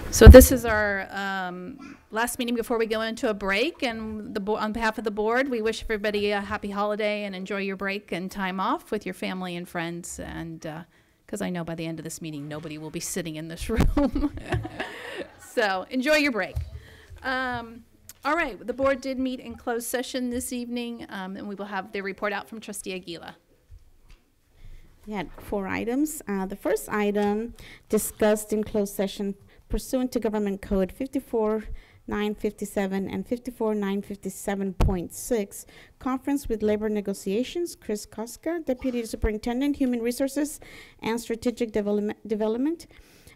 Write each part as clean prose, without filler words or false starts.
So this is our last meeting before we go into a break, and on behalf of the board, we wish everybody a happy holiday and enjoy your break and time off with your family and friends, and because I know by the end of this meeting, nobody will be sitting in this room. So enjoy your break. All right, the board did meet in closed session this evening, and we will have the report out from Trustee Aguila. We had 4 items. The first item discussed in closed session pursuant to Government Code 54957 and 54957.6, conference with labor negotiations. Chris Koska, Deputy Superintendent, Human Resources and Strategic Development.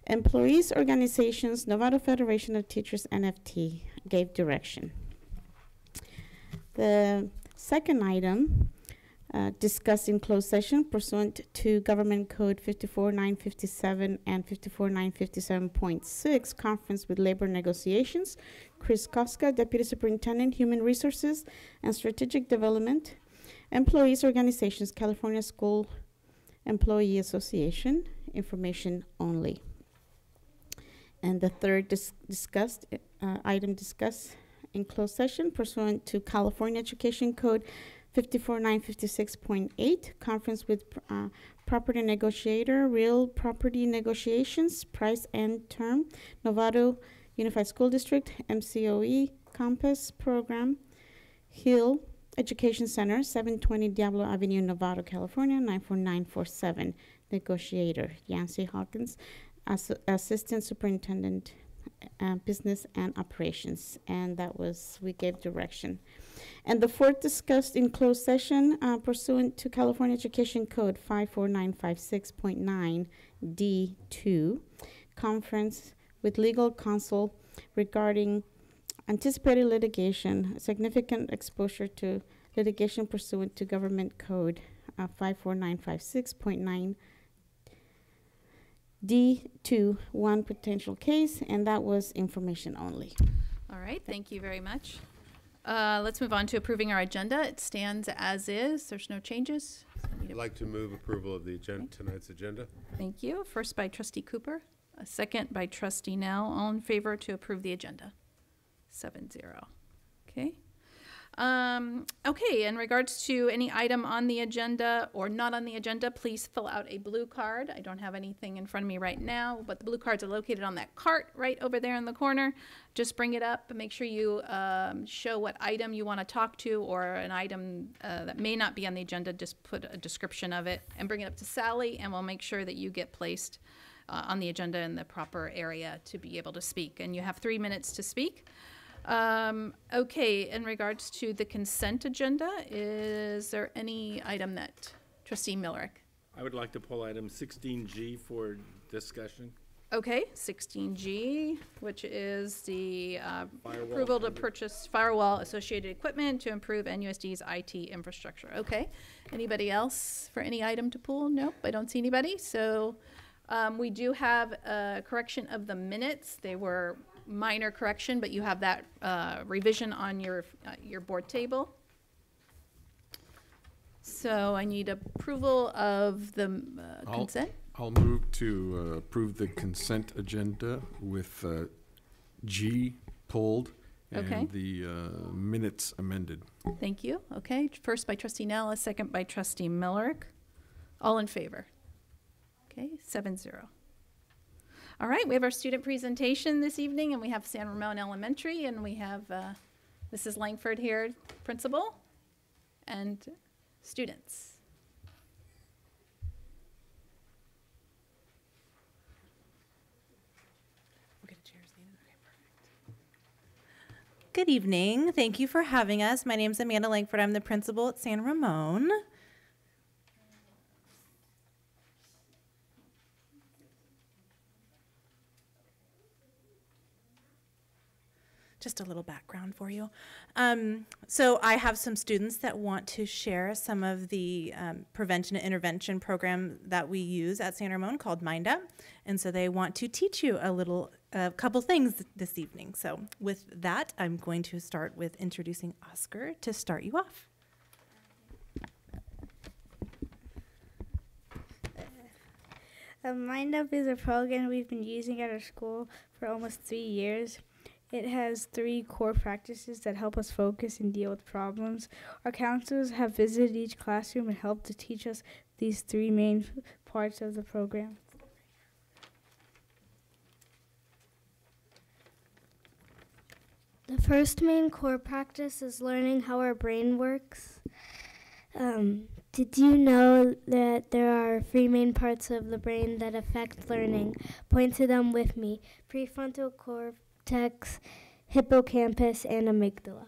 Employees, organizations, Nevada Federation of Teachers, NFT, gave direction. The second item discussed in closed session pursuant to Government Code 54957 and 54957.6, conference with labor negotiations. Chris Koska, Deputy Superintendent, Human Resources and Strategic Development. Employees, organizations, California School Employee Association, information only. And the third item discussed in closed session pursuant to California Education Code 54956.8, conference with property negotiator, real property negotiations, price and term, Novato Unified School District, MCOE, Compass Program, Hill Education Center, 720 Diablo Avenue, Novato, California, 94947. Negotiator, Yancy Hawkins, Assistant Superintendent, Business and Operations. And that was, we gave direction. And the fourth discussed in closed session pursuant to California Education Code 54956.9 D2, conference with legal counsel regarding anticipated litigation, significant exposure to litigation pursuant to Government Code 54956.9 D2, one potential case, and that was information only. All right, thank you very much. Let's move on to approving our agenda. It stands as is. There's no changes. I'd like to move approval of the tonight's agenda. Thank you. First by Trustee Cooper, a second by Trustee Nell. All in favor to approve the agenda? 7-0. Okay. Okay, in regards to any item on the agenda or not on the agenda, please fill out a blue card. I don't have anything in front of me right now, but the blue cards are located on that cart right over there in the corner. Just bring it up and make sure you show what item you want to talk to, or an item that may not be on the agenda. Just put a description of it and bring it up to Sally, and we'll make sure that you get placed on the agenda in the proper area to be able to speak. And you have 3 minutes to speak. Okay, in regards to the consent agenda, is there any item that Trustee Millerick? I would like to pull item 16G for discussion. Okay, 16G, which is the approval to purchase firewall associated equipment to improve NUSD's IT infrastructure. Okay, anybody else for any item to pull? Nope, I don't see anybody. So we do have a correction of the minutes. They were minor correction, but you have that revision on your board table. So I need approval of the consent. I'll move to approve the consent agenda with G pulled and the minutes amended. Thank you. Okay, first by Trustee Nell, a second by Trustee Millerick. All in favor? Okay, 7-0. All right, we have our student presentation this evening, and we have San Ramon Elementary, and we have Mrs. Langford here, principal, and students. Good evening. Thank you for having us. My name is Amanda Langford. I'm the principal at San Ramon. Just a little background for you. So I have some students that want to share some of the prevention and intervention program that we use at San Ramon called Mind Up. And so they want to teach you a couple things this evening. So with that, I'm going to start with introducing Oscar to start you off. MindUp is a program we've been using at our school for almost 3 years. It has 3 core practices that help us focus and deal with problems. Our counselors have visited each classroom and helped to teach us these 3 main parts of the program. The first main core practice is learning how our brain works. Did you know that there are 3 main parts of the brain that affect learning? Point to them with me: prefrontal cortex, hippocampus, and amygdala.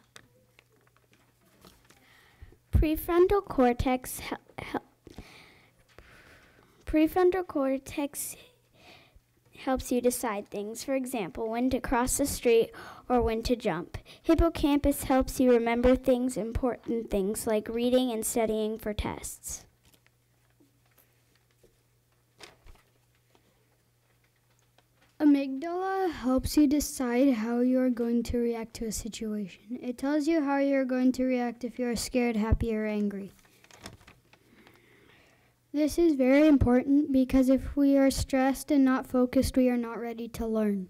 Prefrontal cortex helps you decide things. For example, when to cross the street or when to jump. Hippocampus helps you remember things, important things like reading and studying for tests. Amygdala helps you decide how you're going to react to a situation. It tells you how you're going to react if you're scared, happy, or angry. This is very important because if we are stressed and not focused, we are not ready to learn.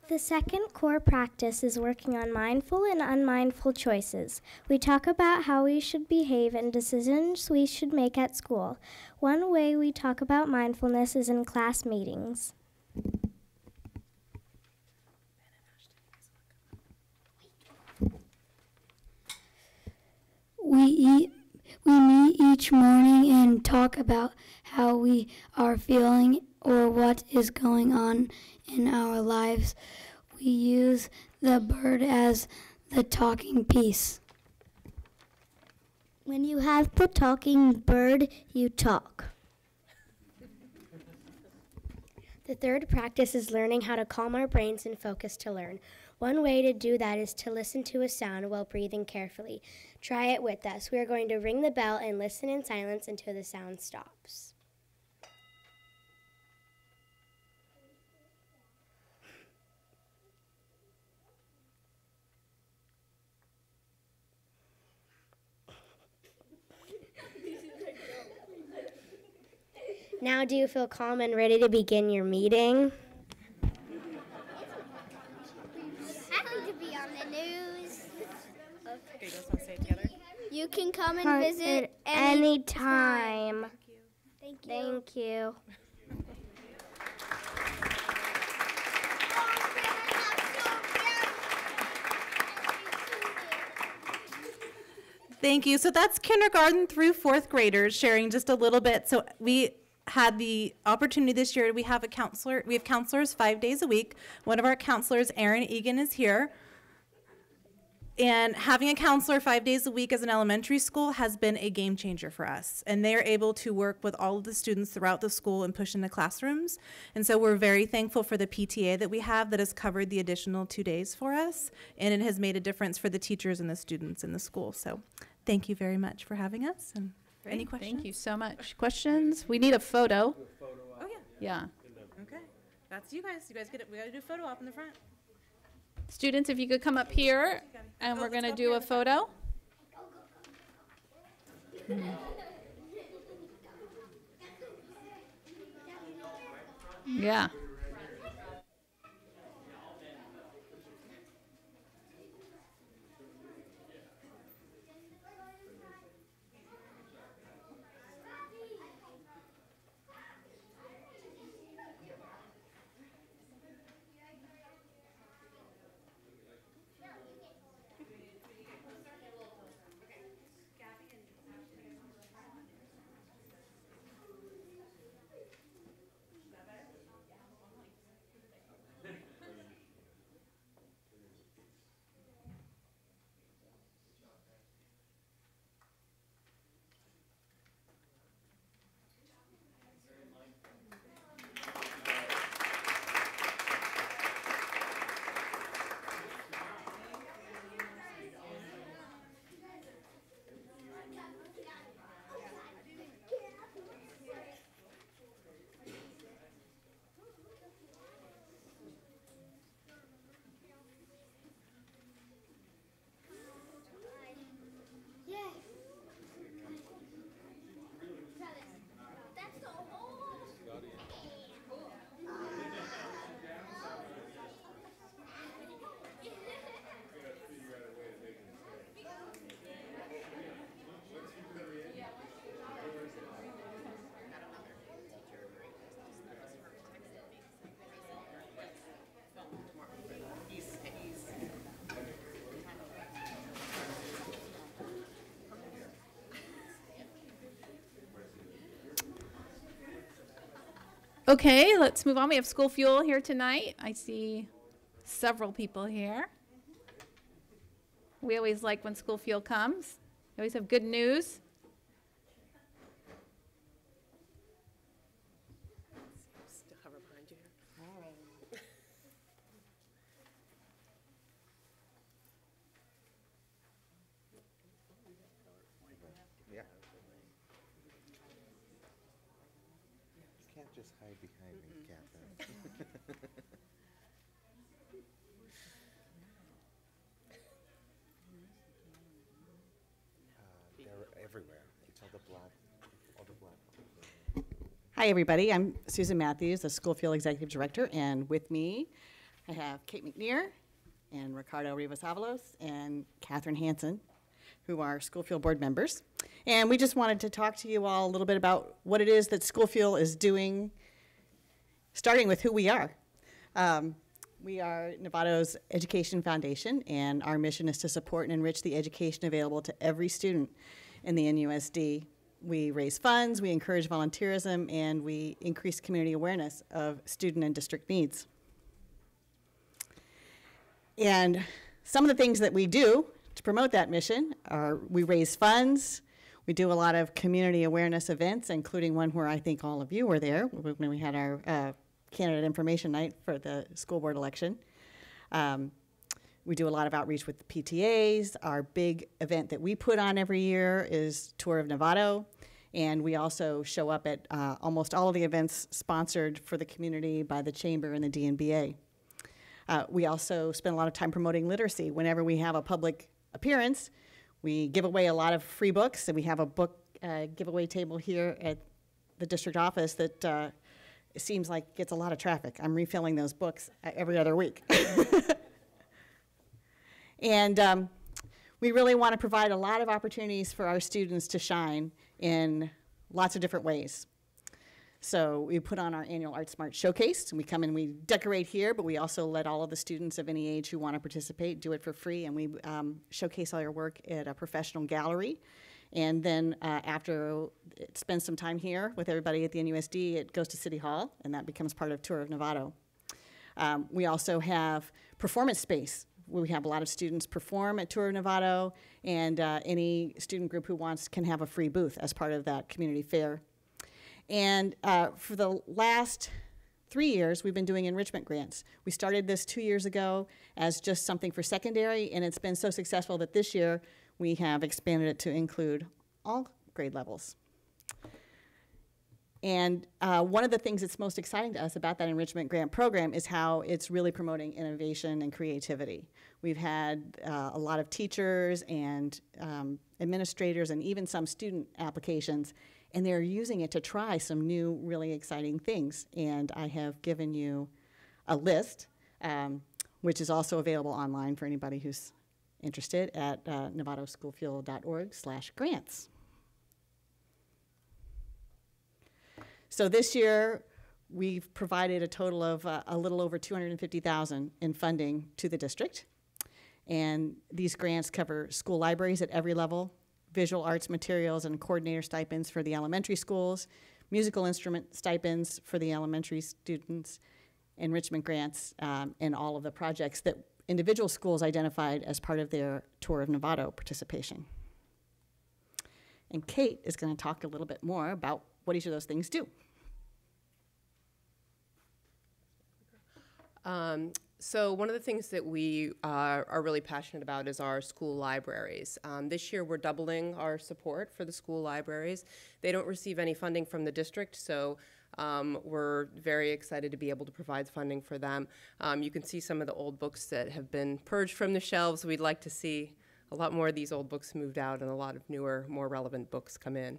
The second core practice is working on mindful and unmindful choices. We talk about how we should behave and decisions we should make at school. One way we talk about mindfulness is in class meetings. We meet each morning and talk about how we are feeling or what is going on in our lives. We use the bird as the talking piece. When you have the talking bird, you talk. The third practice is learning how to calm our brains and focus to learn. One way to do that is to listen to a sound while breathing carefully. Try it with us. We are going to ring the bell and listen in silence until the sound stops. Now, do you feel calm and ready to begin your meeting? Happy to be on the news. Okay, let's all say it together. You can come and visit anytime. Thank you. Thank you. Thank you. So that's kindergarten through 4th graders sharing just a little bit. So we had the opportunity this year. We have a counselor. We have counselors 5 days a week. One of our counselors, Erin Egan, is here. And having a counselor 5 days a week as an elementary school has been a game changer for us. And they're able to work with all of the students throughout the school and push into classrooms. And so we're very thankful for the PTA that we have that has covered the additional 2 days for us. And it has made a difference for the teachers and the students in the school. So thank you very much for having us. And Great. any questions? Thank you so much. Questions? We need a photo. Oh, yeah. Yeah. Okay. That's you guys. You guys get it. We got to do a photo op in the front. Students, if you could come up here, and we're going to do a photo. Yeah. Okay, let's move on. We have school fuel here tonight. I see several people here. We always like when school fuel comes. We always have good news. Just hide behind me, Catherine. They're everywhere. It's all the black. Hi, everybody. I'm Susan Matthews, the School Fuel Executive Director, and with me, I have Kate McNear and Ricardo Rivas-Avalos and Catherine Hansen, who are School Fuel Board members. And we just wanted to talk to you all a little bit about what it is that School Fuel is doing, starting with who we are. We are Novato's Education Foundation, and our mission is to support and enrich the education available to every student in the NUSD. We raise funds, we encourage volunteerism, and we increase community awareness of student and district needs. And some of the things that we do to promote that mission are we raise funds, we do a lot of community awareness events, including one where I think all of you were there when we had our candidate information night for the school board election. We do a lot of outreach with the PTAs. Our big event that we put on every year is Tour of Novato, and we also show up at almost all of the events sponsored for the community by the Chamber and the DNBA. We also spend a lot of time promoting literacy. Whenever we have a public appearance, we give away a lot of free books, and we have a book giveaway table here at the district office that it seems like gets a lot of traffic. I'm refilling those books every other week. And we really want to provide a lot of opportunities for our students to shine in lots of different ways. So we put on our annual Art Smart Showcase, and we come and we decorate here, but we also let all of the students of any age who want to participate do it for free, and we showcase all your work at a professional gallery. And then after it spends some time here with everybody at the NUSD, it goes to City Hall, and that becomes part of Tour of Novato. We also have performance space, where we have a lot of students perform at Tour of Novato, and any student group who wants can have a free booth as part of that community fair. And for the last 3 years, we've been doing enrichment grants. We started this 2 years ago as just something for secondary, and it's been so successful that this year we have expanded it to include all grade levels. And one of the things that's most exciting to us about that enrichment grant program is how it's really promoting innovation and creativity. We've had a lot of teachers and administrators and even some student applications, and they're using it to try some new, really exciting things. And I have given you a list, which is also available online for anybody who's interested at novatoschoolfuel.org/grants. So this year, we've provided a total of a little over $250,000 in funding to the district. And these grants cover school libraries at every level, visual arts materials and coordinator stipends for the elementary schools, musical instrument stipends for the elementary students, enrichment grants, and all of the projects that individual schools identified as part of their Tour of Novato participation. And Kate is going to talk a little bit more about what each of those things do. So one of the things that we are really passionate about is our school libraries. This year we're doubling our support for the school libraries. They don't receive any funding from the district, so we're very excited to be able to provide funding for them. You can see some of the old books that have been purged from the shelves. We'd like to see a lot more of these old books moved out and a lot of newer, more relevant books come in.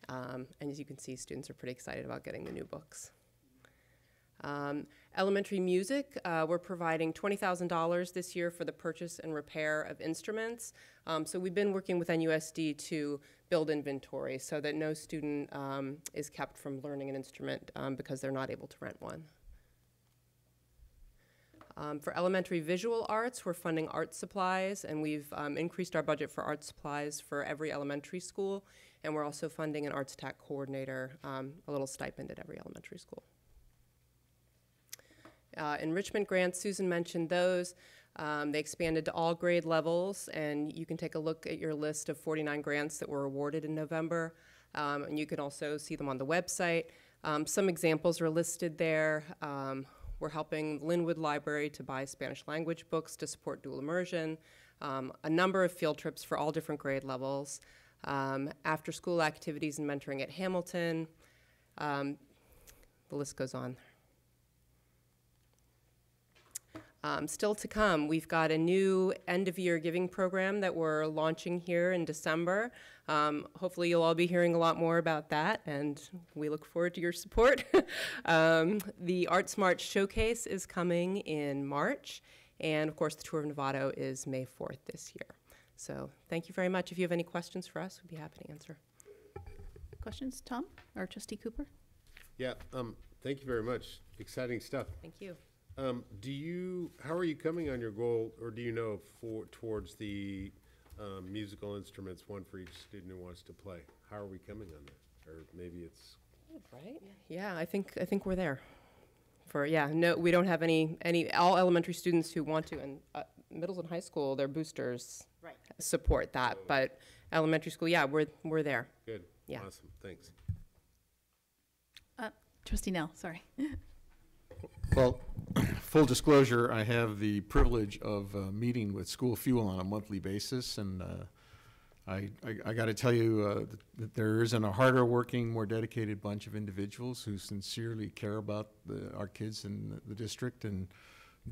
And as you can see, students are pretty excited about getting the new books. Elementary music, we're providing $20,000 this year for the purchase and repair of instruments. So we've been working with NUSD to build inventory so that no student is kept from learning an instrument because they're not able to rent one. For elementary visual arts, we're funding art supplies, and we've increased our budget for art supplies for every elementary school. And we're also funding an arts tech coordinator, a little stipend at every elementary school. Enrichment grants, Susan mentioned those. They expanded to all grade levels, and you can take a look at your list of 49 grants that were awarded in November, and you can also see them on the website. Some examples are listed there. We're helping Linwood Library to buy Spanish language books to support dual immersion, a number of field trips for all different grade levels, after-school activities and mentoring at Hamilton. The list goes on. Still to come, we've got a new end-of-year giving program that we're launching here in December. Hopefully you'll all be hearing a lot more about that, and we look forward to your support. The Art Smart Showcase is coming in March, and of course the Tour of Novato is May 4th this year. So thank you very much. If you have any questions for us, we'd be happy to answer. Questions, Tom or Trustee Cooper? Yeah, thank you very much. Exciting stuff. Thank you. How are you coming on your goal, or do you know, towards the musical instruments, one for each student who wants to play? How are we coming on that? Or maybe it's good, right? Yeah, I think we're there. No, we don't have any all elementary students who want to, and middle and high school, their boosters support that, but elementary school, yeah, we're there. Good. Yeah. Awesome. Thanks. Trustee Nell, sorry. Well, full disclosure, I have the privilege of meeting with School Fuel on a monthly basis, and I got to tell you that there isn't a harder working, more dedicated bunch of individuals who sincerely care about our kids in the district and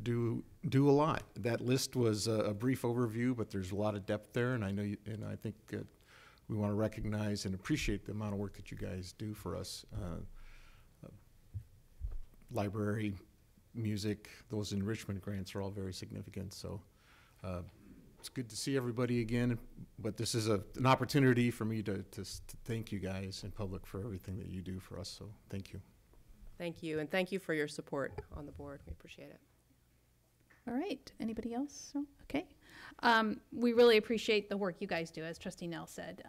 do a lot. That list was a brief overview, but there's a lot of depth there, and I think we want to recognize and appreciate the amount of work that you guys do for us. Library, music, those enrichment grants are all very significant. So it's good to see everybody again, but this is an opportunity for me to thank you guys in public for everything that you do for us. So thank you. Thank you, and thank you for your support on the board. We appreciate it. All right. Anybody else? No? Okay. We really appreciate the work you guys do, as Trustee Nell said.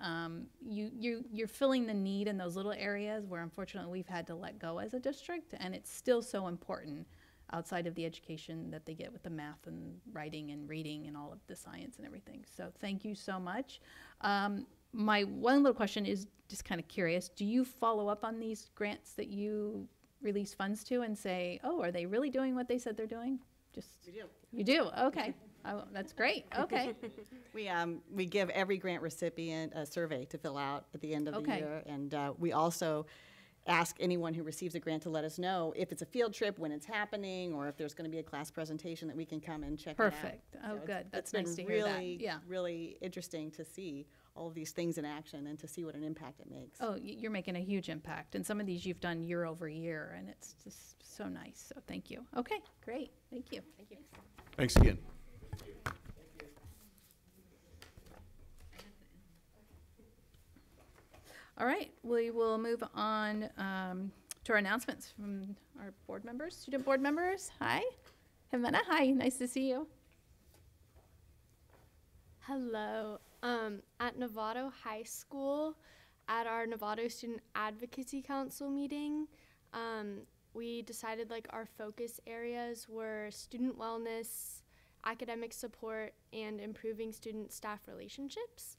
You're filling the need in those little areas where unfortunately we've had to let go as a district, and it's still so important outside of the education that they get with the math and writing and reading and all of the science and everything. So thank you so much. My one little question is just kind of curious. Do you follow up on these grants that you release funds to and say, oh, are they really doing what they said they're doing? We do. You do? Okay. Oh, that's great. Okay. We give every grant recipient a survey to fill out at the end of the year, and we also ask anyone who receives a grant to let us know if it's a field trip, when it's happening, or if there's going to be a class presentation that we can come and check Perfect. it out. Oh, good. That's been nice to hear that. Yeah. Really interesting to see all of these things in action and to see what an impact it makes. Oh, you're making a huge impact. And some of these you've done year over year, and it's just so nice. So thank you. Okay, great. Thank you. Thank you. Thanks again. All right, we will move on to our announcements from our board members, student board members. Hi. Jimena, hi, nice to see you. Hello. At Novato High School, at our Novato Student Advocacy Council meeting, we decided our focus areas were student wellness, academic support, and improving student-staff relationships.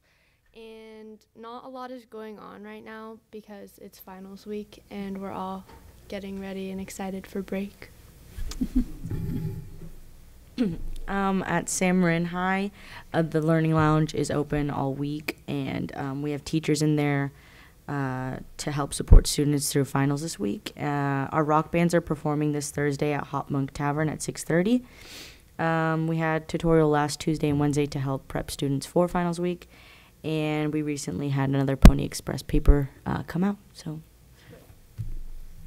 And not a lot is going on right now because it's finals week and we're all getting ready and excited for break. At San Marin High, the Learning Lounge is open all week, and we have teachers in there to help support students through finals this week. Our rock bands are performing this Thursday at Hop Monk Tavern at 6:30. We had tutorial last Tuesday and Wednesday to help prep students for finals week, and we recently had another Pony Express paper come out. So,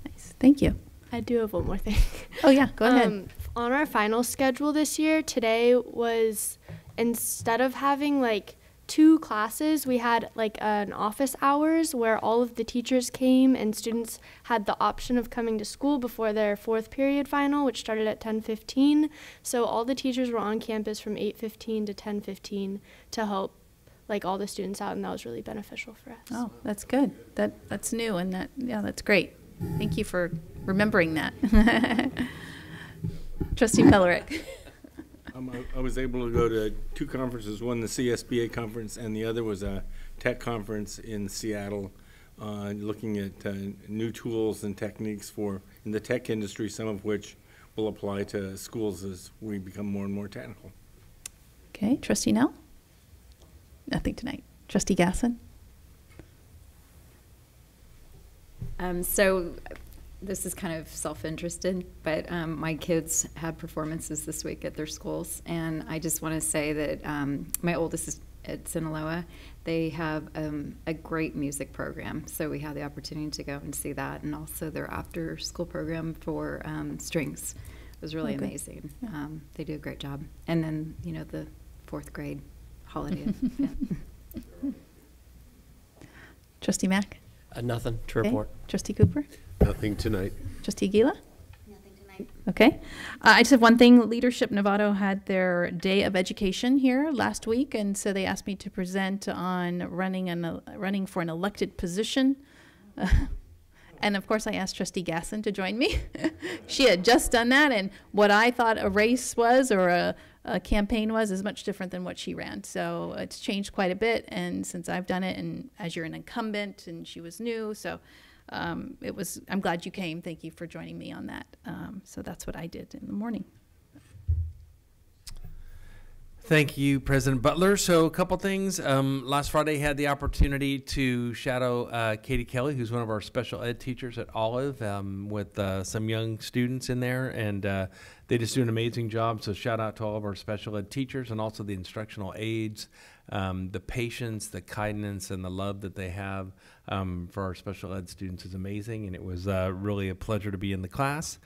nice. Thank you. I do have one more thing. Oh yeah, go ahead. On our final schedule this year, today was, instead of having 2 classes, we had an office hours where all of the teachers came and students had the option of coming to school before their 4th period final, which started at 10:15. So all the teachers were on campus from 8:15 to 10:15 to help like all the students out, and that was really beneficial for us. Oh, that's good. That's new, and that's great. Thank you for remembering that. Trustee Pellerick. I was able to go to 2 conferences, one the CSBA conference and the other was a tech conference in Seattle, looking at new tools and techniques in the tech industry, some of which will apply to schools as we become more and more technical. Okay, Trustee Nell? Nothing tonight. Trustee Gasson? So this is kind of self-interested, but my kids had performances this week at their schools, and I just want to say that my oldest is at Sinaloa. They have a great music program, so we had the opportunity to go and see that, and also their after-school program for strings. It was really amazing. They do a great job. And then, you know, the 4th grade holiday event. Trustee Mack? Nothing to report. Trustee Cooper? Nothing tonight. Trustee Aguila? Nothing tonight. Okay. I just have one thing. Leadership Novato had their day of education here last week, and so they asked me to present on running for an elected position. And of course, I asked Trustee Gasson to join me. She had just done that, and what I thought a race was or a campaign was is much different than what she ran. So it's changed quite a bit, and since I've done it, and as you're an incumbent, and she was new, so I'm glad you came. Thank you for joining me on that. So that's what I did in the morning. Thank you, President Butler. So a couple things. Last Friday, had the opportunity to shadow Katie Kelly, who's one of our special ed teachers at Olive, with some young students in there, and they just do an amazing job. So shout out to all of our special ed teachers and also the instructional aides. The patience, the kindness, and the love that they have for our special ed students is amazing, and it was really a pleasure to be in the class.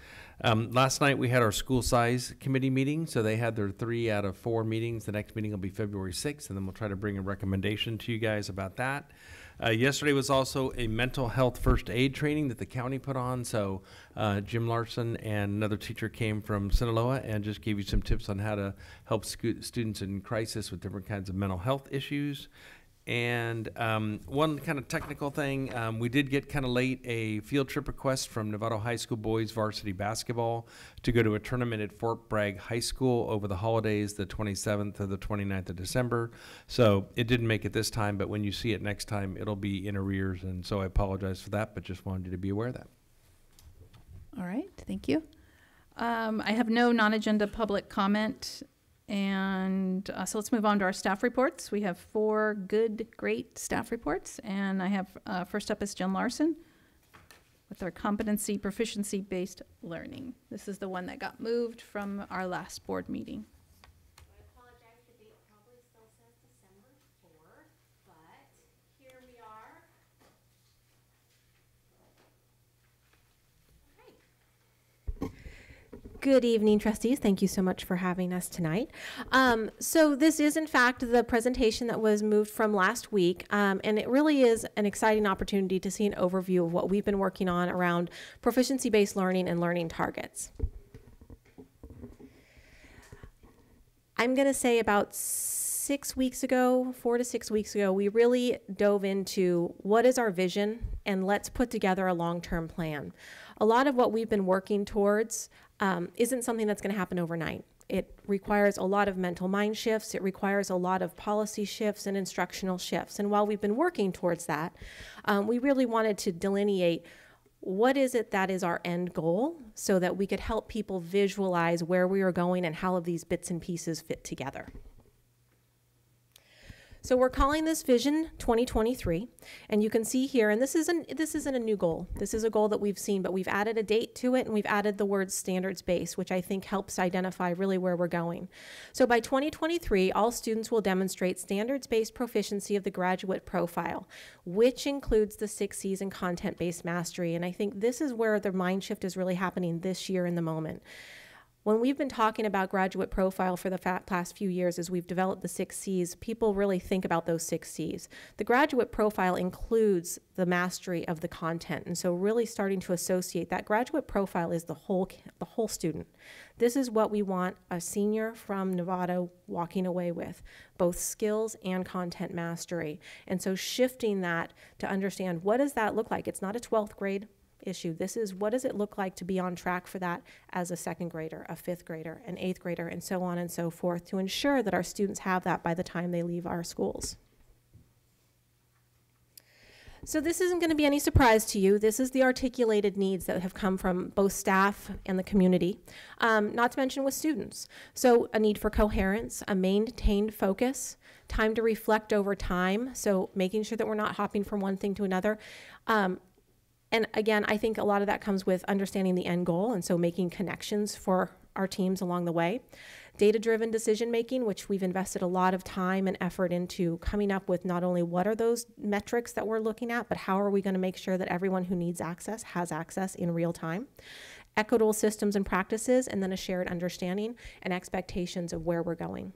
Last night we had our school size committee meeting, so they had their 3 out of 4 meetings. The next meeting will be February 6th, and then we'll try to bring a recommendation to you guys about that. Yesterday was also a mental health first aid training that the county put on, so Jim Larson and another teacher came from Sinaloa and just gave you some tips on how to help students in crisis with different kinds of mental health issues. And one kind of technical thing, we did get kind of late a field trip request from Novato High School boys varsity basketball to go to a tournament at Fort Bragg High School over the holidays, the 27th or the 29th of December. So it didn't make it this time, but when you see it next time, it'll be in arrears. And so I apologize for that, but just wanted you to be aware of that. All right, thank you. I have no non-agenda public comment. And so let's move on to our staff reports. We have 4 great staff reports. And I have, first up is Jen Larson with our competency proficiency-based learning. This is the one that got moved from our last board meeting. I apologize, the date probably still says December 4th, but here we are. Good evening, trustees. Thank you so much for having us tonight. So this is, in fact, the presentation that was moved from last week, and it really is an exciting opportunity to see an overview of what we've been working on around proficiency-based learning and learning targets. I'm going to say about 6 weeks ago, 4 to 6 weeks ago, we really dove into what is our vision, and let's put together a long-term plan. A lot of what we've been working towards isn't something that's going to happen overnight. It requires a lot of mental mind shifts. It requires a lot of policy shifts and instructional shifts. And while we've been working towards that, we really wanted to delineate what is it that is our end goal so that we could help people visualize where we are going and how these bits and pieces fit together. So we're calling this Vision 2023, and you can see here, and this isn't a new goal. This is a goal that we've seen, but we've added a date to it, and we've added the word standards-based, which I think helps identify really where we're going. So by 2023, all students will demonstrate standards-based proficiency of the graduate profile, which includes the 6 C's and content-based mastery, and I think this is where the mind shift is really happening this year in the moment. When we've been talking about graduate profile for the past few years as we've developed the 6 C's, people really think about those 6 C's. The graduate profile includes the mastery of the content, and so really starting to associate that graduate profile is the whole student. This is what we want a senior from Novato walking away with, both skills and content mastery. And so shifting that to understand, what does that look like? It's not a 12th grade issue. This is, what does it look like to be on track for that as a 2nd grader, a 5th grader, an 8th grader, and so on and so forth, to ensure that our students have that by the time they leave our schools. So this isn't going to be any surprise to you. This is the articulated needs that have come from both staff and the community, not to mention with students. So a need for coherence, a maintained focus, time to reflect over time, so making sure that we're not hopping from one thing to another. And again, I think a lot of that comes with understanding the end goal, and so making connections for our teams along the way. Data-driven decision-making, which we've invested a lot of time and effort into coming up with not only what are those metrics that we're looking at, but how are we going to make sure that everyone who needs access has access in real time. Equitable systems and practices, and then a shared understanding and expectations of where we're going.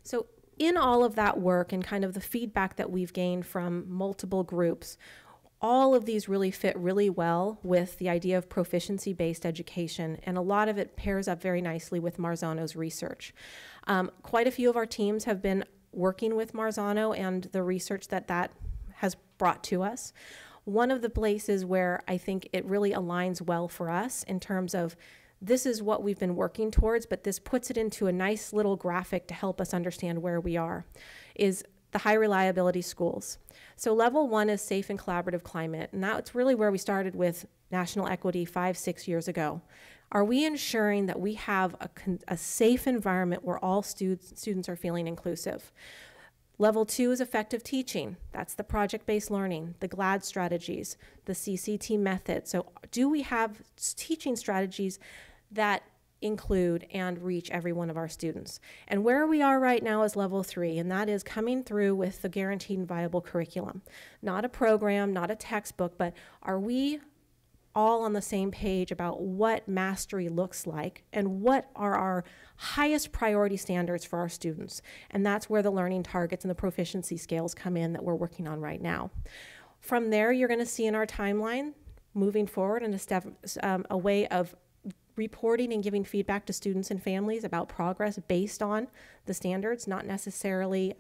So in all of that work and kind of the feedback that we've gained from multiple groups, all of these really fit really well with the idea of proficiency-based education, and a lot of it pairs up very nicely with Marzano's research. Quite a few of our teams have been working with Marzano and the research that has brought to us. One of the places where I think it really aligns well for us in terms of this is what we've been working towards, but this puts it into a nice little graphic to help us understand where we are, is the high reliability schools. So level 1 is safe and collaborative climate, and that's really where we started with national equity 5-6 years ago. Are we ensuring that we have a safe environment where all students are feeling inclusive? Level 2 is effective teaching. That's the project-based learning, the GLAD strategies, the CCT method. So do we have teaching strategies that include and reach every one of our students? And where we are right now is level 3, and that is coming through with the guaranteed and viable curriculum. Not a program, not a textbook, but are we all on the same page about what mastery looks like and what are our highest priority standards for our students? And that's where the learning targets and the proficiency scales come in that we're working on right now. From there, you're going to see in our timeline moving forward in a way of reporting and giving feedback to students and families about progress based on the standards, not necessarily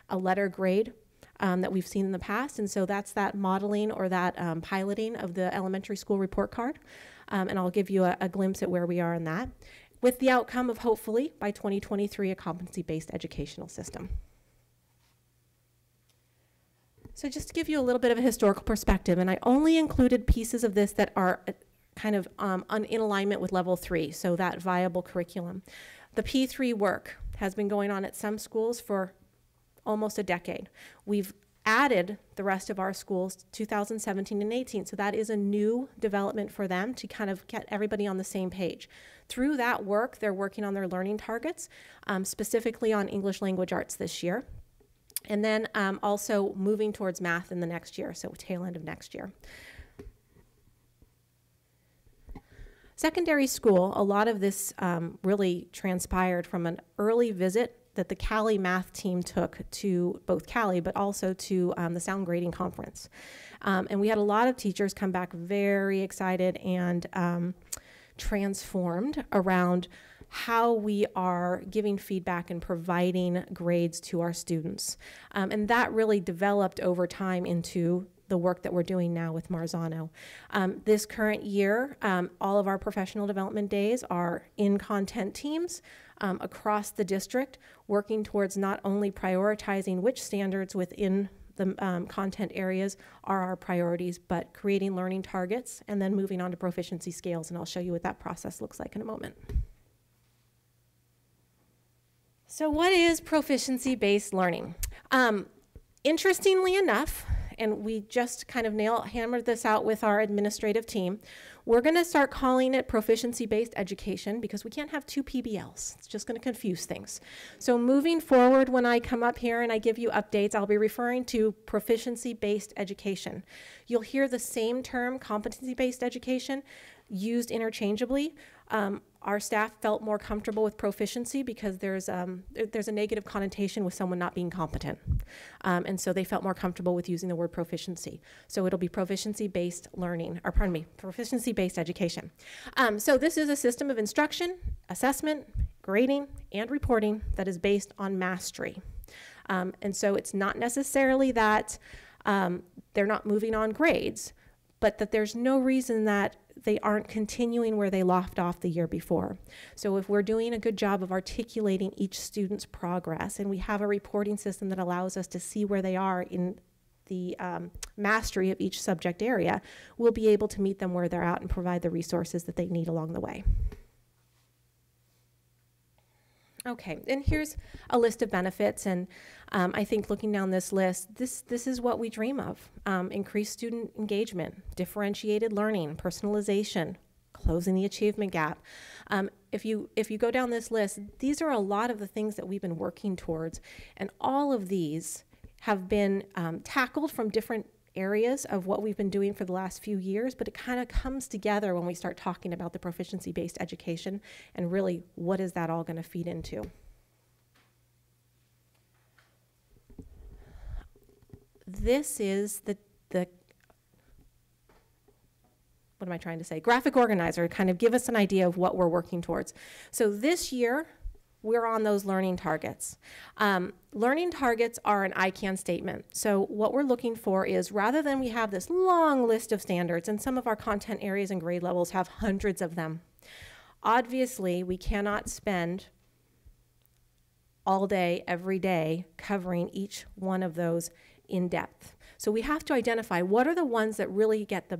a letter grade that we've seen in the past. And so that's that modeling or that piloting of the elementary school report card. And I'll give you a glimpse at where we are in that, with the outcome of hopefully by 2023 a competency-based educational system. So just to give you a little bit of a historical perspective, and I only included pieces of this that are kind of in alignment with level 3, so that viable curriculum. The P3 work has been going on at some schools for almost a decade. We've added the rest of our schools 2017 and 18, so that is a new development for them to kind of get everybody on the same page. Through that work, they're working on their learning targets, specifically on English language arts this year, and then also moving towards math in the next year, so tail end of next year. Secondary school, a lot of this really transpired from an early visit that the Cali math team took to both Cali, but also to the Sound Grading Conference. And we had a lot of teachers come back very excited and transformed around how we are giving feedback and providing grades to our students. And that really developed over time into the work that we're doing now with Marzano. This current year, all of our professional development days are in content teams across the district, working towards not only prioritizing which standards within the content areas are our priorities, but creating learning targets and then moving on to proficiency scales, and I'll show you what that process looks like in a moment. So what is proficiency-based learning? Interestingly enough, and we just kind of hammered this out with our administrative team, We're going to start calling it proficiency-based education because we can't have two PBLs. It's just going to confuse things. So moving forward, when I come up here and I give you updates, I'll be referring to proficiency-based education. You'll hear the same term, competency-based education, used interchangeably. Our staff felt more comfortable with proficiency because there's a negative connotation with someone not being competent. And so they felt more comfortable with using the word proficiency. So it'll be proficiency-based learning, or pardon me, proficiency-based education. So this is a system of instruction, assessment, grading, and reporting that is based on mastery. And so it's not necessarily that they're not moving on grades, but that there's no reason that they aren't continuing where they left off the year before. So if we're doing a good job of articulating each student's progress, and we have a reporting system that allows us to see where they are in the mastery of each subject area, we'll be able to meet them where they're at and provide the resources that they need along the way. Okay, and here's a list of benefits, and I think looking down this list, this is what we dream of. Increased student engagement, differentiated learning, personalization, closing the achievement gap. If you go down this list, these are a lot of the things that we've been working towards, and all of these have been tackled from different areas of what we've been doing for the last few years, but it kind of comes together when we start talking about the proficiency-based education and really what is that all going to feed into. This is the what am I trying to say? Graphic organizer, kind of give us an idea of what we're working towards. So this year, we're on those learning targets. Learning targets are an I can statement. So what we're looking for is, rather than we have this long list of standards, and some of our content areas and grade levels have hundreds of them, obviously we cannot spend all day, every day, covering each one of those in depth. So we have to identify what are the ones that really get the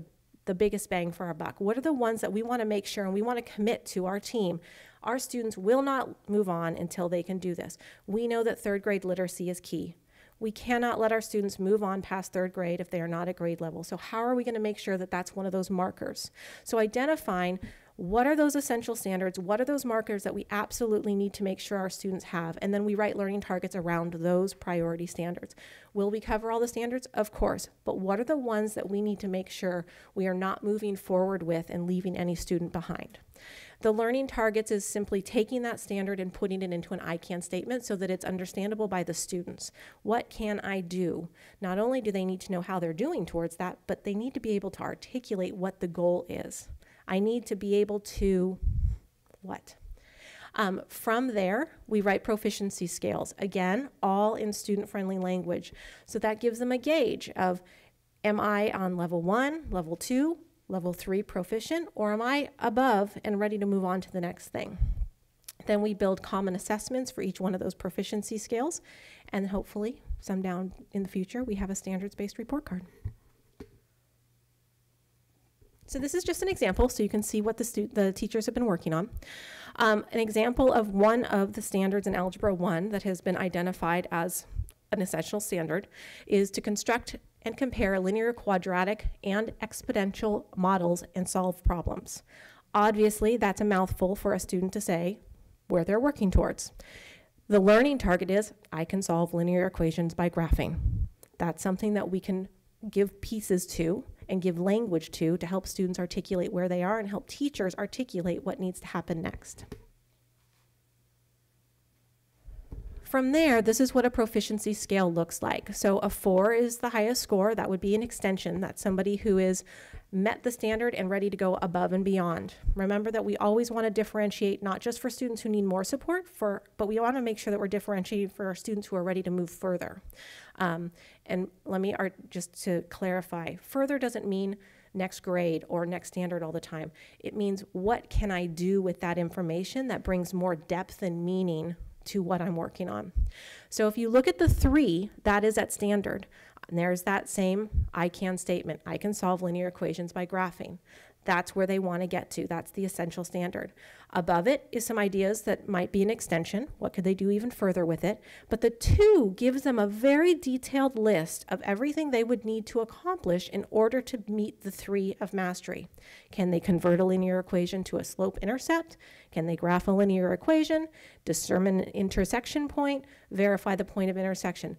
biggest bang for our buck. What are the ones that we want to make sure and we want to commit to our team? Our students will not move on until they can do this. We know that third grade literacy is key. We cannot let our students move on past third grade if they are not at grade level. So how are we going to make sure that that's one of those markers? So identifying what are those essential standards, what are those markers that we absolutely need to make sure our students have, and then we write learning targets around those priority standards. Will we cover all the standards? Of course, but what are the ones that we need to make sure we are not moving forward with and leaving any student behind? The learning targets is simply taking that standard and putting it into an I can statement so that it's understandable by the students. What can I do? Not only do they need to know how they're doing towards that, but they need to be able to articulate what the goal is. I need to be able to what? From there, we write proficiency scales. Again, all in student-friendly language. So that gives them a gauge of, am I on level 1, level 2, level 3 proficient, or am I above and ready to move on to the next thing? Then we build common assessments for each one of those proficiency scales, and hopefully, some down in the future, we have a standards-based report card. So this is just an example, so you can see what the teachers have been working on. An example of one of the standards in Algebra 1 that has been identified as an essential standard is to construct and compare linear, quadratic, and exponential models and solve problems. Obviously, that's a mouthful for a student to say where they're working towards. The learning target is, I can solve linear equations by graphing. That's something that we can give pieces to and give language to help students articulate where they are and help teachers articulate what needs to happen next. From there, this is what a proficiency scale looks like. So a 4 is the highest score. That would be an extension. That's somebody who is met the standard and ready to go above and beyond. Remember that we always want to differentiate not just for students who need more support, but we want to make sure that we're differentiating for our students who are ready to move further. And let me, just to clarify, further doesn't mean next grade or next standard all the time. It means what can I do with that information that brings more depth and meaning to what I'm working on. So if you look at the 3, that is at standard. And there's that same I can statement. I can solve linear equations by graphing. That's where they want to get to. That's the essential standard. Above it is some ideas that might be an extension. What could they do even further with it? But the 2 gives them a very detailed list of everything they would need to accomplish in order to meet the 3 of mastery. Can they convert a linear equation to a slope-intercept? Can they graph a linear equation, determine an intersection point, verify the point of intersection?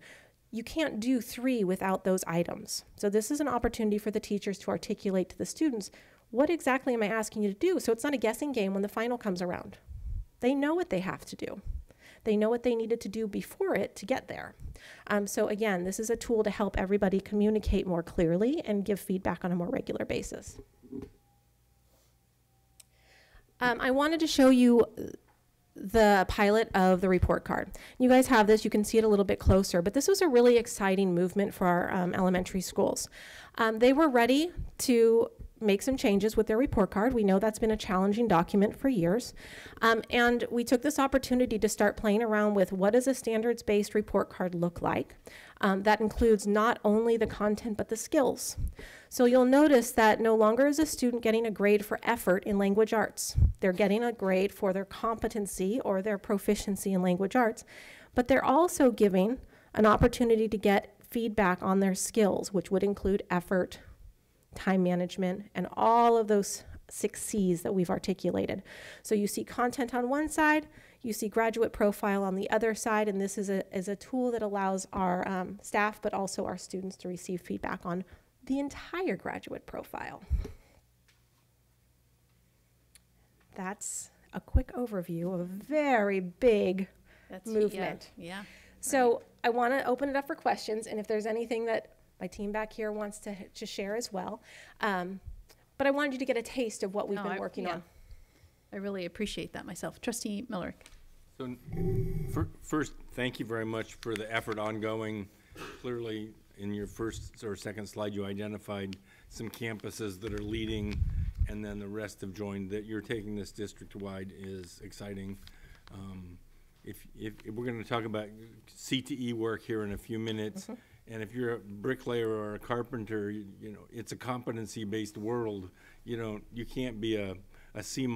You can't do 3 without those items. So this is an opportunity for the teachers to articulate to the students, what exactly am I asking you to do? So it's not a guessing game when the final comes around. They know what they have to do. They know what they needed to do before it to get there. So again, this is a tool to help everybody communicate more clearly and give feedback on a more regular basis. I wanted to show you the pilot of the report card. You guys have this, you can see it a little bit closer, but this was a really exciting movement for our elementary schools. They were ready to make some changes with their report card. We know that's been a challenging document for years. And we took this opportunity to start playing around with what does a standards-based report card look like. That includes not only the content, but the skills. So you'll notice that no longer is a student getting a grade for effort in language arts. They're getting a grade for their competency or their proficiency in language arts, but they're also giving an opportunity to get feedback on their skills, which would include effort, time management, and all of those 6 C's that we've articulated. So you see content on one side, you see graduate profile on the other side, and this is a tool that allows our staff, but also our students to receive feedback on the entire graduate profile. That's a quick overview of a very big movement. Yeah. So I want to open it up for questions, and if there's anything that my team back here wants to share as well. But I wanted you to get a taste of what we've been working on. I really appreciate that myself. Trustee Millerick. So first, thank you very much for the effort ongoing. Clearly, in your first or second slide, you identified some campuses that are leading, and then the rest have joined. That you're taking this district-wide is exciting. If we're going to talk about CTE work here in a few minutes, and if you're a bricklayer or a carpenter, you know, it's a competency-based world. You can't be a C-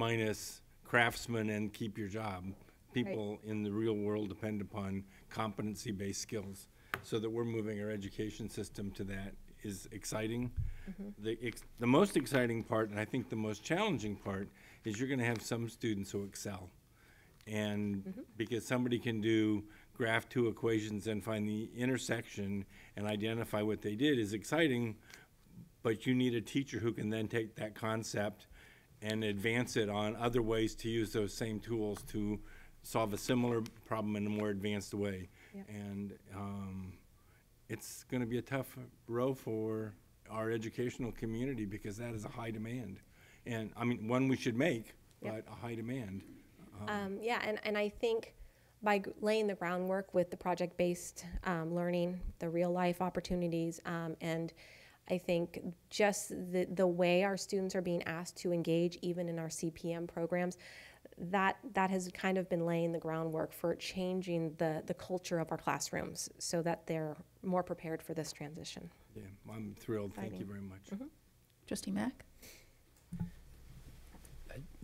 craftsman and keep your job. People in the real world depend upon competency-based skills. So that we're moving our education system to that is exciting. The most exciting part, and I think the most challenging part, is you're going to have some students who excel. And because somebody can do graph 2 equations and find the intersection and identify what they did is exciting, but you need a teacher who can then take that concept and advance it on other ways to use those same tools to solve a similar problem in a more advanced way. And it's going to be a tough row for our educational community because that is a high demand. And I mean, one we should make, but a high demand. And I think by laying the groundwork with the project-based learning, the real-life opportunities, and I think just the way our students are being asked to engage even in our CPM programs, that has kind of been laying the groundwork for changing the culture of our classrooms so that they're more prepared for this transition. Yeah, I'm thrilled. Thank you very much. Trustee Mack?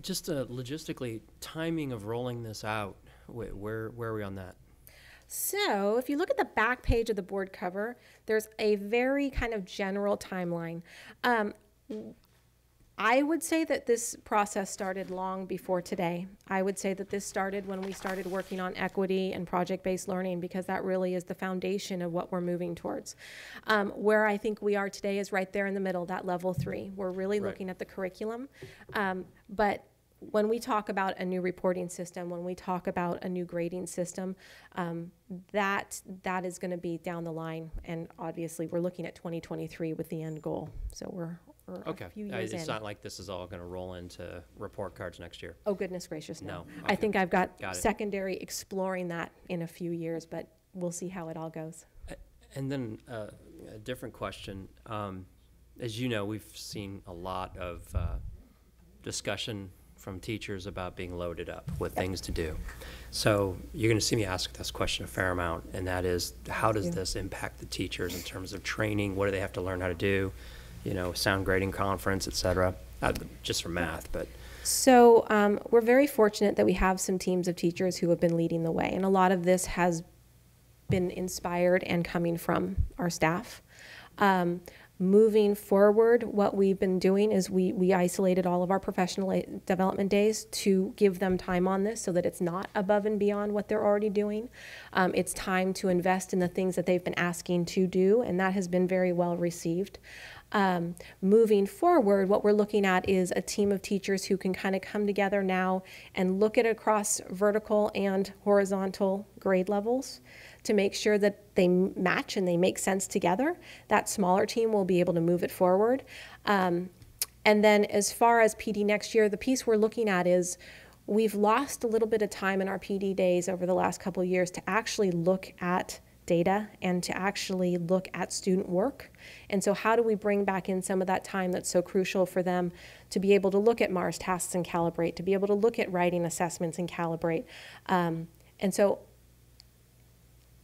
Just logistically, timing of rolling this out, where are we on that? So if you look at the back page of the board cover, there's a very kind of general timeline. I would say that this process started long before today. I would say that this started when we started working on equity and project-based learning because that really is the foundation of what we're moving towards. Where I think we are today is right there in the middle, that level 3. We're really looking at the curriculum. But when we talk about a new reporting system, when we talk about a new grading system, that is going to be down the line. And obviously, we're looking at 2023 with the end goal. So we're a few years in. It's not like this is all going to roll into report cards next year. Oh, goodness gracious, no. Okay. I think I've got secondary exploring that in a few years, but we'll see how it all goes. And then a different question. As you know, we've seen a lot of discussion from teachers about being loaded up with things to do. So you're going to see me ask this question a fair amount, and that is, how does this impact the teachers in terms of training? What do they have to learn how to do? You know, sound grading conference, et cetera. just for math, but. So we're very fortunate that we have some teams of teachers who have been leading the way, and a lot of this has been inspired and coming from our staff. Moving forward, what we've been doing is we isolated all of our professional development days to give them time on this so that it's not above and beyond what they're already doing. It's time to invest in the things that they've been asking to do, and that has been very well received. Moving forward, what we're looking at is a team of teachers who can kind of come together now and look at across vertical and horizontal grade levels to make sure that they match and they make sense together. That smaller team will be able to move it forward. And then as far as PD next year, the piece we're looking at is we've lost a little bit of time in our PD days over the last couple of years to actually look at data and to actually look at student work. And so how do we bring back in some of that time that's so crucial for them to be able to look at MARS tasks and calibrate, to be able to look at writing assessments and calibrate. And so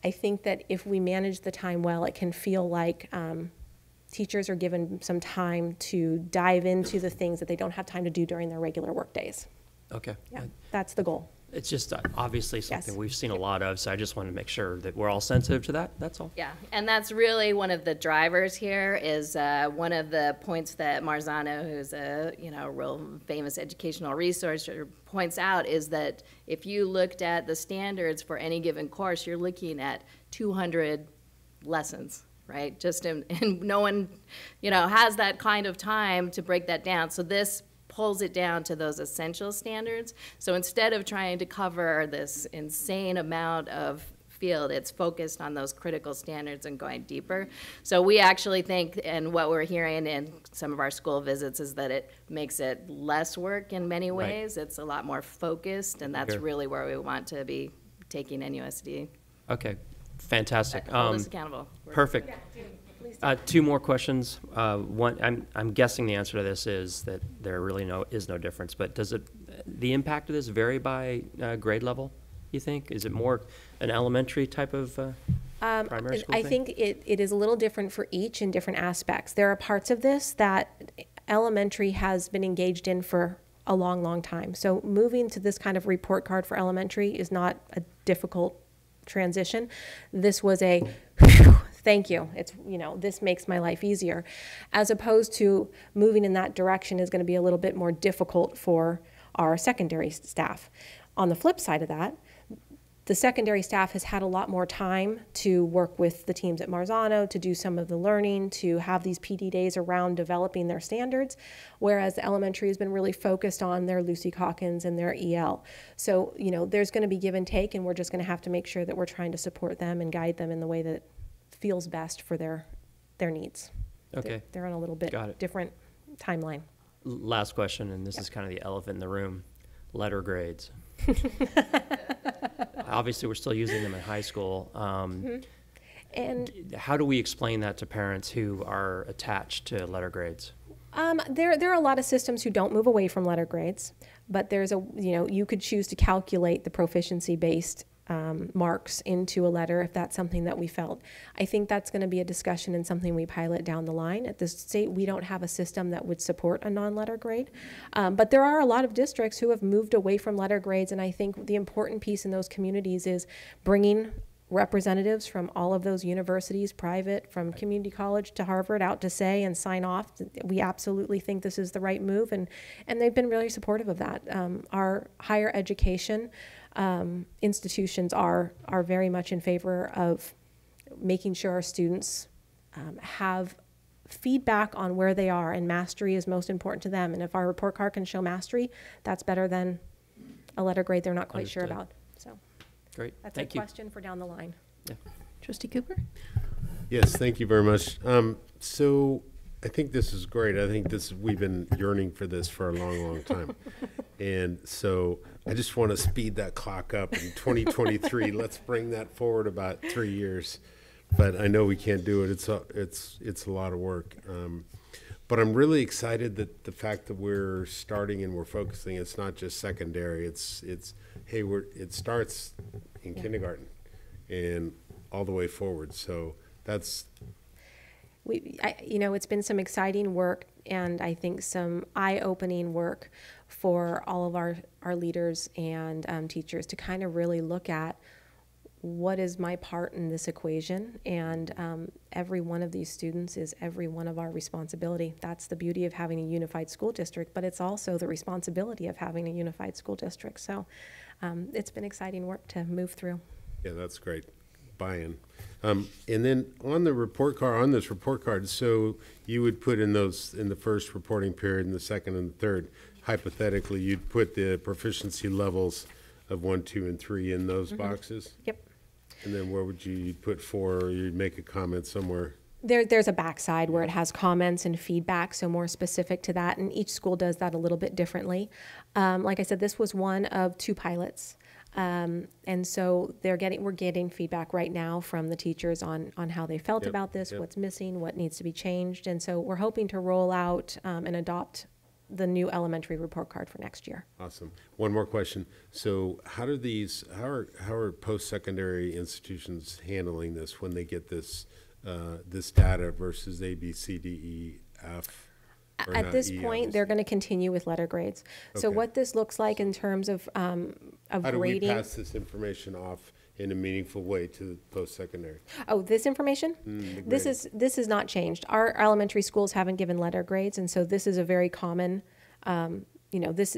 I think that if we manage the time well, it can feel like teachers are given some time to dive into the things that they don't have time to do during their regular work days. Okay. Yeah, that's the goal. It's just obviously something we've seen a lot of, so I just want to make sure that we're all sensitive to that, that's all. Yeah, and that's really one of the drivers here is one of the points that Marzano, who's a real famous educational researcher, points out is that if you looked at the standards for any given course, you're looking at 200 lessons, right? Just and no one, has that kind of time to break that down. So this pulls it down to those essential standards. So instead of trying to cover this insane amount of field, it's focused on those critical standards and going deeper. So we actually think, and what we're hearing in some of our school visits, is that it makes it less work in many ways. Right. It's a lot more focused, and that's really where we want to be taking NUSD. Okay, fantastic. Hold us accountable. Perfect. Two more questions. One, I'm guessing the answer to this is that there really is no difference, but does the impact of this vary by grade level, you think? Is it more an elementary type of primary school thing? I think it is a little different for each in different aspects. There are parts of this that elementary has been engaged in for a long, long time. So moving to this kind of report card for elementary is not a difficult transition. This was a thank you. It's, this makes my life easier. As opposed to moving in that direction is going to be a little bit more difficult for our secondary staff. On the flip side of that, the secondary staff has had a lot more time to work with the teams at Marzano, to do some of the learning, to have these PD days around developing their standards, whereas the elementary has been really focused on their Lucy Calkins and their EL. So, there's going to be give and take, and we're just going to have to make sure that we're trying to support them and guide them in the way that feels best for their needs. Okay. They're on a little bit different timeline. Last question, and this is kind of the elephant in the room, letter grades. Obviously, we're still using them in high school. And how do we explain that to parents who are attached to letter grades? There are a lot of systems who don't move away from letter grades, but there's you could choose to calculate the proficiency-based marks into a letter if that's something that we felt. I think that's going to be a discussion and something we pilot down the line. At the state, we don't have a system that would support a non-letter grade, but there are a lot of districts who have moved away from letter grades, and I think the important piece in those communities is bringing representatives from all of those universities, private, from community college to Harvard, out to say and sign off. We absolutely think this is the right move, and they've been really supportive of that. Our higher education institutions are very much in favor of making sure our students have feedback on where they are, and mastery is most important to them. And if our report card can show mastery, that's better than a letter grade they're not quite sure about. So great. That's Thank a question for down the line. Yeah. Trustee Cooper? Yes, thank you very much. So I think this is great. I think we've been yearning for this for a long, long time. And so I just want to speed that clock up in 2023. Let's bring that forward about 3 years. But I know we can't do it. It's a lot of work. But I'm really excited that the fact that we're starting and we're focusing, it's not just secondary. It's hey, it starts in kindergarten and all the way forward. So that's. It's been some exciting work and I think some eye-opening work for all of our leaders and teachers to kind of really look at what is my part in this equation, and every one of these students is every one of our responsibility. That's the beauty of having a unified school district, but it's also the responsibility of having a unified school district. So it's been exciting work to move through. Yeah, that's great. Buy-in. And then on the report card, on this report card, so you would put in those, in the first reporting period and the second and the third, hypothetically, you'd put the proficiency levels of 1, 2, and 3 in those boxes? Yep. And then where would you put 4, or you'd make a comment somewhere? There's a backside where it has comments and feedback, so more specific to that, and each school does that a little bit differently. Like I said, this was one of 2 pilots. And so we're getting feedback right now from the teachers on how they felt about this, what's missing, what needs to be changed. And so we're hoping to roll out and adopt the new elementary report card for next year. Awesome. One more question. So how are post-secondary institutions handling this when they get this this data versus A, B, C, D, E, F? At this point, they're going to continue with letter grades. So what this looks like in terms of grading. How do we pass this information off in a meaningful way to post-secondary? Oh, this information? This is not changed. Our elementary schools haven't given letter grades, and so this is a very common, this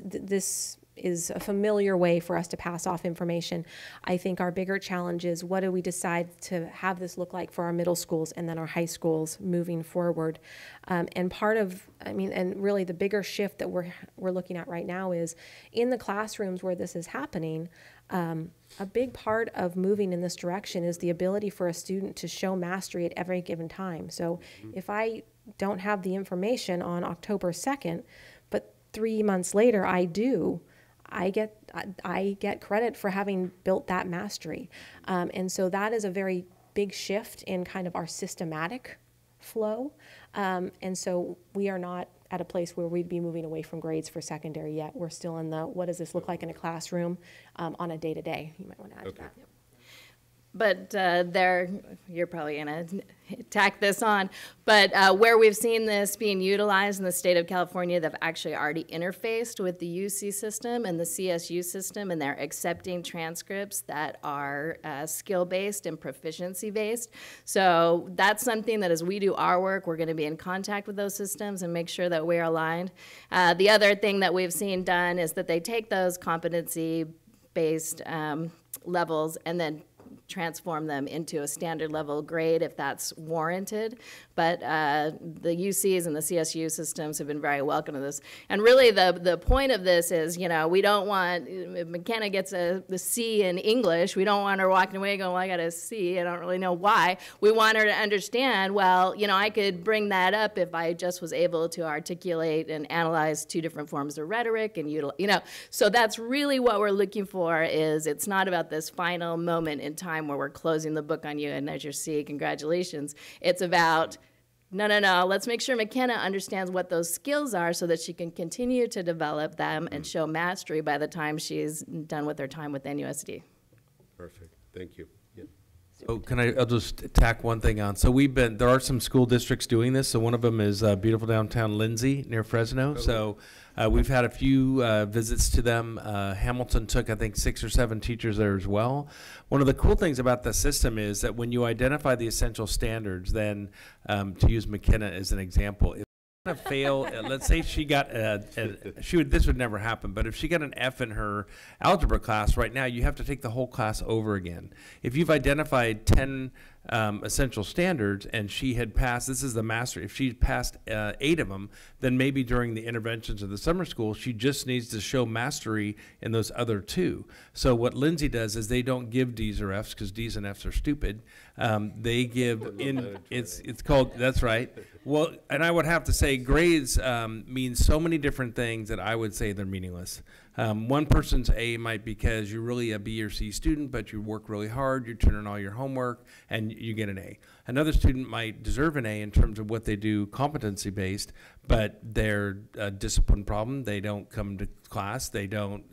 is a familiar way for us to pass off information. I think our bigger challenge is, what do we decide to have this look like for our middle schools and then our high schools moving forward? And part of, and really the bigger shift that we're looking at right now is in the classrooms where this is happening. A big part of moving in this direction is the ability for a student to show mastery at every given time. So if I don't have the information on October 2nd, but 3 months later I do, I get credit for having built that mastery. And so that is a very big shift in kind of our systematic flow. And so we are not at a place where we'd be moving away from grades for secondary yet. We're still in the, what does this look like in a classroom on a day-to-day? You might want to add to that. But you're probably going to tack this on, but where we've seen this being utilized in the state of California, they've actually already interfaced with the UC system and the CSU system, and they're accepting transcripts that are skill-based and proficiency-based. So that's something that as we do our work, we're going to be in contact with those systems and make sure that we're aligned. The other thing that we've seen done is that they take those competency-based levels and then transform them into a standard level grade if that's warranted. But the UCs and the CSU systems have been very welcome to this. And really the point of this is, we don't want, if McKenna gets the C in English, we don't want her walking away going, well, I got a C, I don't really know why. We want her to understand, well, I could bring that up if I just was able to articulate and analyze 2 different forms of rhetoric and so that's really what we're looking for. Is it's not about this final moment in time where we're closing the book on you and there's your C, congratulations. It's about, no, let's make sure McKenna understands what those skills are so that she can continue to develop them and show mastery by the time she's done with her time with NUSD. Perfect. Thank you. Yeah. Oh, I'll just tack one thing on. So there are some school districts doing this. So one of them is beautiful downtown Lindsay near Fresno. Okay. So we've had a few visits to them. Hamilton took, I think, 6 or 7 teachers there as well. One of the cool things about the system is that when you identify the essential standards, then to use McKenna as an example, fail, let's say she got this would never happen, but if she got an F in her algebra class right now, you have to take the whole class over again. If you've identified 10 essential standards and she had passed, this is the master, if she passed 8 of them, then maybe during the interventions of the summer school, she just needs to show mastery in those other 2. So what Lindsay does is they don't give D's or F's because D's and F's are stupid. They give it's called, that's right. Well, and I would have to say grades mean so many different things that I would say they're meaningless. One person's A might be because you're really a B or C student, but you work really hard, you turn in all your homework, and you get an A. Another student might deserve an A in terms of what they do competency-based, but they're a discipline problem. They don't come to class. They don't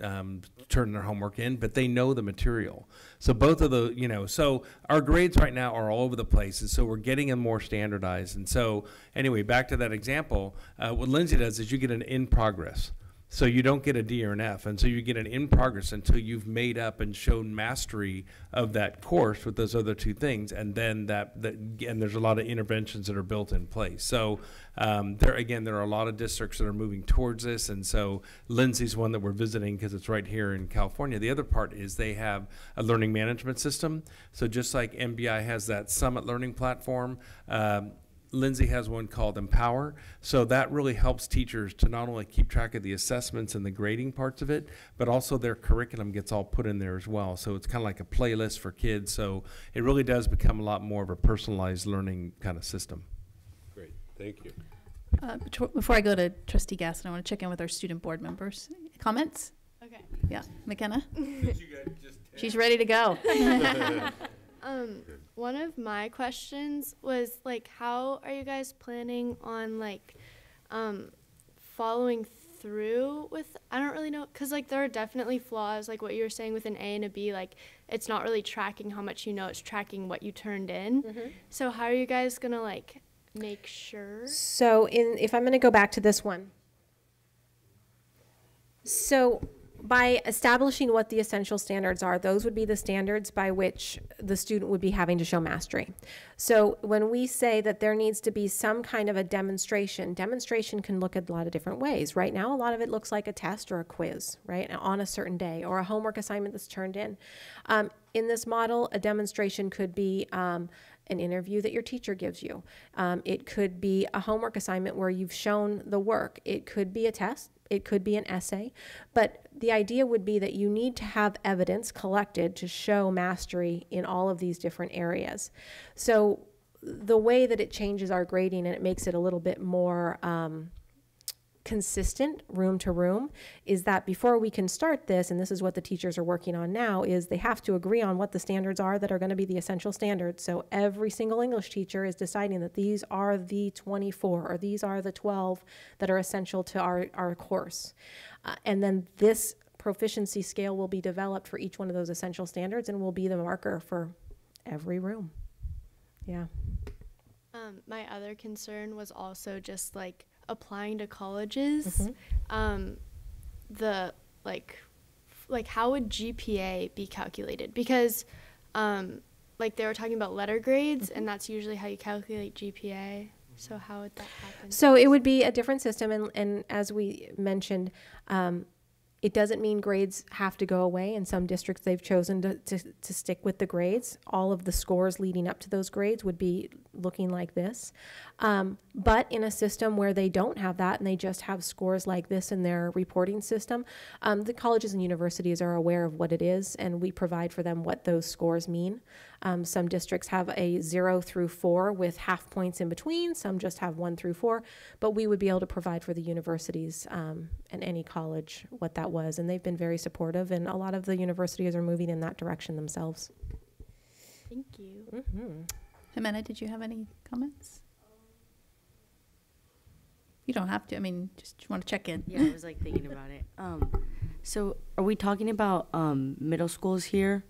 turn their homework in, but they know the material. So both of the, so our grades right now are all over the place, and so we're getting them more standardized. And so anyway, back to that example, what Lindsay does is you get an in progress. So you don't get a D or an F, and so you get an in progress until you've made up and shown mastery of that course with those other two things, and then and there's a lot of interventions that are built in place. So there are a lot of districts that are moving towards this, and so Lindsay's one that we're visiting because it's right here in California. The other part is they have a learning management system. So just like MBI has that Summit Learning Platform, Lindsay has one called Empower. So that really helps teachers to not only keep track of the assessments and the grading parts of it, but also their curriculum gets all put in there as well. So it's kind of like a playlist for kids. So it really does become a lot more of a personalized learning kind of system. Great, thank you. Before I go to Trustee Gasson, I want to check in with our student board members. Comments? Okay. Yeah, McKenna? She's ready to go. One of my questions was how are you guys planning on following through with, I don't really know, because there are definitely flaws, like what you were saying with an A and a B, it's not really tracking how much you know, it's tracking what you turned in. So how are you guys gonna make sure? So if I'm gonna go back to this one. So by establishing what the essential standards are, those would be the standards by which the student would be having to show mastery. So when we say that there needs to be some kind of a demonstration can look at a lot of different ways. Right now, a lot of it looks like a test or a quiz, right, on a certain day, or a homework assignment that's turned in. In this model, a demonstration could be an interview that your teacher gives you. It could be a homework assignment where you've shown the work. It could be a test. It could be an essay, but the idea would be that you need to have evidence collected to show mastery in all of these different areas. So the way that it changes our grading and it makes it a little bit more consistent room to room is that before we can start this, and this is what the teachers are working on now, is they have to agree on what the standards are that are going to be the essential standards. So every single English teacher is deciding that these are the 24 or these are the 12 that are essential to our course. And then this proficiency scale will be developed for each one of those essential standards and will be the marker for every room. Yeah. My other concern was also just applying to colleges. The how would GPA be calculated? Because they were talking about letter grades, and that's usually how you calculate GPA. So how would that happen? So it would be a different system, and as we mentioned, it doesn't mean grades have to go away. In some districts, they've chosen to stick with the grades. All of the scores leading up to those grades would be looking like this. But in a system where they don't have that and they just have scores like this in their reporting system, the colleges and universities are aware of what it is, and we provide for them what those scores mean. Some districts have a 0 through 4 with half points in between. Some just have 1 through 4. But we would be able to provide for the universities and any college what that was. And they've been very supportive, and a lot of the universities are moving in that direction themselves. Thank you. Jimena, did you have any comments? You don't have to. I mean, just want to check in. Yeah, I was thinking about it. So are we talking about middle schools here,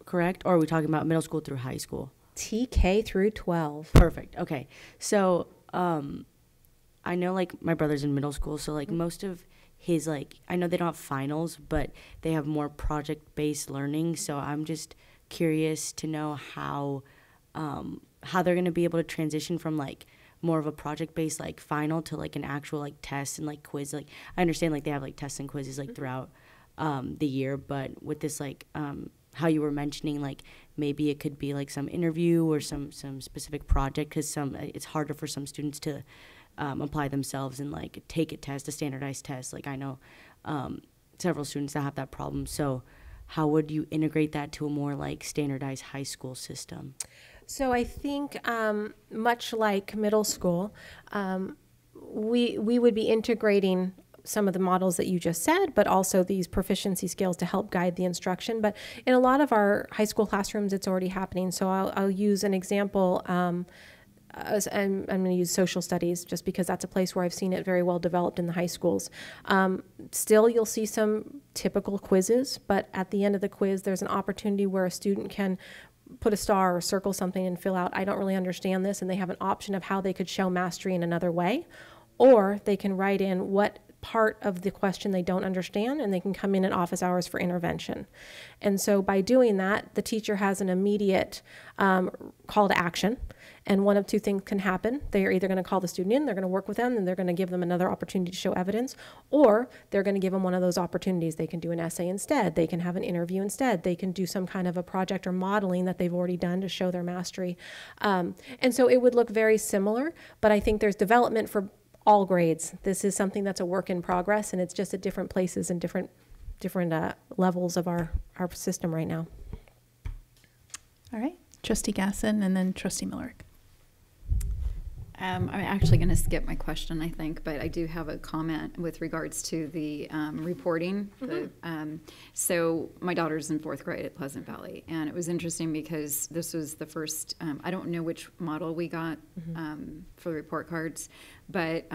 correct? Or are we talking about middle school through high school? TK through 12. Perfect. Okay. So I know my brother's in middle school, so most of his I know they don't have finals, but they have more project-based learning. So I'm just curious to know how they're going to be able to transition from more of a project-based final to an actual test and quiz. I understand they have tests and quizzes throughout the year, but with this how you were mentioning maybe it could be some interview or some specific project, because it's harder for some students to apply themselves and take a test, a standardized test. I know several students that have that problem. So how would you integrate that to a more standardized high school system? So I think much like middle school, we would be integrating some of the models that you just said, but also these proficiency scales to help guide the instruction. But in a lot of our high school classrooms, it's already happening. So I'll use an example. I'm going to use social studies just because that's a place where I've seen it very well developed in the high schools. Still, you'll see some typical quizzes, but at the end of the quiz, there's an opportunity where a student can put a star or circle something and fill out, I don't really understand this, and they have an option of how they could show mastery in another way. Or they can write in what part of the question they don't understand, and they can come in at office hours for intervention. And so by doing that, the teacher has an immediate call to action. And one of two things can happen. They are either going to call the student in, they're going to work with them, and they're going to give them another opportunity to show evidence, or they're going to give them one of those opportunities. They can do an essay instead. They can have an interview instead. They can do some kind of a project or modeling that they've already done to show their mastery. And so it would look very similar, but I think there's development for all grades. This is something that's a work in progress, and it's just at different places and different levels of our system right now. All right, Trustee Gasson and then Trustee Millerick. I'm actually going to skip my question, I think, but I do have a comment with regards to the reporting. So my daughter's in 4th grade at Pleasant Valley, and it was interesting because this was the first, I don't know which model we got for the report cards, but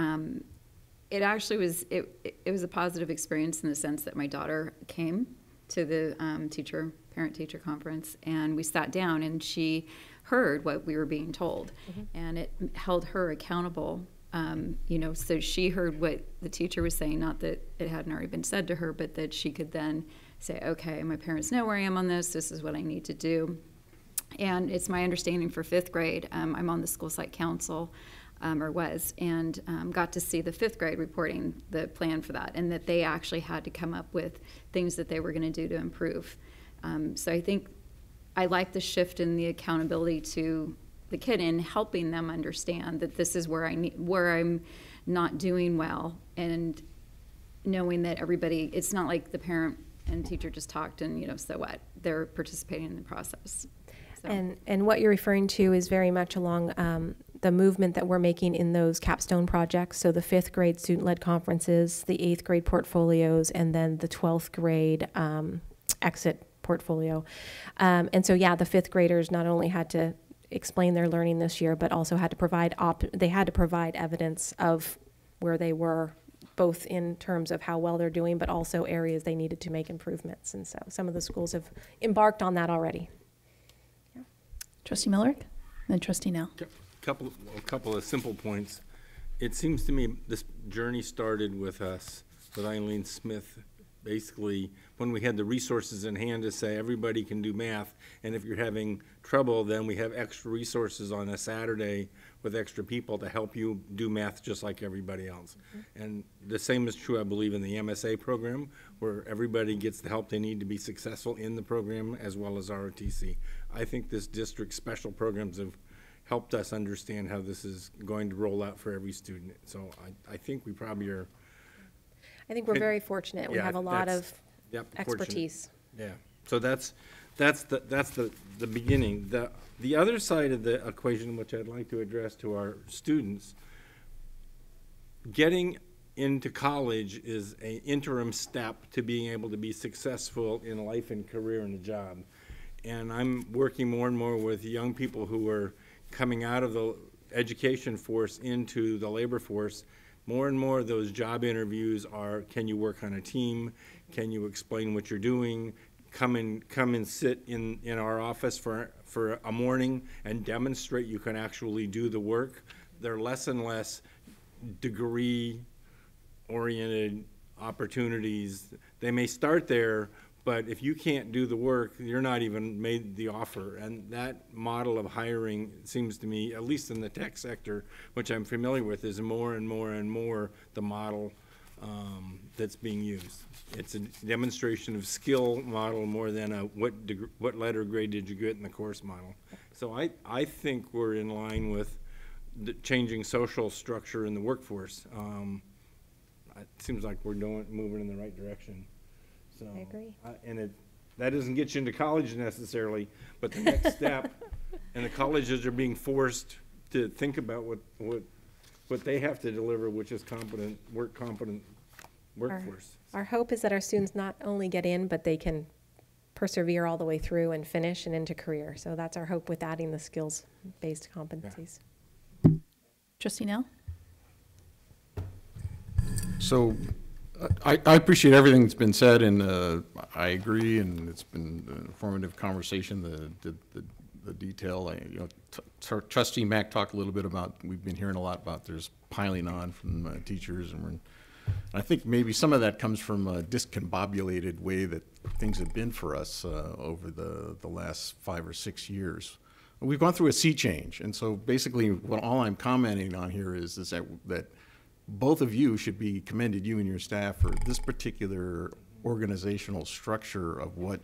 it actually was, it was a positive experience in the sense that my daughter came to the parent-teacher conference, and we sat down, and she heard what we were being told, and it held her accountable. So she heard what the teacher was saying, not that it hadn't already been said to her, but that she could then say, okay, my parents know where I am on this is what I need to do. And it's my understanding for 5th grade, I'm on the school site council, or was, and got to see the 5th grade reporting the plan for that, and that they actually had to come up with things that they were going to do to improve. So I think I like the shift in the accountability to the kid in helping them understand that this is where I'm not doing well, and knowing that everybody, it's not like the parent and teacher just talked and so what, they're participating in the process. So. And what you're referring to is very much along the movement that we're making in those capstone projects. So the 5th grade student-led conferences, the 8th grade portfolios, and then the 12th grade exit portfolio. And so, yeah, the 5th graders not only had to explain their learning this year, but also had to provide evidence of where they were, both in terms of how well they're doing, but also areas they needed to make improvements. And so some of the schools have embarked on that already. Yeah. Trustee Millerick, then Trustee Nell. A couple of simple points. It seems to me this journey started with us, with Eileen Smith, basically when we had the resources in hand to say everybody can do math, and if you're having trouble, then we have extra resources on a Saturday with extra people to help you do math just like everybody else. And the same is true, I believe, in the MSA program, where everybody gets the help they need to be successful in the program, as well as ROTC. I think this district's special programs have helped us understand how this is going to roll out for every student. So I think we probably are. I think we're very fortunate. We have a lot of expertise. Yeah. So that's the beginning. The other side of the equation, which I'd like to address to our students, getting into college is an interim step to being able to be successful in life and career and a job. And I'm working more and more with young people who are coming out of the education force into the labor force. More and more of those job interviews are, can you work on a team? Can you explain what you're doing? Come and sit in our office for a morning and demonstrate you can actually do the work. They're less and less degree-oriented opportunities. They may start there, but if you can't do the work, you're not even made the offer. And that model of hiring seems to me, at least in the tech sector, which I'm familiar with, is more and more and more the model that's being used. It's a demonstration of skill model more than a what letter grade did you get in the course model. So I think we're in line with the changing social structure in the workforce. It seems like we're moving in the right direction. So, I agree. That doesn't get you into college necessarily, but the next step, and the colleges are being forced to think about what they have to deliver, which is competent workforce. Our hope is that our students not only get in, but they can persevere all the way through and finish and into career. So that's our hope with adding the skills-based competencies. Trustee Nell? So I appreciate everything that's been said, and I agree, and it's been an informative conversation, the detail. Trustee Mack talked a little bit about, we've been hearing a lot about there's piling on from teachers, and I think maybe some of that comes from a discombobulated way that things have been for us over the last 5 or 6 years. We've gone through a sea change, and so basically all I'm commenting on here is that both of you should be commended, you and your staff, for this particular organizational structure of what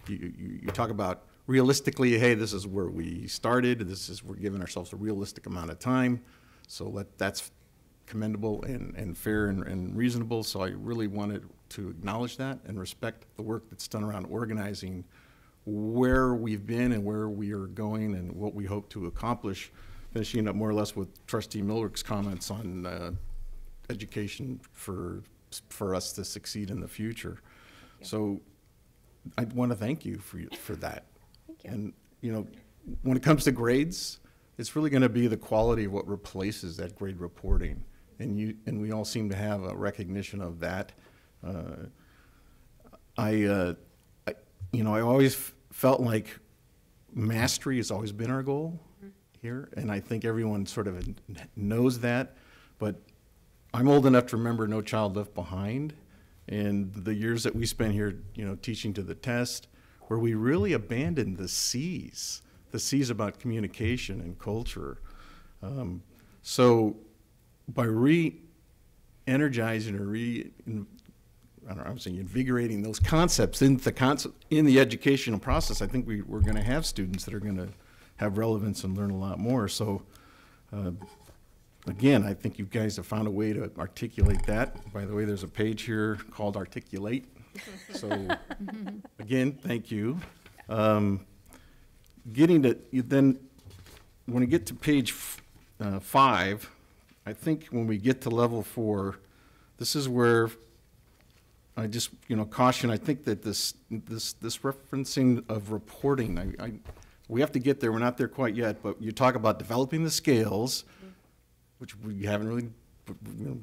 you talk about realistically. Hey, this is where we started. We're giving ourselves a realistic amount of time. So that's commendable and fair and reasonable. So I really wanted to acknowledge that and respect the work that's done around organizing where we've been and where we are going and what we hope to accomplish, finishing up more or less with Trustee Millrick's comments on education for us to succeed in the future. So I want to thank you for that. Thank you. And when it comes to grades, it's really going to be the quality of what replaces that grade reporting, and we all seem to have a recognition of that. I always felt like mastery has always been our goal here, and I think everyone sort of knows that, but I'm old enough to remember No Child Left Behind, and the years that we spent here, teaching to the test, where we really abandoned the C's about communication and culture. So by re-energizing or invigorating those concepts in the educational process, I think we're going to have students that are going to have relevance and learn a lot more. So again, I think you guys have found a way to articulate that. By the way, there's a page here called Articulate. So again, thank you. Getting to, then when you get to page 5, I think when we get to level 4, this is where I just, caution. I think that this referencing of reporting, we have to get there. We're not there quite yet, but you talk about developing the scales, which we haven't really.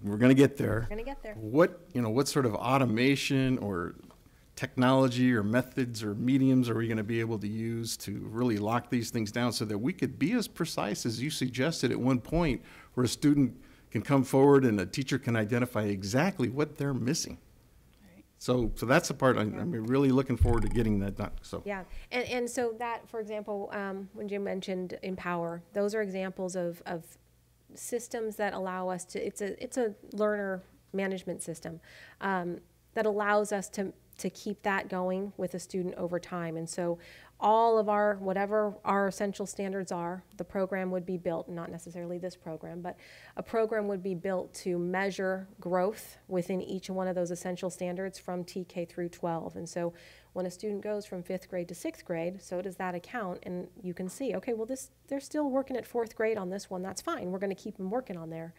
We're going to get there. We're going to get there. What sort of automation or technology or methods or mediums are we going to be able to use to really lock these things down so that we could be as precise as you suggested at one point, where a student can come forward and a teacher can identify exactly what they're missing. Right. So that's the part I'm really looking forward to getting that done. So yeah, and so that, for example, when Jim mentioned Empower, those are examples of systems that allow us to. It's a learner management system that allows us to keep that going with a student over time. And so all of whatever our essential standards are, the program would be built, not necessarily this program, but a program would be built to measure growth within each one of those essential standards from TK through 12. And so when a student goes from 5th grade to 6th grade, so does that account, and you can see, okay, well, they're still working at 4th grade on this one, that's fine, we're going to keep them working on there.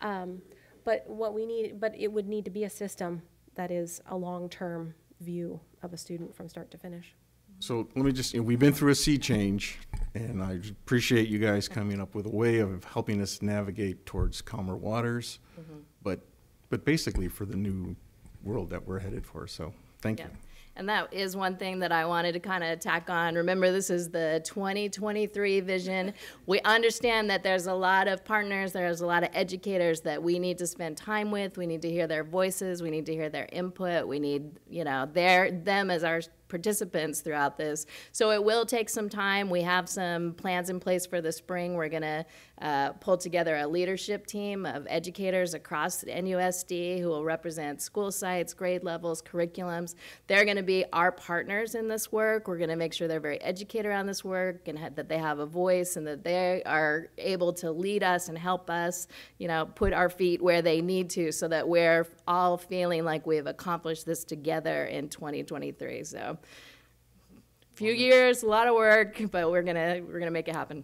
But it would need to be a system that is a long-term view of a student from start to finish. So let me just, we've been through a sea change, and I appreciate you guys coming up with a way of helping us navigate towards calmer waters, but basically for the new world that we're headed for. So thank you. And that is one thing that I wanted to kind of tack on. Remember, this is the 2023 vision. We understand that there's a lot of partners, there's a lot of educators that we need to spend time with. We need to hear their voices. We need to hear their input. We need, them as our participants throughout this. So it will take some time. We have some plans in place for the spring. We're going to pull together a leadership team of educators across NUSD who will represent school sites, grade levels, curriculums. They're going to be our partners in this work. We're going to make sure they're very educated on this work and that they have a voice and that they are able to lead us and help us, put our feet where they need to so that we're all feeling like we've accomplished this together in 2023. So few years, a lot of work, but we're gonna make it happen.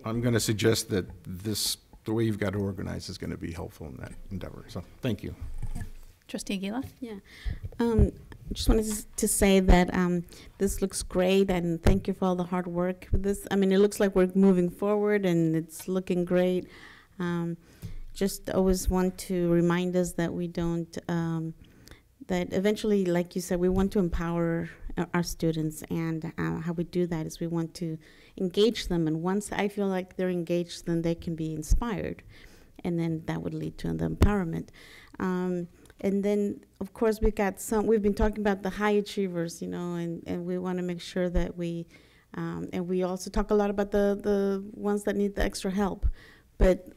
I'm going to suggest that the way you've got to organize is going to be helpful in that endeavor. So thank you. Trustee Aguila? Yeah. Just wanted to say that this looks great, and thank you for all the hard work with this. I mean, it looks like we're moving forward, and it's looking great. Just always want to remind us that we don't, that eventually, like you said, we want to empower our students, and how we do that is we want to engage them, and once I feel like they're engaged, then they can be inspired, and then that would lead to the empowerment. And then, of course, we've been talking about the high achievers, you know, and we want to make sure that and we also talk a lot about the ones that need the extra help. But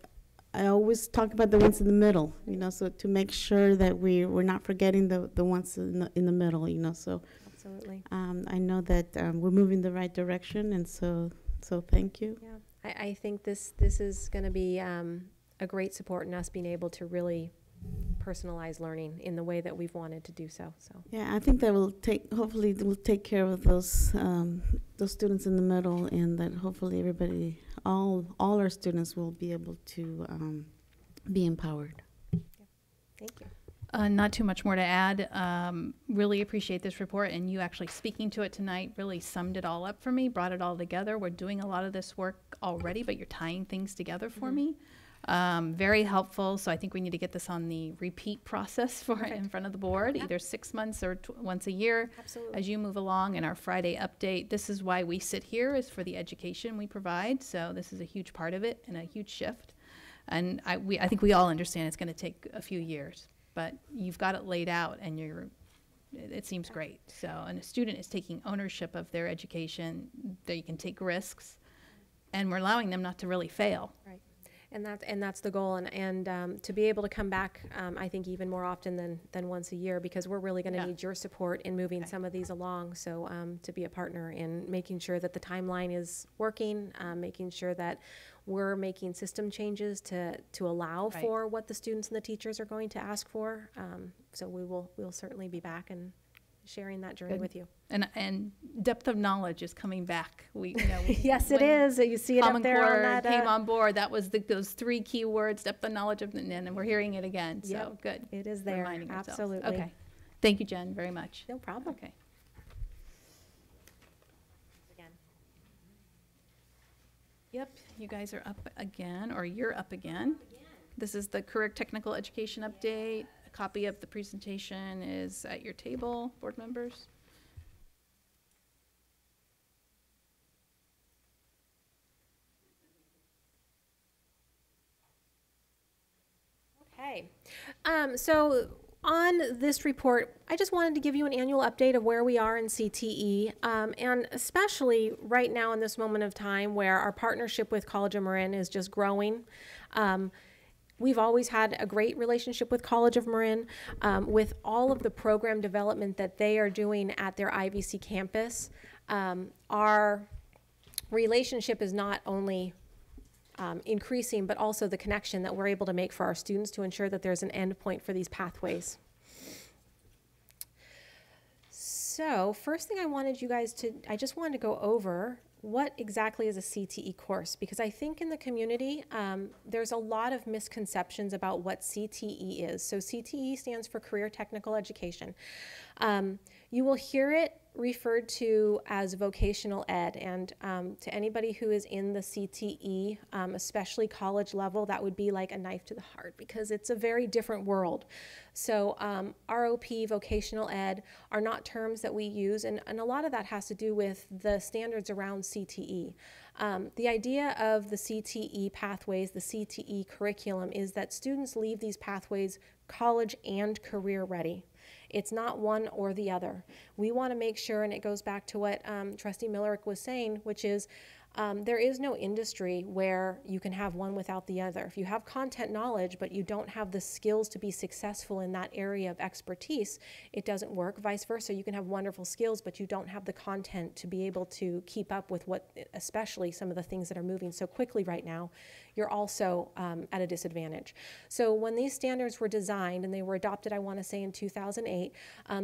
I always talk about the ones in the middle, you know, so to make sure that we're not forgetting the ones in the middle, you know, so. Absolutely. I know that we're moving in the right direction, and so thank you. Yeah, I think this is going to be a great support in us being able to really personalize learning in the way that we've wanted to do so. Yeah, I think that hopefully will take care of those students in the middle, and that hopefully everybody, all our students will be able to be empowered. Thank you. Not too much more to add. Really appreciate this report, and you actually speaking to it tonight really summed it all up for me, brought it all together. We're doing a lot of this work already, but you're tying things together for me. Very helpful. So I think we need to get this on the repeat process for in front of the board, either 6 months or once a year. Absolutely. As you move along in our Friday update. This is why we sit here, is for the education we provide. So this is a huge part of it and a huge shift. And I think we all understand it's going to take a few years, but you've got it laid out, and it seems great. So, and a student is taking ownership of their education. They can take risks, and we're allowing them not to really fail. Right. And that's the goal, and to be able to come back, I think even more often than once a year, because we're really going to need your support in moving some of these along. So to be a partner in making sure that the timeline is working, making sure that we're making system changes to allow for what the students and the teachers are going to ask for. So we'll certainly be back and sharing that journey with you. And depth of knowledge is coming back. Yes, it is. You see it up there on that. Came on board. That was those 3 key words: depth of knowledge, and we're hearing it again. So Yep. good. It is there. Reminding ourselves. Absolutely. Okay. Thank you, Jen, very much. No problem. Okay. Again. Yep, you guys are up again, or you're up again. This is the Career Technical Education Update. A copy of the presentation is at your table, board members. Okay. So on this report, I just wanted to give you an annual update of where we are in CTE, and especially right now in this moment of time where our partnership with College of Marin is just growing. We've always had a great relationship with College of Marin, with all of the program development that they are doing at their IVC campus. Our relationship is not only increasing, but also the connection that we're able to make for our students to ensure that there's an end point for these pathways. So first thing I just wanted to go over what exactly is a CTE course, because I think in the community there's a lot of misconceptions about what CTE is. So CTE stands for Career Technical Education. You will hear it referred to as vocational ed, and to anybody who is in the CTE, especially college level, that would be like a knife to the heart, because it's a very different world. So ROP, vocational ed, are not terms that we use, and a lot of that has to do with the standards around CTE. The idea of the CTE pathways, the CTE curriculum, is that students leave these pathways college and career ready. It's not one or the other. We want to make sure, and it goes back to what Trustee Millerick was saying, which is there is no industry where you can have one without the other. If you have content knowledge, but you don't have the skills to be successful in that area of expertise, it doesn't work. Vice versa, you can have wonderful skills, but you don't have the content to be able to keep up with what, especially some of the things that are moving so quickly right now, you're also at a disadvantage. So when these standards were designed, and they were adopted, I want to say in 2008,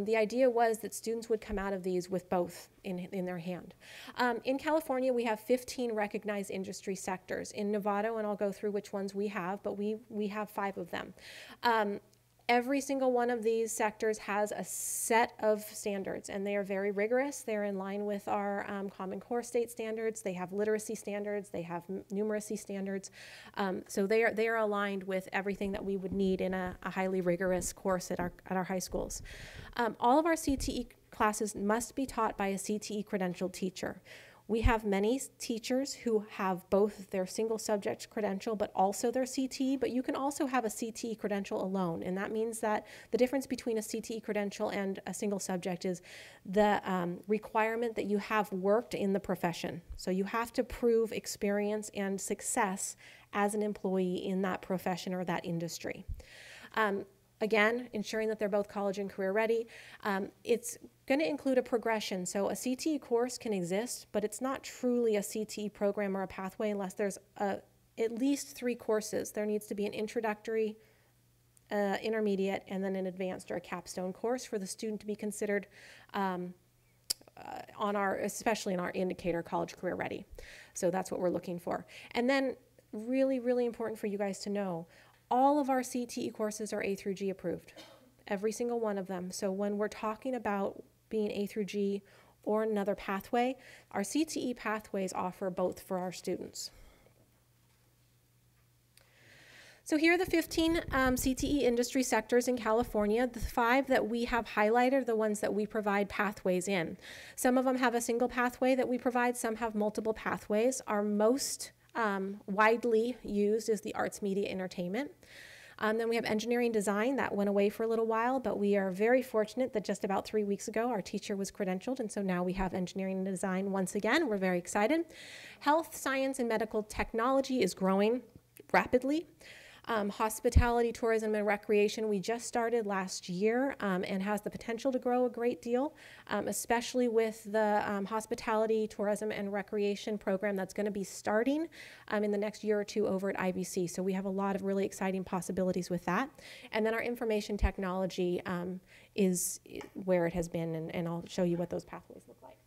the idea was that students would come out of these with both in their hand. In California, we have 15 recognized industry sectors. In Nevada, and I'll go through which ones we have, but we have 5 of them. Every single one of these sectors has a set of standards, and they are very rigorous. They're in line with our Common Core state standards. They have literacy standards. They have numeracy standards. So they are aligned with everything that we would need in a highly rigorous course at our high schools. All of our CTE classes must be taught by a CTE credentialed teacher. We have many teachers who have both their single subject credential but also their CTE, but you can also have a CTE credential alone, and that means that the difference between a CTE credential and a single subject is the requirement that you have worked in the profession. So you have to prove experience and success as an employee in that profession or that industry. Again, ensuring that they're both college and career ready. It's going to include a progression. So a CTE course can exist, but it's not truly a CTE program or a pathway unless there's at least 3 courses. There needs to be an introductory, intermediate, and then an advanced or a capstone course for the student to be considered especially in our indicator college career ready. So that's what we're looking for. And then really, really important for you guys to know, all of our CTE courses are A through G approved, every single one of them. So when we're talking about being A through G or another pathway, our CTE pathways offer both for our students. So here are the 15 CTE industry sectors in California. The 5 that we have highlighted are the ones that we provide pathways in. Some of them have a single pathway that we provide, some have multiple pathways. Our most widely used is the arts, media, entertainment. Then we have engineering design. That went away for a little while, but we are very fortunate that just about 3 weeks ago our teacher was credentialed, and so now we have engineering and design once again. We're very excited. Health, science, and medical technology is growing rapidly. Hospitality, tourism, and recreation, we just started last year and has the potential to grow a great deal, especially with the hospitality, tourism, and recreation program that's going to be starting in the next year or 2 over at IBC. So we have a lot of really exciting possibilities with that. And then our information technology is where it has been, and I'll show you what those pathways look like.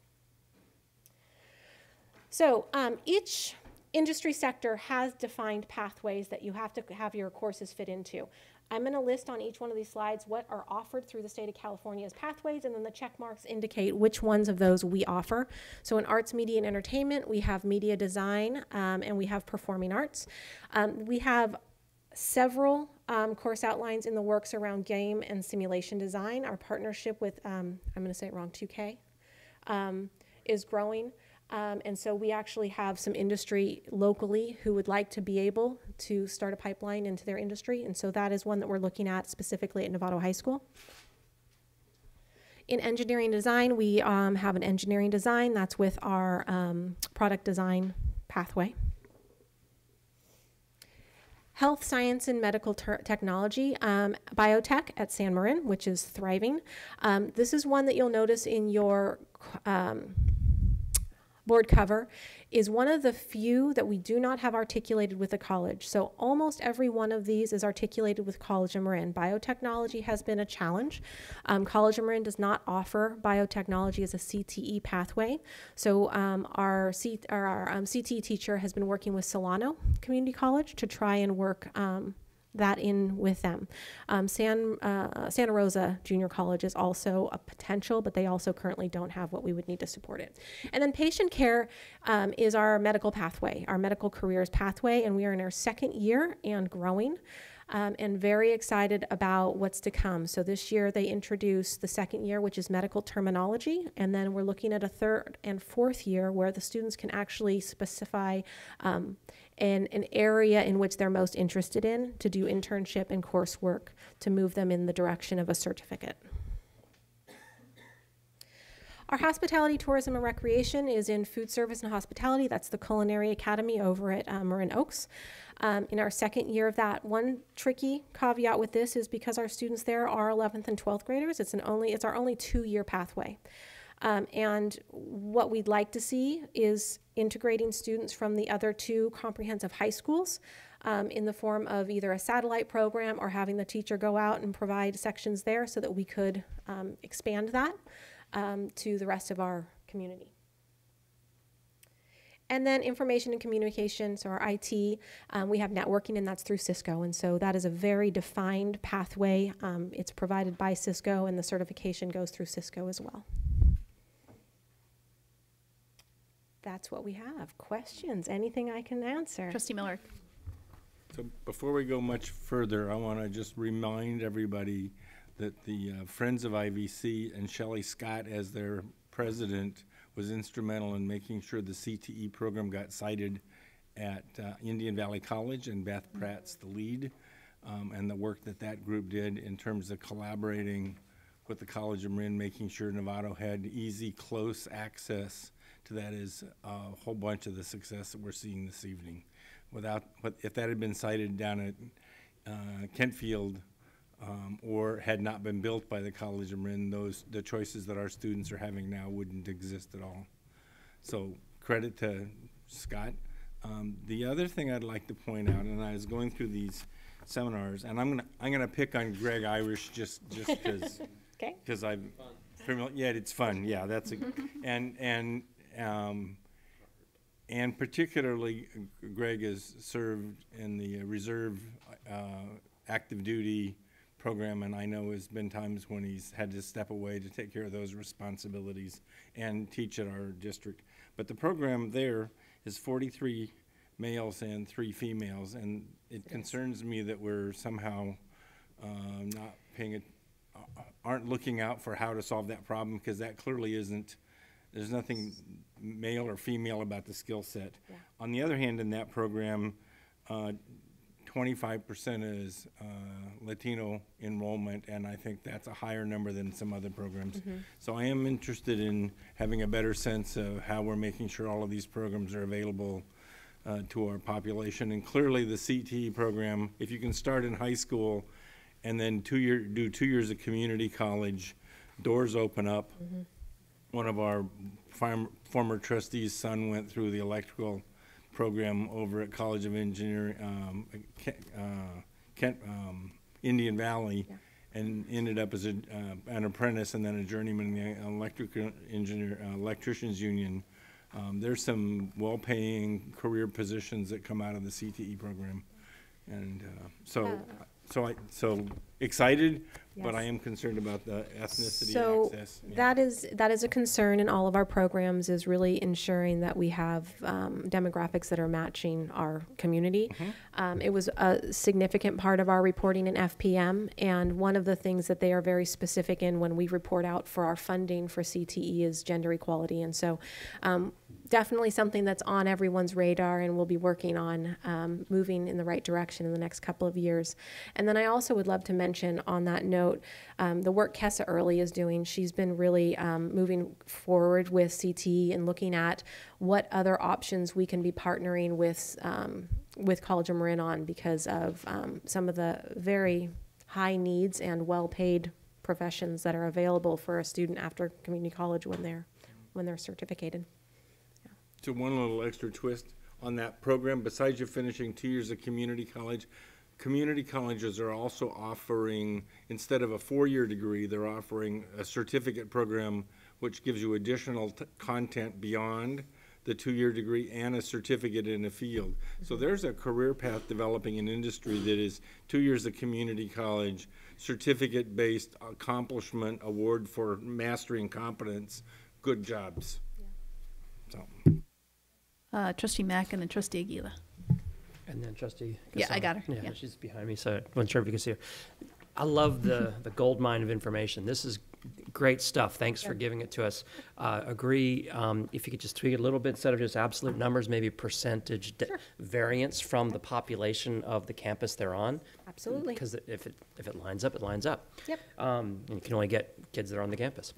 So each industry sector has defined pathways that you have to have your courses fit into. I'm going to list on each one of these slides what are offered through the state of California as pathways, and then the check marks indicate which ones of those we offer. So in arts, media, and entertainment, we have media design, and we have performing arts. We have several course outlines in the works around game and simulation design. Our partnership with, I'm going to say it wrong, 2K, is growing. And so we actually have some industry locally who would like to be able to start a pipeline into their industry. And so that is one that we're looking at specifically at Novato High School. In engineering design, we have an engineering design that's with our product design pathway. Health, science, and medical technology, biotech at San Marin, which is thriving. This is one that you'll notice in your board cover, is one of the few that we do not have articulated with a college. So almost every one of these is articulated with College of Marin. Biotechnology has been a challenge. College of Marin does not offer biotechnology as a CTE pathway. So our CTE teacher has been working with Solano Community College to try and work that in with them. Santa Rosa Junior College is also a potential, but they also currently don't have what we would need to support it. And then patient care is our medical pathway, our medical careers pathway, and we are in our 2nd year and growing. And very excited about what's to come. So this year they introduced the 2nd year, which is medical terminology, and then we're looking at a 3rd and 4th year where the students can actually specify an area in which they're most interested in to do internship and coursework to move them in the direction of a certificate. Our hospitality, tourism, and recreation is in food service and hospitality. That's the Culinary Academy over at Marin Oaks. In our 2nd year of that, one tricky caveat with this is because our students there are 11th and 12th graders, it's our only 2-year pathway. And what we'd like to see is integrating students from the other 2 comprehensive high schools in the form of either a satellite program or having the teacher go out and provide sections there so that we could expand that to the rest of our community. And then information and communication, so our IT, we have networking, and that's through Cisco. And so that is a very defined pathway. It's provided by Cisco, and the certification goes through Cisco as well. That's what we have. Questions? Anything I can answer? Trustee Miller. So before we go much further, I want to just remind everybody that the Friends of IVC and Shelley Scott, as their president, was instrumental in making sure the CTE program got cited at Indian Valley College, and Beth Pratt's the lead, and the work that that group did in terms of collaborating with the College of Marin, making sure Novato had easy, close access to that is a whole bunch of the success that we're seeing this evening. If that had been cited down at Kentfield, or had not been built by the College of Marin, the choices that our students are having now wouldn't exist at all. So credit to Scott. The other thing I'd like to point out, and I was going through these seminars, and I'm gonna pick on Greg Irish just because okay. Because I'm familiar. Yeah, it's fun. Yeah, that's and particularly Greg has served in the reserve active duty program, and I know there's been times when he's had to step away to take care of those responsibilities and teach at our district. But the program there is 43 males and 3 females, and it concerns me that we're somehow not aren't looking out for how to solve that problem, because that clearly isn't, there's nothing male or female about the skill set. Yeah. On the other hand, in that program, 25% is Latino enrollment, and I think that's a higher number than some other programs. Mm-hmm. So I am interested in having a better sense of how we're making sure all of these programs are available to our population. And clearly the CTE program, if you can start in high school and then do 2 years of community college, doors open up. Mm-hmm. One of our former trustees' son went through the electrical program over at College of Engineering, Indian Valley, yeah. And ended up as an apprentice and then a journeyman in the electricians union. There's some well-paying career positions that come out of the CTE program, and so excited, yes. But I am concerned about the ethnicity access. Yeah. That is a concern in all of our programs, is really ensuring that we have demographics that are matching our community. Mm-hmm. It was a significant part of our reporting in FPM, and one of the things that they are very specific in when we report out for our funding for CTE is gender equality. And so definitely something that's on everyone's radar, and we'll be working on moving in the right direction in the next couple of years. And then I also would love to mention on that note, the work Kessa Early is doing. She's been really moving forward with CTE and looking at what other options we can be partnering with College of Marin on, because of some of the very high needs and well-paid professions that are available for a student after community college when they're certificated. So one little extra twist on that program, besides you finishing 2 years of community colleges are also offering, instead of a 4-year degree, they're offering a certificate program which gives you additional content beyond the 2-year degree and a certificate in a field. Mm-hmm. So there's a career path developing in industry that is 2 years of community college, certificate-based accomplishment award for mastery and competence, good jobs. Yeah. So. Trustee Mack and then Trustee Aguila. And then Trustee Casale. Yeah, I got her. Yeah, she's behind me, so I wasn't sure if you could see her. I love the gold mine of information. This is great stuff. Thanks for giving it to us. Agree, if you could just tweak it a little bit, instead of just absolute numbers, maybe percentage variance from the population of the campus they're on. Absolutely. Because if it lines up, it lines up. Yep. And you can only get kids that are on the campus.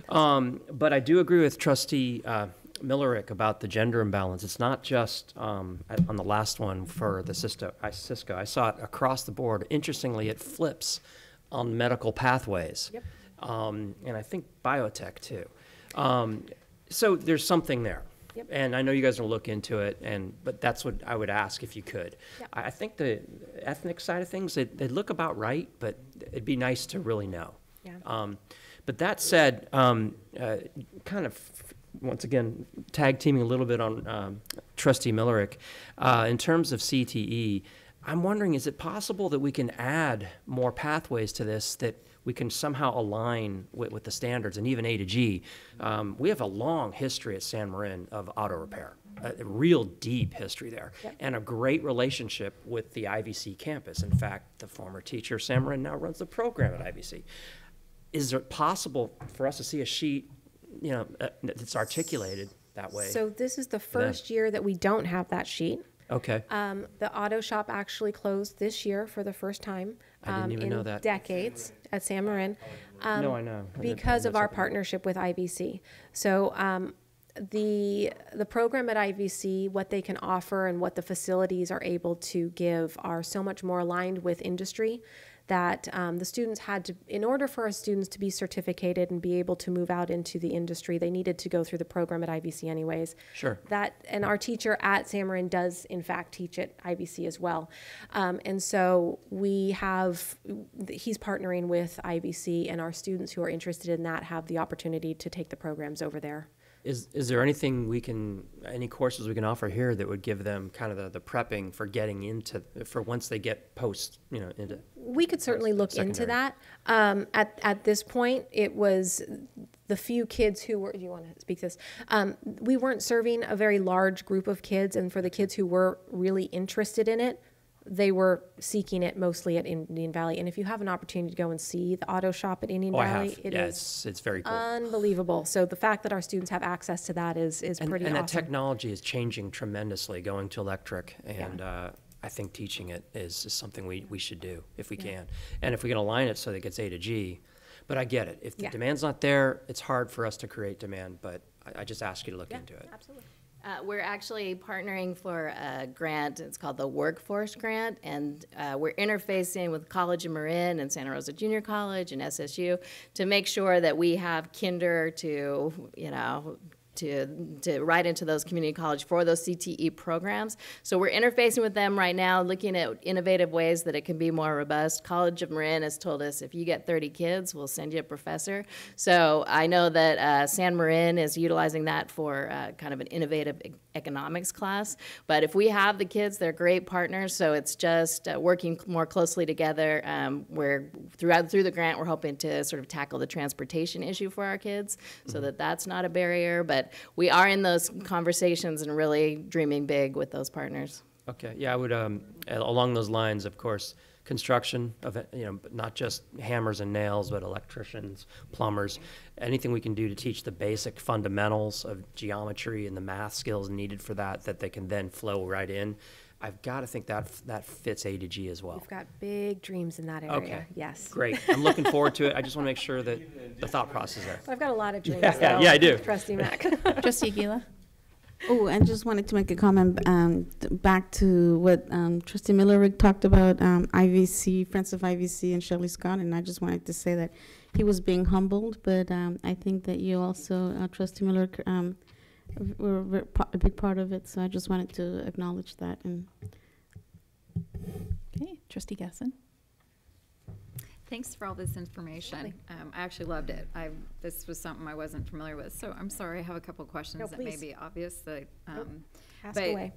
But I do agree with Trustee Millerick about the gender imbalance. It's not just on the last one for the Cisco. I saw it across the board. Interestingly, it flips on medical pathways. Yep. And I think biotech too. So there's something there. Yep. And I know you guys will look into it, but that's what I would ask if you could. Yep. I think the ethnic side of things, they look about right, but it'd be nice to really know. Yeah. But that said, kind of once again, tag teaming a little bit on Trustee Millerick. In terms of CTE, I'm wondering, is it possible that we can add more pathways to this that we can somehow align with the standards and even A to G? We have a long history at San Marin of auto repair, a real deep history there, and a great relationship with the IVC campus. In fact, the former teacher of San Marin now runs the program at IVC. Is it possible for us to see a sheet, that's articulated that way? So this is the first year that we don't have that sheet. Okay. The auto shop actually closed this year for the first time I didn't even in know that. decades at San Marin. No, I know. Because of our partnership with IVC. So the program at IVC, what they can offer and what the facilities are able to give are so much more aligned with industry that the students had to, in order for our students to be certificated and be able to move out into the industry, they needed to go through the program at IVC anyways. Sure. And our teacher at San Marin does, in fact, teach at IVC as well. And so he's partnering with IVC, and our students who are interested in that have the opportunity to take the programs over there. Is there any courses we can offer here that would give them kind of the prepping for getting into, for once they get into? We could certainly look into that. At this point, it was the few kids who were, do you want to speak to this? We weren't serving a very large group of kids, and for the kids who were really interested in it, they were seeking it mostly at Indian Valley. And if you have an opportunity to go and see the auto shop at Indian Valley, it is it's very cool. Unbelievable. So the fact that our students have access to that is pretty awesome. And that technology is changing tremendously, going to electric, and I think teaching it is something we should do if we can. And if we can align it so that it gets A to G. But I get it. If the demand's not there, it's hard for us to create demand, but I just ask you to look into it. Absolutely. We're actually partnering for a grant. It's called the Workforce Grant, and we're interfacing with College of Marin and Santa Rosa Junior College and SSU to make sure that we have kinder to, to write into those community college for those CTE programs. So we're interfacing with them right now, looking at innovative ways that it can be more robust. College of Marin has told us if you get 30 kids, we'll send you a professor. So I know that San Marin is utilizing that for kind of an innovative economics class. But if we have the kids, they're great partners. So it's just working more closely together. Where through the grant, we're hoping to sort of tackle the transportation issue for our kids, so that that's not a barrier. But we are in those conversations and really dreaming big with those partners. Okay, yeah, I would, along those lines, of course, construction of, not just hammers and nails, but electricians, plumbers, anything we can do to teach the basic fundamentals of geometry and the math skills needed for that they can then flow right in. I've got to think that fits A to G as well. We've got big dreams in that area. Okay. Yes. Great. I'm looking forward to it. I just want to make sure that the thought process is there. I've got a lot of dreams. Yeah, I do. Trustee Mack. Trustee Gila. Oh, I just wanted to make a comment back to what Trustee Millerick talked about, IVC, Friends of IVC, and Shelley Scott, and I just wanted to say that he was being humbled, but I think that you also, Trustee Millerick, were a big part of it, so I just wanted to acknowledge that. And okay, Trustee Gasson. Thanks for all this information. I actually loved it. This was something I wasn't familiar with, so I'm sorry. I have a couple of questions that may be obvious. Ask away.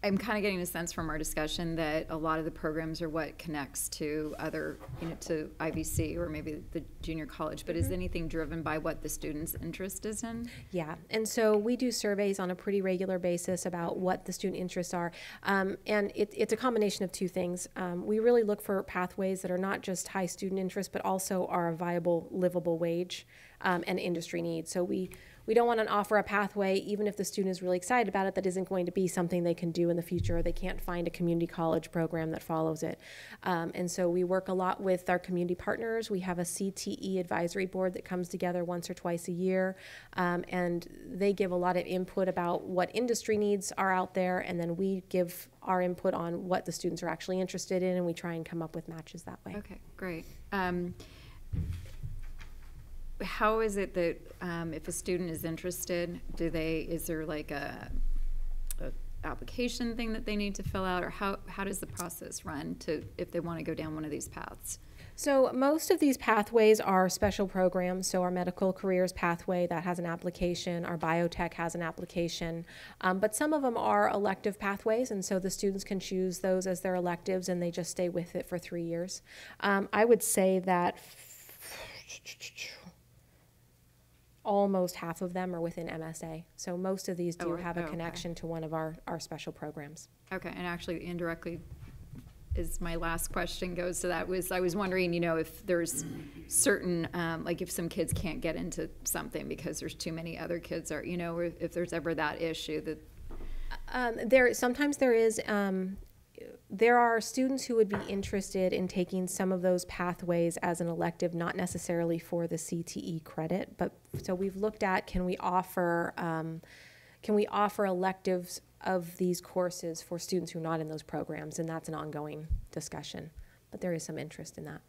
I'm kind of getting a sense from our discussion that a lot of the programs are what connects to other, to IVC or maybe the junior college, but is anything driven by what the student's interest is in? Yeah, and so we do surveys on a pretty regular basis about what the student interests are, and it's a combination of two things. We really look for pathways that are not just high student interest, but also are a viable, livable wage and industry needs. So we don't want to offer a pathway, even if the student is really excited about it, that isn't going to be something they can do in the future, or they can't find a community college program that follows it. And so we work a lot with our community partners. We have a CTE advisory board that comes together once or twice a year, and they give a lot of input about what industry needs are out there, and then we give our input on what the students are actually interested in, and we try and come up with matches that way. Okay, great. How is it that if a student is interested, is there like a application thing that they need to fill out, or how does the process run to if they want to go down one of these paths? So most of these pathways are special programs. So our medical careers pathway, that has an application. Our biotech has an application. But some of them are elective pathways, and so the students can choose those as their electives, and they just stay with it for 3 years. I would say that almost half of them are within MSA. So most of these do have a connection to one of our special programs. Okay, and actually indirectly is my last question goes to that. I was wondering, you know, if there's certain, like if some kids can't get into something because there's too many other kids, or, you know, or if there's ever that issue that. Sometimes there is, there are students who would be interested in taking some of those pathways as an elective, not necessarily for the CTE credit, but so we've looked at, can we offer electives of these courses for students who are not in those programs, and that's an ongoing discussion, but there is some interest in that.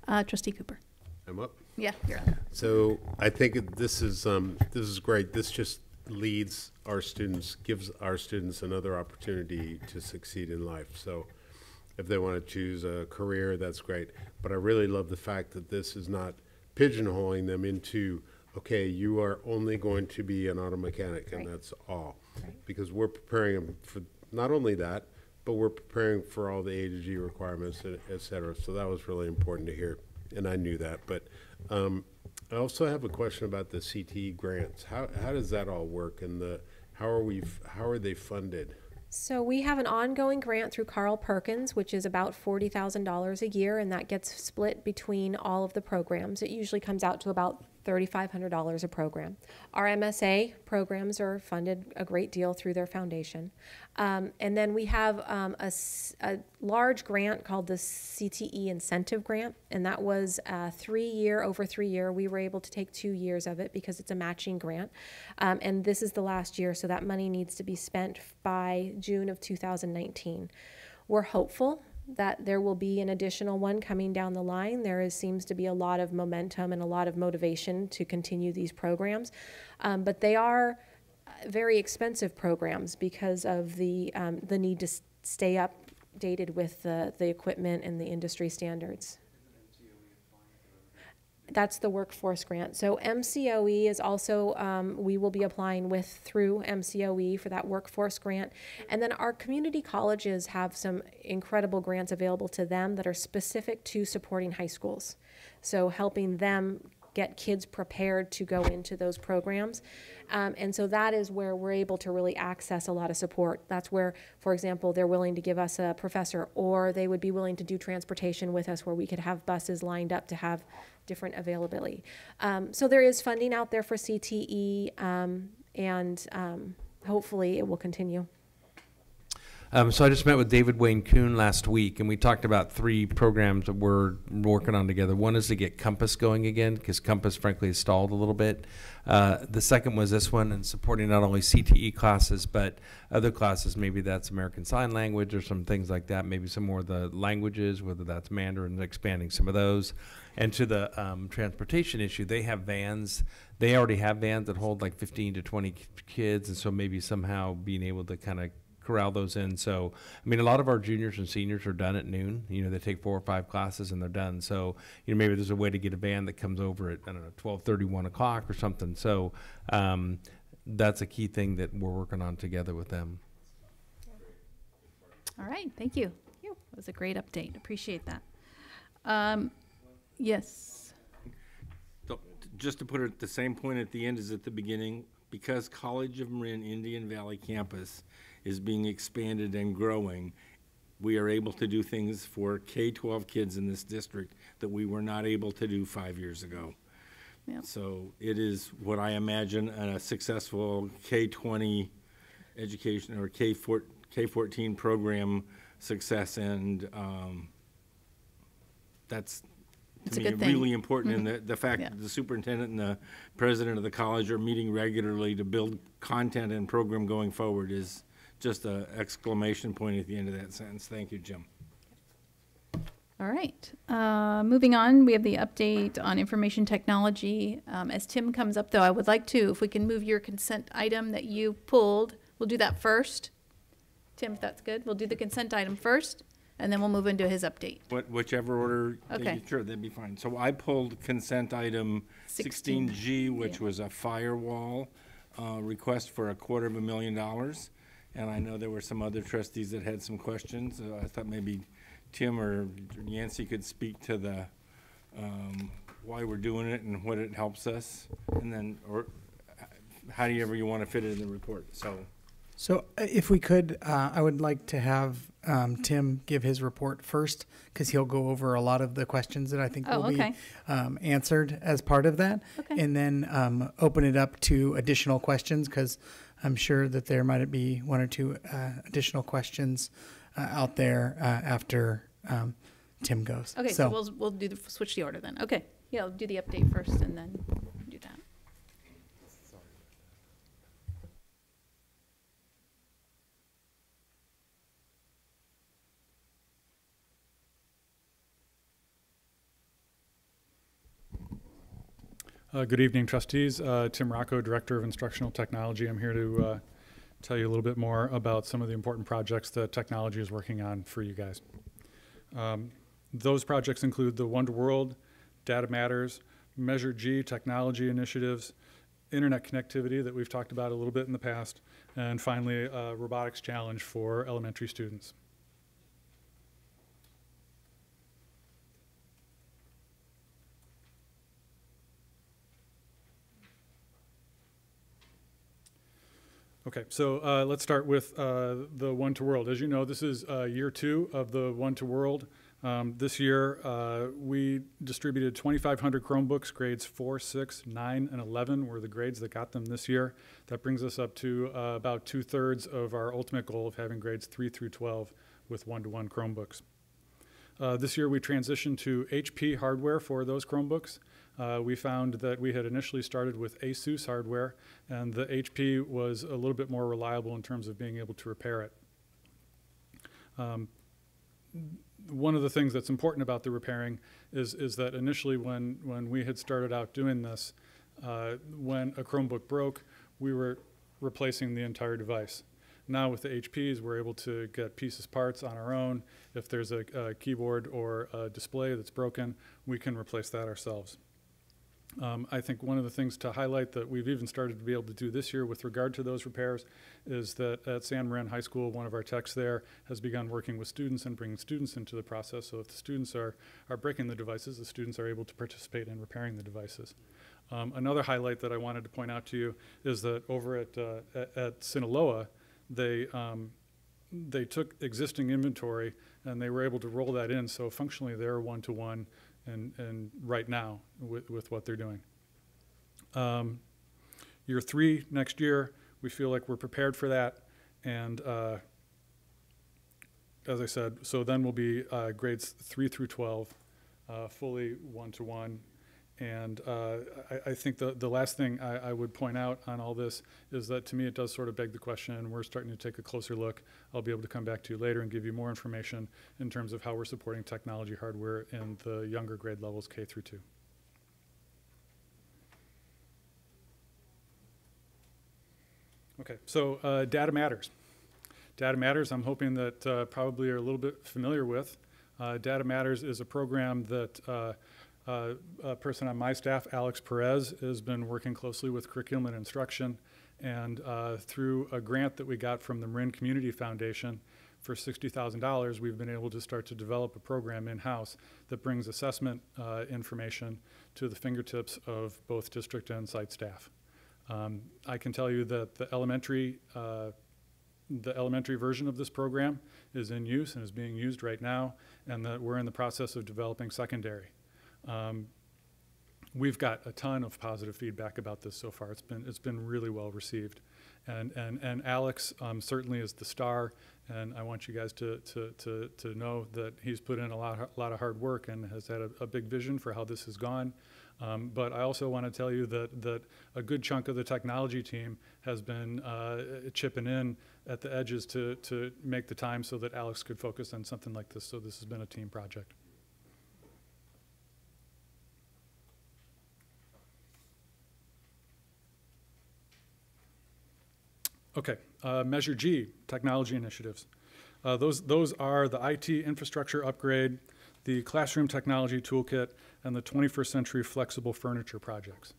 Yeah. Trustee Cooper. I'm up. Yeah, you're up. So I think this is great. This just leads our students, gives our students another opportunity to succeed in life. So if they want to choose a career, that's great. But I really love the fact that this is not pigeonholing them into, okay, you are only going to be an auto mechanic, and that's all. Because we're preparing them for not only that, but we're preparing for all the A to G requirements, et cetera. So that was really important to hear, and I knew that. But I also have a question about the Cte grants. How does that all work, and how are they funded? So we have an ongoing grant through Carl Perkins, which is about $40,000 a year, and that gets split between all of the programs. It usually comes out to about $3,500 a program. Our MSA programs are funded a great deal through their foundation. And then we have a large grant called the Cte Incentive Grant, and that was over 3 year. We were able to take 2 years of it because it's a matching grant. And this is the last year, so that money needs to be spent by June of 2019. We're hopeful that there will be an additional one coming down the line. Seems to be a lot of momentum and a lot of motivation to continue these programs. But they are very expensive programs because of the need to stay updated with the equipment and the industry standards. That's the workforce grant. So MCOE is also, we will be applying through MCOE for that workforce grant. And then our community colleges have some incredible grants available to them that are specific to supporting high schools. So helping them get kids prepared to go into those programs. And so that is where we're able to really access a lot of support. That's where, for example, they're willing to give us a professor, or they would be willing to do transportation with us, where we could have buses lined up to have different availability. So there is funding out there for CTE, and hopefully it will continue. So I just met with David Wayne Kuhn last week, and we talked about 3 programs that we're working on together. One is to get Compass going again, because Compass, frankly, has stalled a little bit. The second was this one, and supporting not only CTE classes, but other classes. Maybe that's American Sign Language or some things like that. Maybe some more of the languages, whether that's Mandarin, expanding some of those. And to the transportation issue, they have vans. They already have vans that hold like 15 to 20 kids, and so maybe somehow being able to kind of corral those in. So, I mean, a lot of our juniors and seniors are done at noon. You know, they take 4 or 5 classes and they're done. So, you know, maybe there's a way to get a van that comes over at, I don't know, 12:30, 1 o'clock or something. So that's a key thing that we're working on together with them. All right, thank you. That was a great update. Appreciate that. Yes. So, just to put it at the same point at the end as at the beginning, because College of Marin Indian Valley campus is being expanded and growing, we are able to do things for K-12 kids in this district that we were not able to do 5 years ago. Yep. So it is what I imagine a successful K-20 education or K-14 program success, and that's to me really important. And the fact that the superintendent and the president of the college are meeting regularly to build content and program going forward is just an exclamation point at the end of that sentence. Thank you, Jim. All right. Moving on, we have the update on information technology. As Tim comes up, though, I would like to, if we can move your consent item that you pulled, we'll do that first. Tim, if that's good, we'll do the consent item first, and then we'll move into his update. Whichever order. Okay. Sure, that'd be fine. So I pulled consent item 16G, which was a firewall request for $250,000. And I know there were some other trustees that had some questions. I thought maybe Tim or Yancy could speak to the why we're doing it and what it helps us, and then or however you want to fit it in the report. So if we could, I would like to have Tim give his report first, because he'll go over a lot of the questions that I think will be answered as part of that, and then open it up to additional questions, because I'm sure that there might be one or two additional questions out there after Tim goes. Okay, so we'll do switch the order then. Okay, yeah, I'll do the update first and then do that. Good evening, trustees. Tim Rocco, Director of Instructional Technology. I'm here to tell you a little bit more about some of the important projects that technology is working on for you guys. Those projects include the One-to-World, Data Matters, Measure G technology initiatives, internet connectivity that we've talked about a little bit in the past, and finally, a robotics challenge for elementary students. Okay, so let's start with the One-to-World. As you know, this is year 2 of the One-to-World. This year, we distributed 2,500 Chromebooks, grades 4, 6, 9, and 11 were the grades that got them this year. That brings us up to about 2/3 of our ultimate goal of having grades 3 through 12 with one-to-one Chromebooks. This year, we transitioned to HP hardware for those Chromebooks. We found that we had initially started with ASUS hardware, and the HP was a little bit more reliable in terms of being able to repair it. One of the things that's important about the repairing is that initially when we had started out doing this, when a Chromebook broke, we were replacing the entire device. Now with the HPs, we're able to get pieces parts on our own. If there's a keyboard or a display that's broken, we can replace that ourselves. I think one of the things to highlight that we've even started to be able to do this year with regard to those repairs is that at San Marin High School, one of our techs there has begun working with students and bringing students into the process. So if the students are breaking the devices, the students are able to participate in repairing the devices. Another highlight that I wanted to point out to you is that over at Sinaloa, they took existing inventory and they were able to roll that in. So functionally, they're one-to-one. And right now with what they're doing. Year 3 next year, we feel like we're prepared for that. And as I said, so then we'll be grades 3 through 12, fully one-to-one. And I think the last thing I would point out on all this is that to me it does sort of beg the question, and we're starting to take a closer look. I'll be able to come back to you later and give you more information in terms of how we're supporting technology hardware in the younger grade levels, K through 2. Okay, so Data Matters. Data Matters, I'm hoping that probably are a little bit familiar with. Data Matters is a program that a person on my staff, Alex Perez, has been working closely with curriculum and instruction, and through a grant that we got from the Marin Community Foundation for $60,000, we've been able to start to develop a program in-house that brings assessment information to the fingertips of both district and site staff. I can tell you that the elementary version of this program is in use and is being used right now, and that we're in the process of developing secondary. We've got a ton of positive feedback about this so far. It's been really well received, and Alex certainly is the star. And I want you guys to know that he's put in a lot of hard work and has had a big vision for how this has gone. But I also want to tell you that a good chunk of the technology team has been chipping in at the edges to make the time so that Alex could focus on something like this. So this has been a team project. Okay, Measure G, technology initiatives. Those are the IT infrastructure upgrade, the classroom technology toolkit, and the 21st century flexible furniture projects.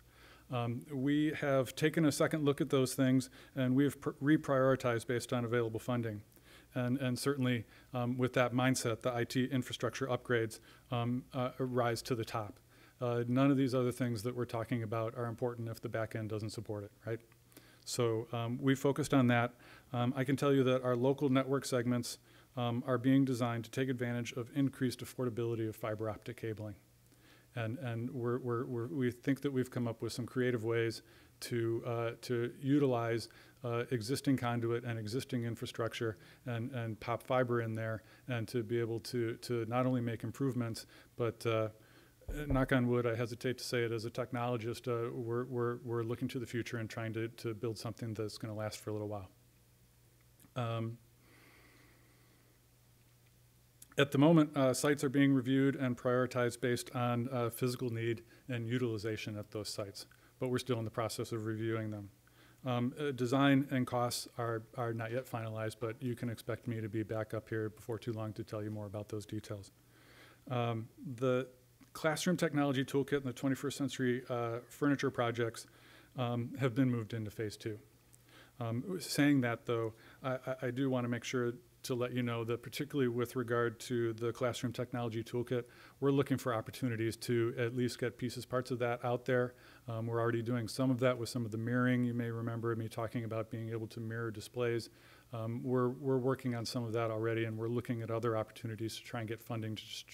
We have taken a second look at those things, and we have reprioritized based on available funding. And certainly with that mindset, the IT infrastructure upgrades rise to the top. None of these other things that we're talking about are important if the back end doesn't support it, right? So we focused on that. I can tell you that our local network segments are being designed to take advantage of increased affordability of fiber optic cabling. And we think that we've come up with some creative ways to utilize existing conduit and existing infrastructure and pop fiber in there, and to be able to not only make improvements, but knock on wood, I hesitate to say it as a technologist, we're looking to the future and trying to build something that's going to last for a little while. At the moment, sites are being reviewed and prioritized based on physical need and utilization at those sites, but we're still in the process of reviewing them. Design and costs are not yet finalized, but you can expect me to be back up here before too long to tell you more about those details. The Classroom Technology Toolkit and the 21st Century Furniture projects have been moved into phase 2. Saying that, though, I do want to make sure to let you know that particularly with regard to the Classroom Technology Toolkit, we're looking for opportunities to at least get parts of that out there. We're already doing some of that with some of the mirroring. You may remember me talking about being able to mirror displays. We're working on some of that already, and we're looking at other opportunities to try and get funding to just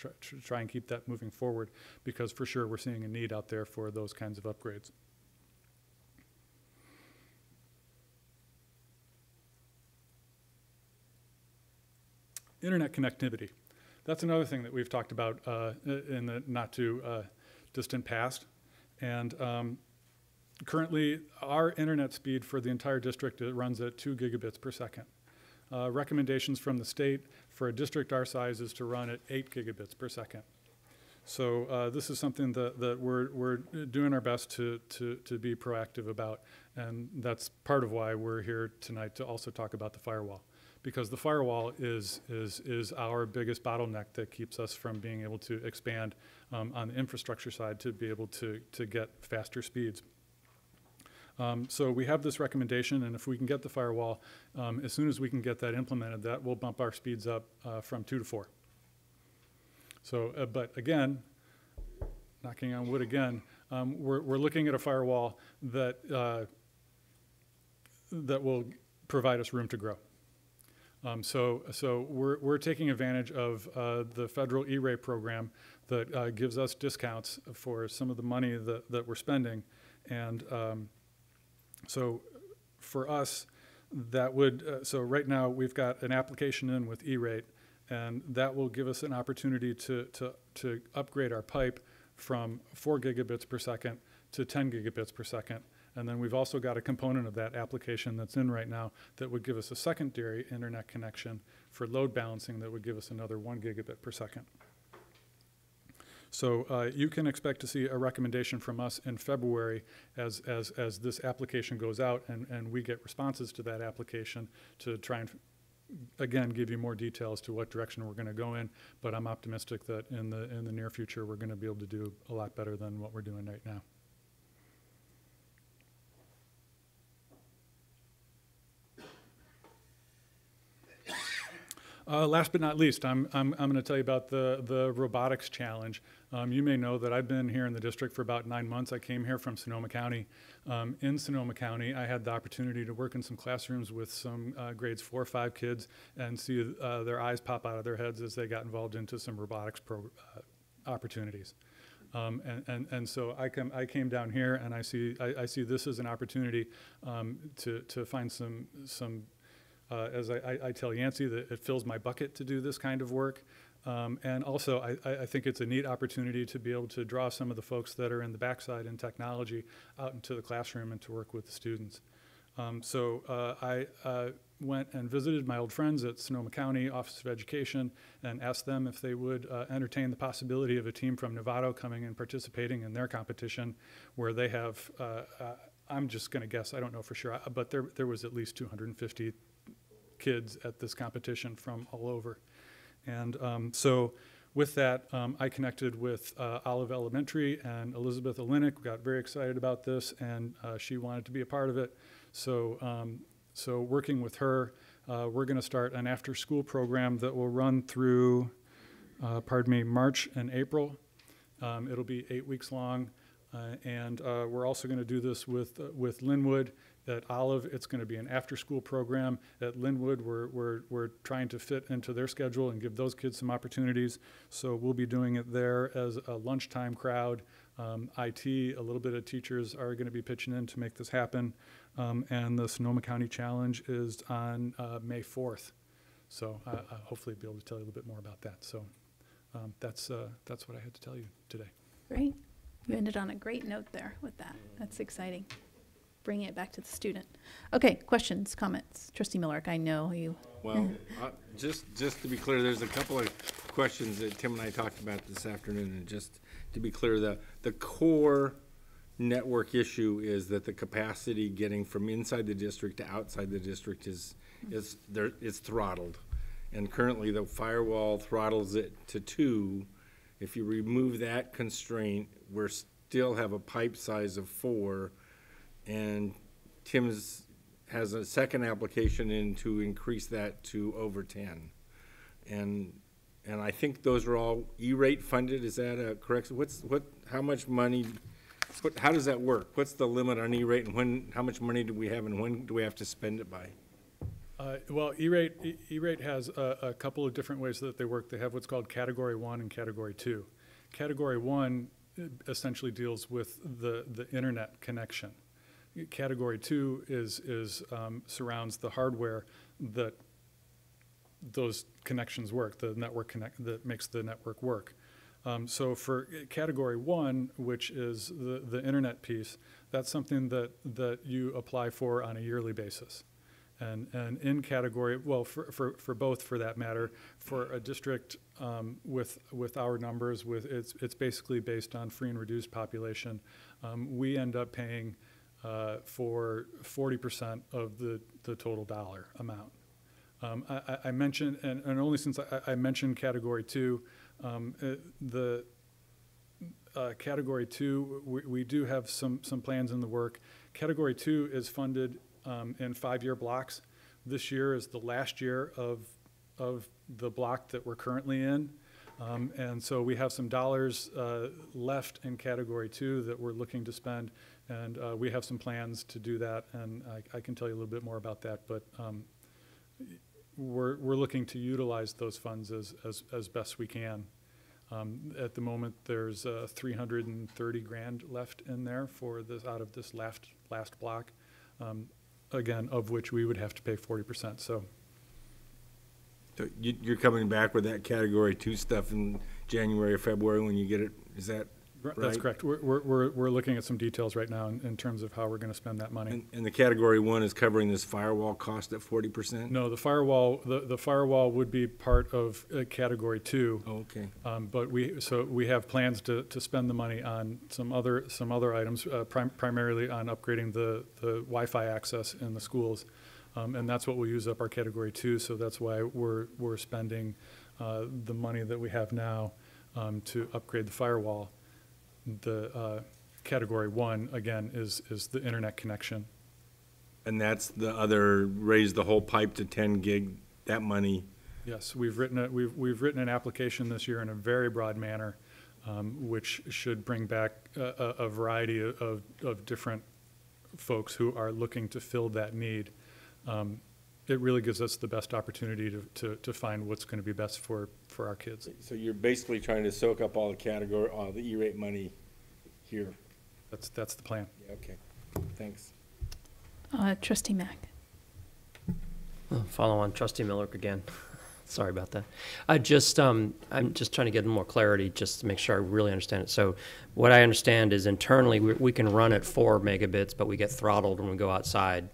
try and keep that moving forward, because for sure we're seeing a need out there for those kinds of upgrades. Internet connectivity. That's another thing that we've talked about in the not too distant past. And currently, our internet speed for the entire district, it runs at 2 gigabits per second. Recommendations from the state for a district our size is to run at 8 gigabits per second. So this is something that we're doing our best to be proactive about, and that's part of why we're here tonight to also talk about the firewall. Because the firewall is our biggest bottleneck that keeps us from being able to expand on the infrastructure side to be able to get faster speeds. So we have this recommendation, and if we can get the firewall, as soon as we can get that implemented, that will bump our speeds up from 2 to 4. So, but again, knocking on wood again, we're looking at a firewall that will provide us room to grow. So we're taking advantage of the federal E-rate program that gives us discounts for some of the money that we're spending. And so for us, that would, so right now we've got an application in with E-rate, and that will give us an opportunity to upgrade our pipe from 4 gigabits per second to 10 gigabits per second. And then we've also got a component of that application that's in right now that would give us a secondary internet connection for load balancing that would give us another 1 gigabit per second. So you can expect to see a recommendation from us in February as this application goes out, and we get responses to that application to try and, again, give you more details to what direction we're going to go in. But I'm optimistic that in the near future we're going to be able to do a lot better than what we're doing right now. Last but not least, I'm going to tell you about the robotics challenge. You may know that I've been here in the district for about 9 months. I came here from Sonoma County. In Sonoma County, I had the opportunity to work in some classrooms with some grades 4 or 5 kids and see their eyes pop out of their heads as they got involved into some robotics opportunities. And so I came down here, and I see this as an opportunity to find some as I tell Yancey, that it fills my bucket to do this kind of work. And also, I think it's a neat opportunity to be able to draw some of the folks that are in the backside in technology out into the classroom and to work with the students. So I went and visited my old friends at Sonoma County Office of Education and asked them if they would entertain the possibility of a team from Novato coming and participating in their competition, where they have I'm just going to guess, I don't know for sure, but there was at least 250 kids at this competition from all over. And so with that, I connected with Olive Elementary and Elizabeth Olinick. We got very excited about this, and she wanted to be a part of it. So, so working with her, we're going to start an after-school program that will run through, March and April. It'll be 8 weeks long, and we're also going to do this with Linwood. At Olive, it's going to be an after-school program. At Linwood, we're trying to fit into their schedule and give those kids some opportunities. So we'll be doing it there as a lunchtime crowd. IT, a little bit of teachers are going to be pitching in to make this happen. And the Sonoma County Challenge is on May 4th. So I'll hopefully be able to tell you a little bit more about that. So that's what I had to tell you today. Great. You ended on a great note there with that. That's exciting. Bringing it back to the student. Okay, questions, comments? Trustee Millerick, I know you. Well, just to be clear, there's a couple of questions that Tim and I talked about this afternoon, and just to be clear, the core network issue is that the capacity getting from inside the district to outside the district is throttled, and currently the firewall throttles it to 2. If you remove that constraint, we still have a pipe size of 4. And Tim's has a second application in to increase that to over 10. And I think those are all E-rate funded. Is that correct? How much money, how does that work? What's the limit on E-rate, and how much money do we have, and when do we have to spend it by? Well, E-rate has a couple of different ways that they work. They have what's called Category 1 and Category 2. Category 1 essentially deals with the internet connection. Category 2 surrounds the hardware that those connections work, the network that makes the network work. So for Category 1, which is the internet piece, that's something that you apply for on a yearly basis. And in Category, well, for both for that matter, for a district with our numbers, it's basically based on free and reduced population, we end up paying for 40% of the total dollar amount. I mentioned, and only since I mentioned Category 2, the Category 2, we do have some plans in the work. Category 2 is funded in 5-year blocks. This year is the last year of the block that we're currently in. And so we have some dollars left in Category 2 that we're looking to spend, and we have some plans to do that, and I can tell you a little bit more about that, but we're looking to utilize those funds as best we can. At the moment, there's $330,000 left in there for this, out of this last block, again, of which we would have to pay 40%. So you're coming back with that Category 2 stuff in January or February when you get it, is that right? That's correct. We're looking at some details right now in terms of how we're going to spend that money. And the Category 1 is covering this firewall cost at 40%? No, the firewall would be part of Category 2. Oh, okay. But we have plans to spend the money on some other items, primarily on upgrading the Wi-Fi access in the schools. And that's what we'll use up our Category 2, so that's why we're spending the money that we have now to upgrade the firewall. The Category 1, again, is the internet connection. And that's the other, raise the whole pipe to 10 gig, that money? Yes, we've written an application this year in a very broad manner, which should bring back a variety of different folks who are looking to fill that need. It really gives us the best opportunity to find what's going to be best for our kids. So you're basically trying to soak up all the E-rate money here? That's the plan. Yeah, okay, thanks. Trustee Mack. Follow on Trustee Miller again. Sorry about that. I'm just trying to get more clarity just to make sure I really understand it. So what I understand is internally we can run at 4 megabits, but we get throttled when we go outside,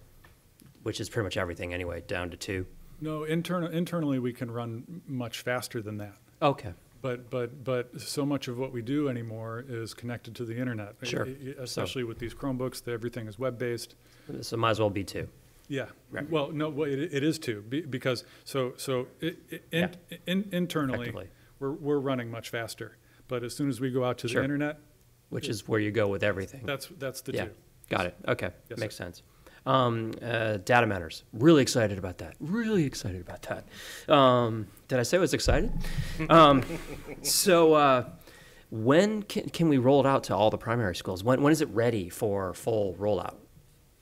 which is pretty much everything anyway, down to 2. No, internally we can run much faster than that. Okay. But so much of what we do anymore is connected to the internet. Sure. Especially with these Chromebooks, everything is web-based. So might as well be two. Yeah. Right. Well, no, it is two because internally we're running much faster. But as soon as we go out to the internet, which is where you go with everything. That's the two. Got it. Okay, Yes, makes sir. sense. Data matters. Really excited about that. Really excited about that. Did I say I was excited? So when can we roll it out to all the primary schools? When is it ready for full rollout?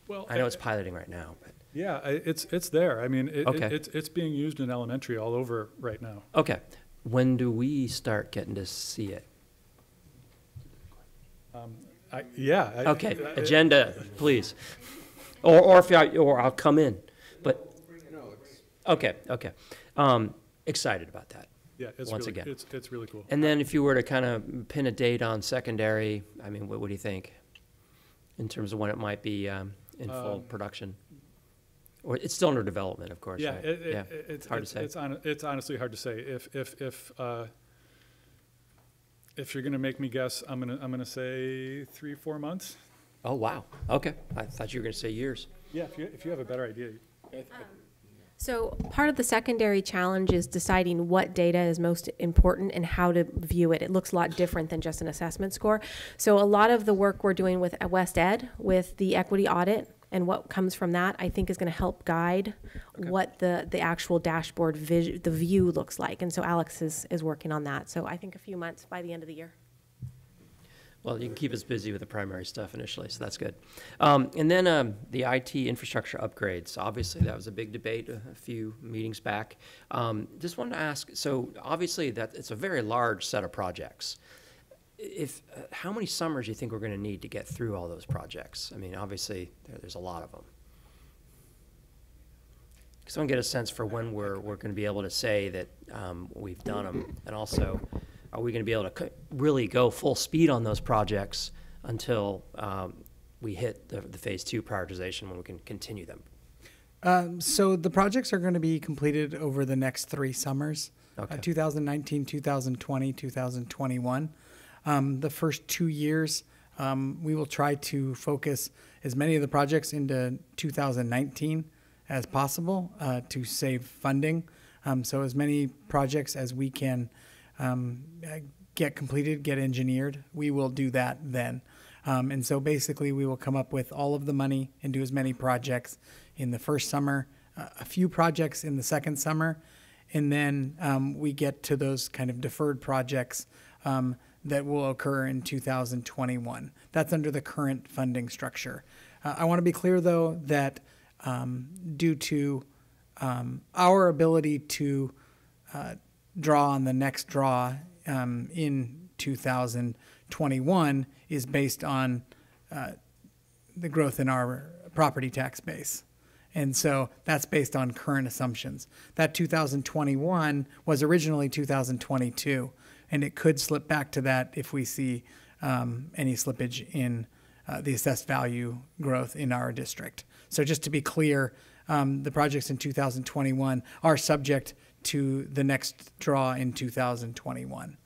Well, I know it's piloting right now, but yeah, it's there. I mean, Okay. it's being used in elementary all over right now. okay. When do we start getting to see it? Okay, agenda, please. Or if I'll come in, but okay. Excited about that. Yeah, it's once really, again. it's really cool. And then if you were to kind of pin a date on secondary, I mean, what do you think in terms of when it might be in full production? Or it's still under development, of course. Yeah, right? it's hard to say. It's honestly hard to say. If you're gonna make me guess, I'm gonna say 3-4 months. Oh wow. Okay, I thought you were going to say years. Yeah, if you have a better idea. So part of the secondary challenge is deciding what data is most important and how to view it. It looks a lot different than just an assessment score. So a lot of the work we're doing with West Ed, with the equity audit and what comes from that, I think is going to help guide what the actual dashboard the view looks like. And so Alex is working on that. So I think a few months by the end of the year. Well, you can keep us busy with the primary stuff initially, so that's good. And then the IT infrastructure upgrades. Obviously, that was a big debate a few meetings back. Just wanted to ask, so obviously that it's a very large set of projects. How many summers do you think we're going to need to get through all those projects? I mean, obviously, there's a lot of them. Because I want to get a sense for when we're going to be able to say that we've done them, and also, are we going to be able to really go full speed on those projects until we hit the phase 2 prioritization when we can continue them? So the projects are going to be completed over the next 3 summers, 2019, 2020, 2021. The first 2 years, we will try to focus as many of the projects into 2019 as possible to save funding. So as many projects as we can get completed, get engineered, we will do that then. And so basically we will come up with all of the money and do as many projects in the first summer, a few projects in the second summer, and then we get to those kind of deferred projects that will occur in 2021. That's under the current funding structure. I want to be clear, though, that due to our ability to draw on the next draw in 2021 is based on the growth in our property tax base. And so that's based on current assumptions. That 2021 was originally 2022, and it could slip back to that if we see any slippage in the assessed value growth in our district. So just to be clear, the projects in 2021 are subject to the next draw in 2021,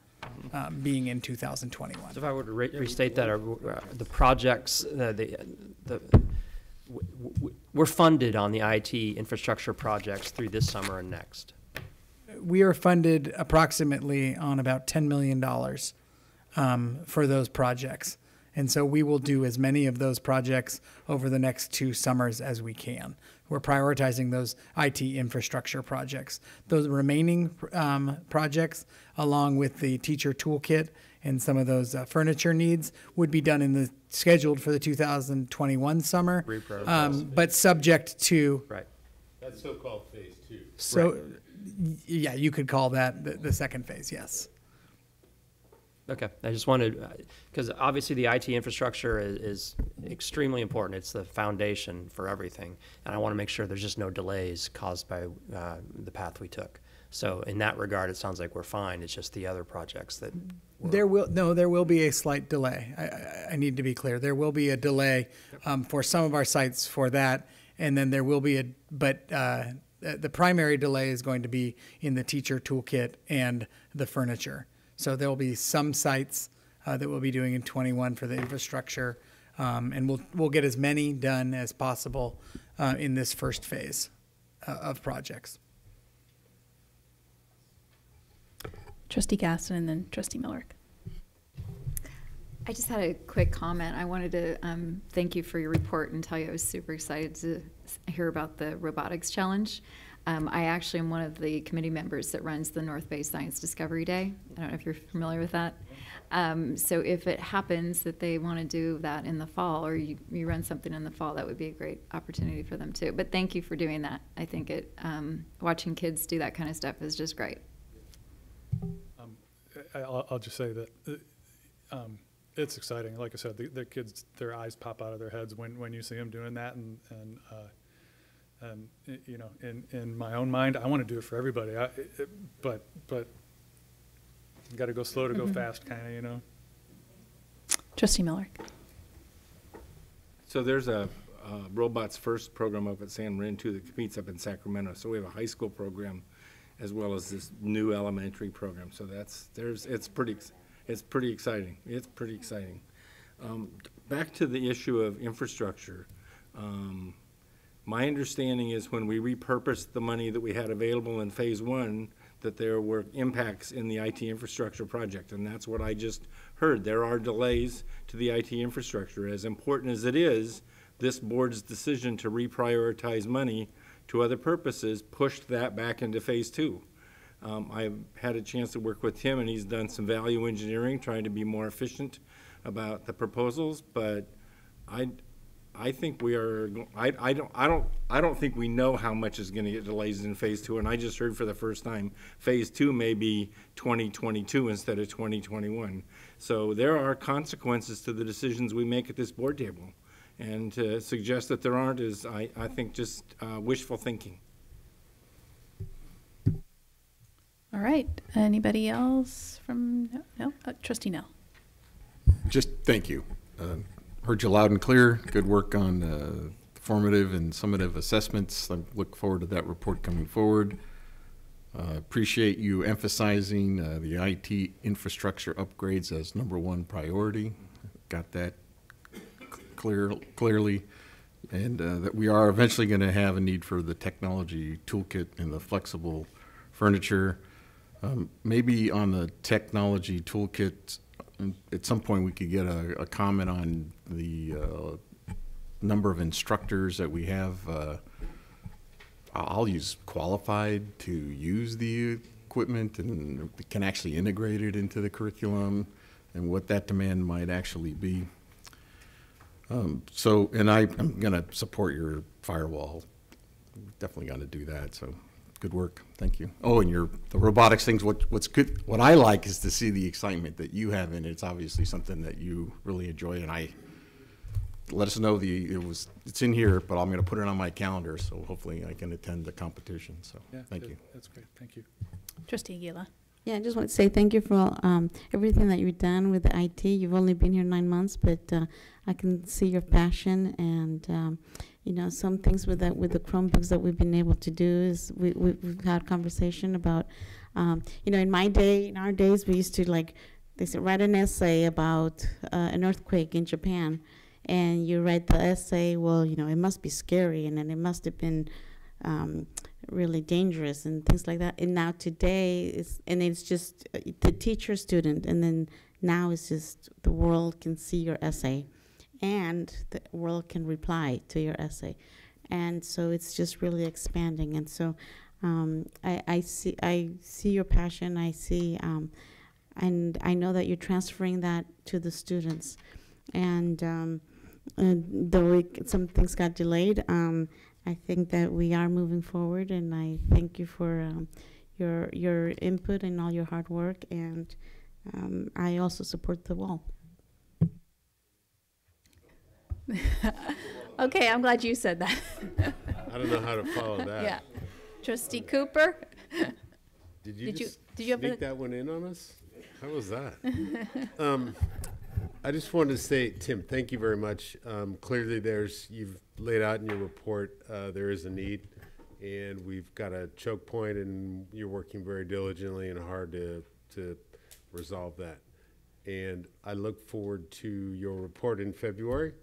being in 2021. So if I were to restate that, the projects, we're funded on the IT infrastructure projects through this summer and next. We are funded approximately on about $10 million for those projects. And so we will do as many of those projects over the next 2 summers as we can. We're prioritizing those IT infrastructure projects. Those remaining projects, along with the teacher toolkit and some of those furniture needs, would be done in the scheduled for the 2021 summer, but subject to. Right. That's so-called phase 2. So, yeah, you could call that the second phase, yes. Okay, I just wanted, because obviously the IT infrastructure is extremely important. It's the foundation for everything, and I want to make sure there's just no delays caused by the path we took. So in that regard, it sounds like we're fine. It's just the other projects that there will be a slight delay. I need to be clear. There will be a delay for some of our sites for that, and then there will be but the primary delay is going to be in the teacher toolkit and the furniture. So there will be some sites that we'll be doing in 21 for the infrastructure, and we'll get as many done as possible in this first phase of projects. Trustee Gaston and then Trustee Miller. I just had a quick comment. I wanted to thank you for your report and tell you I was super excited to hear about the Robotics Challenge. I actually am one of the committee members that runs the North Bay Science Discovery Day. I don't know if you're familiar with that. So if it happens that they want to do that in the fall, or you run something in the fall, that would be a great opportunity for them too. But thank you for doing that. I think watching kids do that kind of stuff is just great. I'll just say that it's exciting. Like I said, the kids, their eyes pop out of their heads when you see them doing that, and you know, in my own mind, I want to do it for everybody. But you got to go slow to go fast, kind of, you know. Trustee Miller. So there's a Robots First program up at San Marin too that competes up in Sacramento. So we have a high school program as well as this new elementary program. So it's pretty exciting. It's pretty exciting. Back to the issue of infrastructure. My understanding is when we repurposed the money that we had available in phase 1, that there were impacts in the IT infrastructure project, and that's what I just heard. There are delays to the IT infrastructure. As important as it is, this board's decision to reprioritize money to other purposes pushed that back into phase 2. I've had a chance to work with Tim, and he's done some value engineering, trying to be more efficient about the proposals, but I think we are. I don't think we know how much is going to get delays in phase 2. And I just heard for the first time, phase 2 may be 2022 instead of 2021. So there are consequences to the decisions we make at this board table, and to suggest that there aren't is, I think, just wishful thinking. All right. Anybody else from no? Trustee Nell. Just thank you. Heard you loud and clear. Good work on formative and summative assessments. I look forward to that report coming forward. Appreciate you emphasizing the IT infrastructure upgrades as #1 priority. Got that clearly. And that we are eventually going to have a need for the technology toolkit and the flexible furniture. Maybe on the technology toolkit, at some point we could get a comment on the number of instructors that we have. I'll use qualified to use the equipment and can actually integrate it into the curriculum, and what that demand might actually be. And I'm going to support your firewall. Definitely going to do that. So good work. Thank you. Oh, and the robotics things, what's good, what I like is to see the excitement that you have in it. It's obviously something that you really enjoy, and let us know it's in here, but I'm going to put it on my calendar, so hopefully I can attend the competition. So yeah, thank you. That's great. Thank you. Trustee Aguila. Yeah, I just want to say thank you for everything that you've done with the IT. You've only been here 9 months, but I can see your passion, and you know, some things with the Chromebooks that we've been able to do is we've had conversation about, you know, in our days, we used to they said write an essay about an earthquake in Japan, and you write the essay, well, you know, it must be scary, and then it must have been really dangerous and things like that. And now today it's just the teacher student, and then now it's just the world can see your essay, and the world can reply to your essay, and so it's just really expanding. And so I see your passion. I see, and I know that you're transferring that to the students. And though some things got delayed, I think that we are moving forward, and I thank you for your input and all your hard work. And I also support the wall. Okay, I'm glad you said that. I don't know how to follow that. Yeah. Trustee Cooper? Did you have sneak that one in on us? How was that? I just wanted to say, Tim, thank you very much. Clearly, you've laid out in your report there is a need, and we've got a choke point, and you're working very diligently and hard to resolve that. And I look forward to your report in February.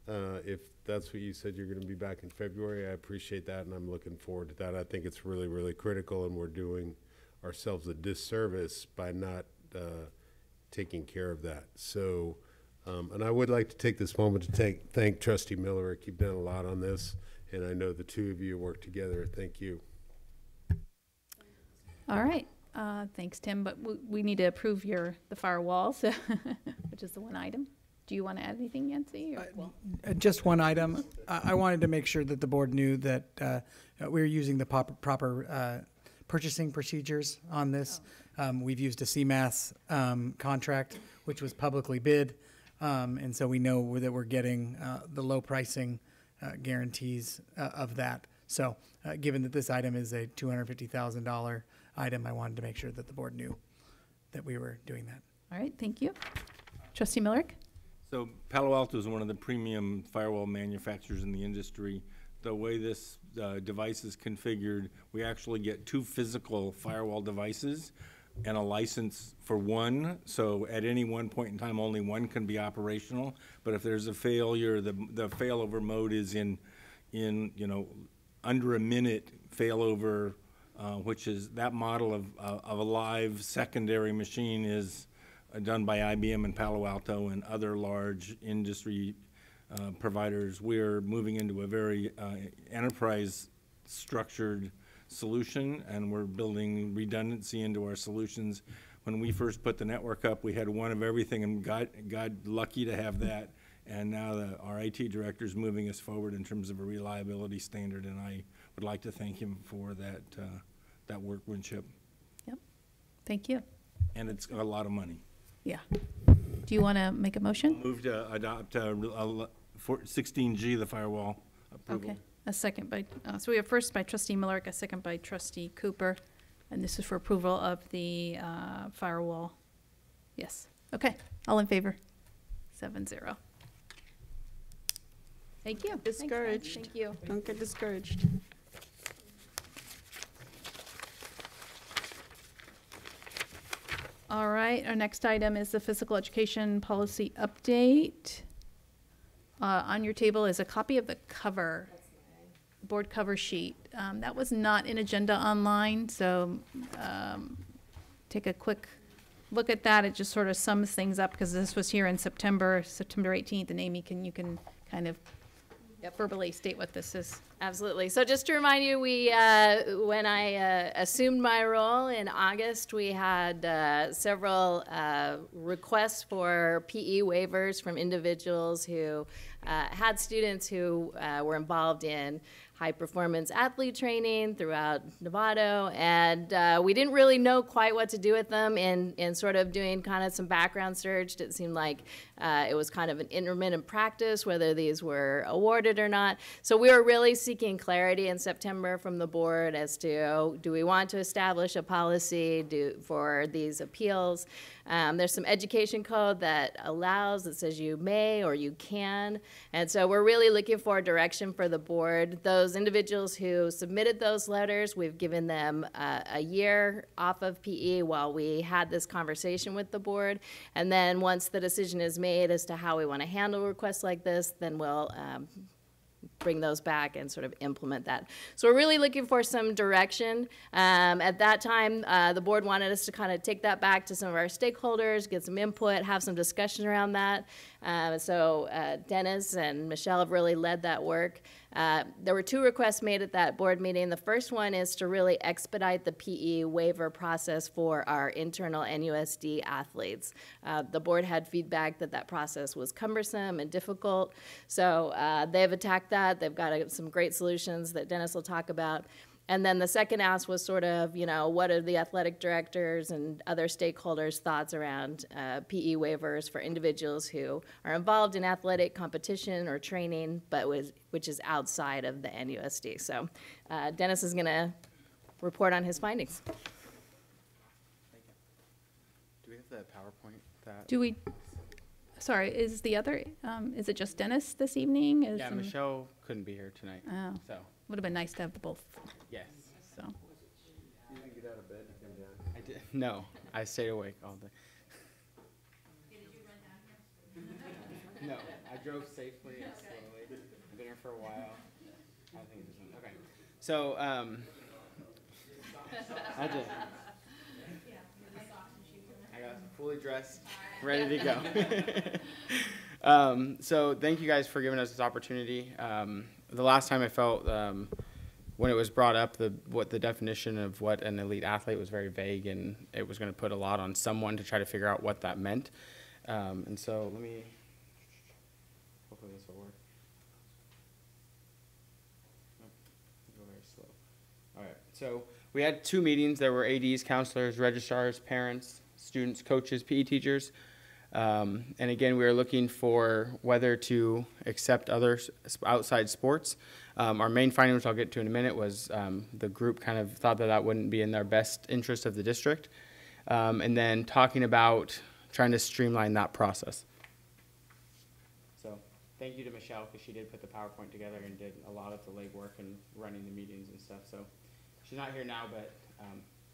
If that's what you said, you're going to be back in February, I appreciate that, and I'm looking forward to that. I think it's really, really critical, and we're doing ourselves a disservice by not taking care of that. So, and I would like to take this moment to thank Trustee Miller. You've done a lot on this, and I know the two of you work together. Thank you. All right. Thanks, Tim. But we need to approve the firewall, so which is the one item. Do you want to add anything, Yancy? Just one item. I wanted to make sure that the board knew that we were using the proper purchasing procedures on this. We've used a CMAS contract, which was publicly bid, and so we know that we're getting the low pricing guarantees of that. So given that this item is a $250,000 item, I wanted to make sure that the board knew that we were doing that. All right, thank you. Trustee Millerick? So Palo Alto is one of the premium firewall manufacturers in the industry. The way this device is configured, we actually get 2 physical firewall devices and a license for one. So at any one point in time, only one can be operational. But if there's a failure, the failover mode is in under a minute failover, which is that model of a live secondary machine is done by IBM and Palo Alto and other large industry providers. We're moving into a very enterprise structured solution, and we're building redundancy into our solutions. When we first put the network up, we had one of everything, and got lucky to have that. And now our IT director is moving us forward in terms of a reliability standard, and I would like to thank him for that workmanship. Yep. Thank you. And it's a lot of money. Yeah. Do you want to make a motion? Move to adopt 16G, the firewall approval. Okay. A second by, so we have first by Trustee Millerick, a second by Trustee Cooper, and this is for approval of the firewall. Yes. Okay. All in favor? 7-0. Thank you. Discouraged. Thank you. Don't get discouraged. All right, our next item is the physical education policy update. On your table is a copy of the cover, board cover sheet. That was not in agenda online, so take a quick look at that. It just sort of sums things up because this was here in September 18th, and Amy, you can kind of verbally state what this is. Absolutely. So just to remind you, when I assumed my role in August, we had several requests for PE waivers from individuals who had students who were involved in high-performance athlete training throughout Novato, and we didn't really know quite what to do with them. In sort of doing kind of some background search, it seemed like it was kind of an intermittent practice, whether these were awarded or not. So we were really seeking clarity in September from the board as to, do we want to establish a policy for these appeals? There's some education code that says you may or you can, and so we're really looking for direction for the board. Those individuals who submitted those letters, we've given them a year off of PE while we had this conversation with the board, and then once the decision is made as to how we want to handle requests like this, then we'll bring those back and sort of implement that. So we're really looking for some direction. At that time, the board wanted us to kind of take that back to some of our stakeholders, get some input, have some discussion around that. So Dennis and Michelle have really led that work. There were 2 requests made at that board meeting. The first one is to really expedite the PE waiver process for our internal NUSD athletes. The board had feedback that process was cumbersome and difficult, so they've attacked that. They've got some great solutions that Dennis will talk about. And then the second ask was sort of, what are the athletic directors and other stakeholders' thoughts around PE waivers for individuals who are involved in athletic competition or training, but which is outside of the NUSD. So Dennis is going to report on his findings. Do we have the PowerPoint? Do we? Sorry, is the other? Is it just Dennis this evening? Yeah, Michelle couldn't be here tonight. Oh, so would have been nice to have the both. Yes. So. You didn't get out of bed to come down? I did. No, I stayed awake all day. No, I drove safely and slowly. I've been here for a while. I think it just went, okay. So, I did. I got fully dressed, ready to go. So thank you guys for giving us this opportunity. The last time I felt, when it was brought up, what the definition of what an elite athlete was very vague, and it was going to put a lot on someone to try to figure out what that meant. And so let me, hopefully this will work. Oh, go very slow. All right, so we had 2 meetings. There were ADs, counselors, registrars, parents, students, coaches, PE teachers. And again, we were looking for whether to accept other outside sports. Our main finding, which I'll get to in a minute, was the group kind of thought that that wouldn't be in their best interest of the district. And then talking about trying to streamline that process. So thank you to Michelle, because she did put the PowerPoint together and did a lot of the legwork and running the meetings and stuff. So she's not here now, but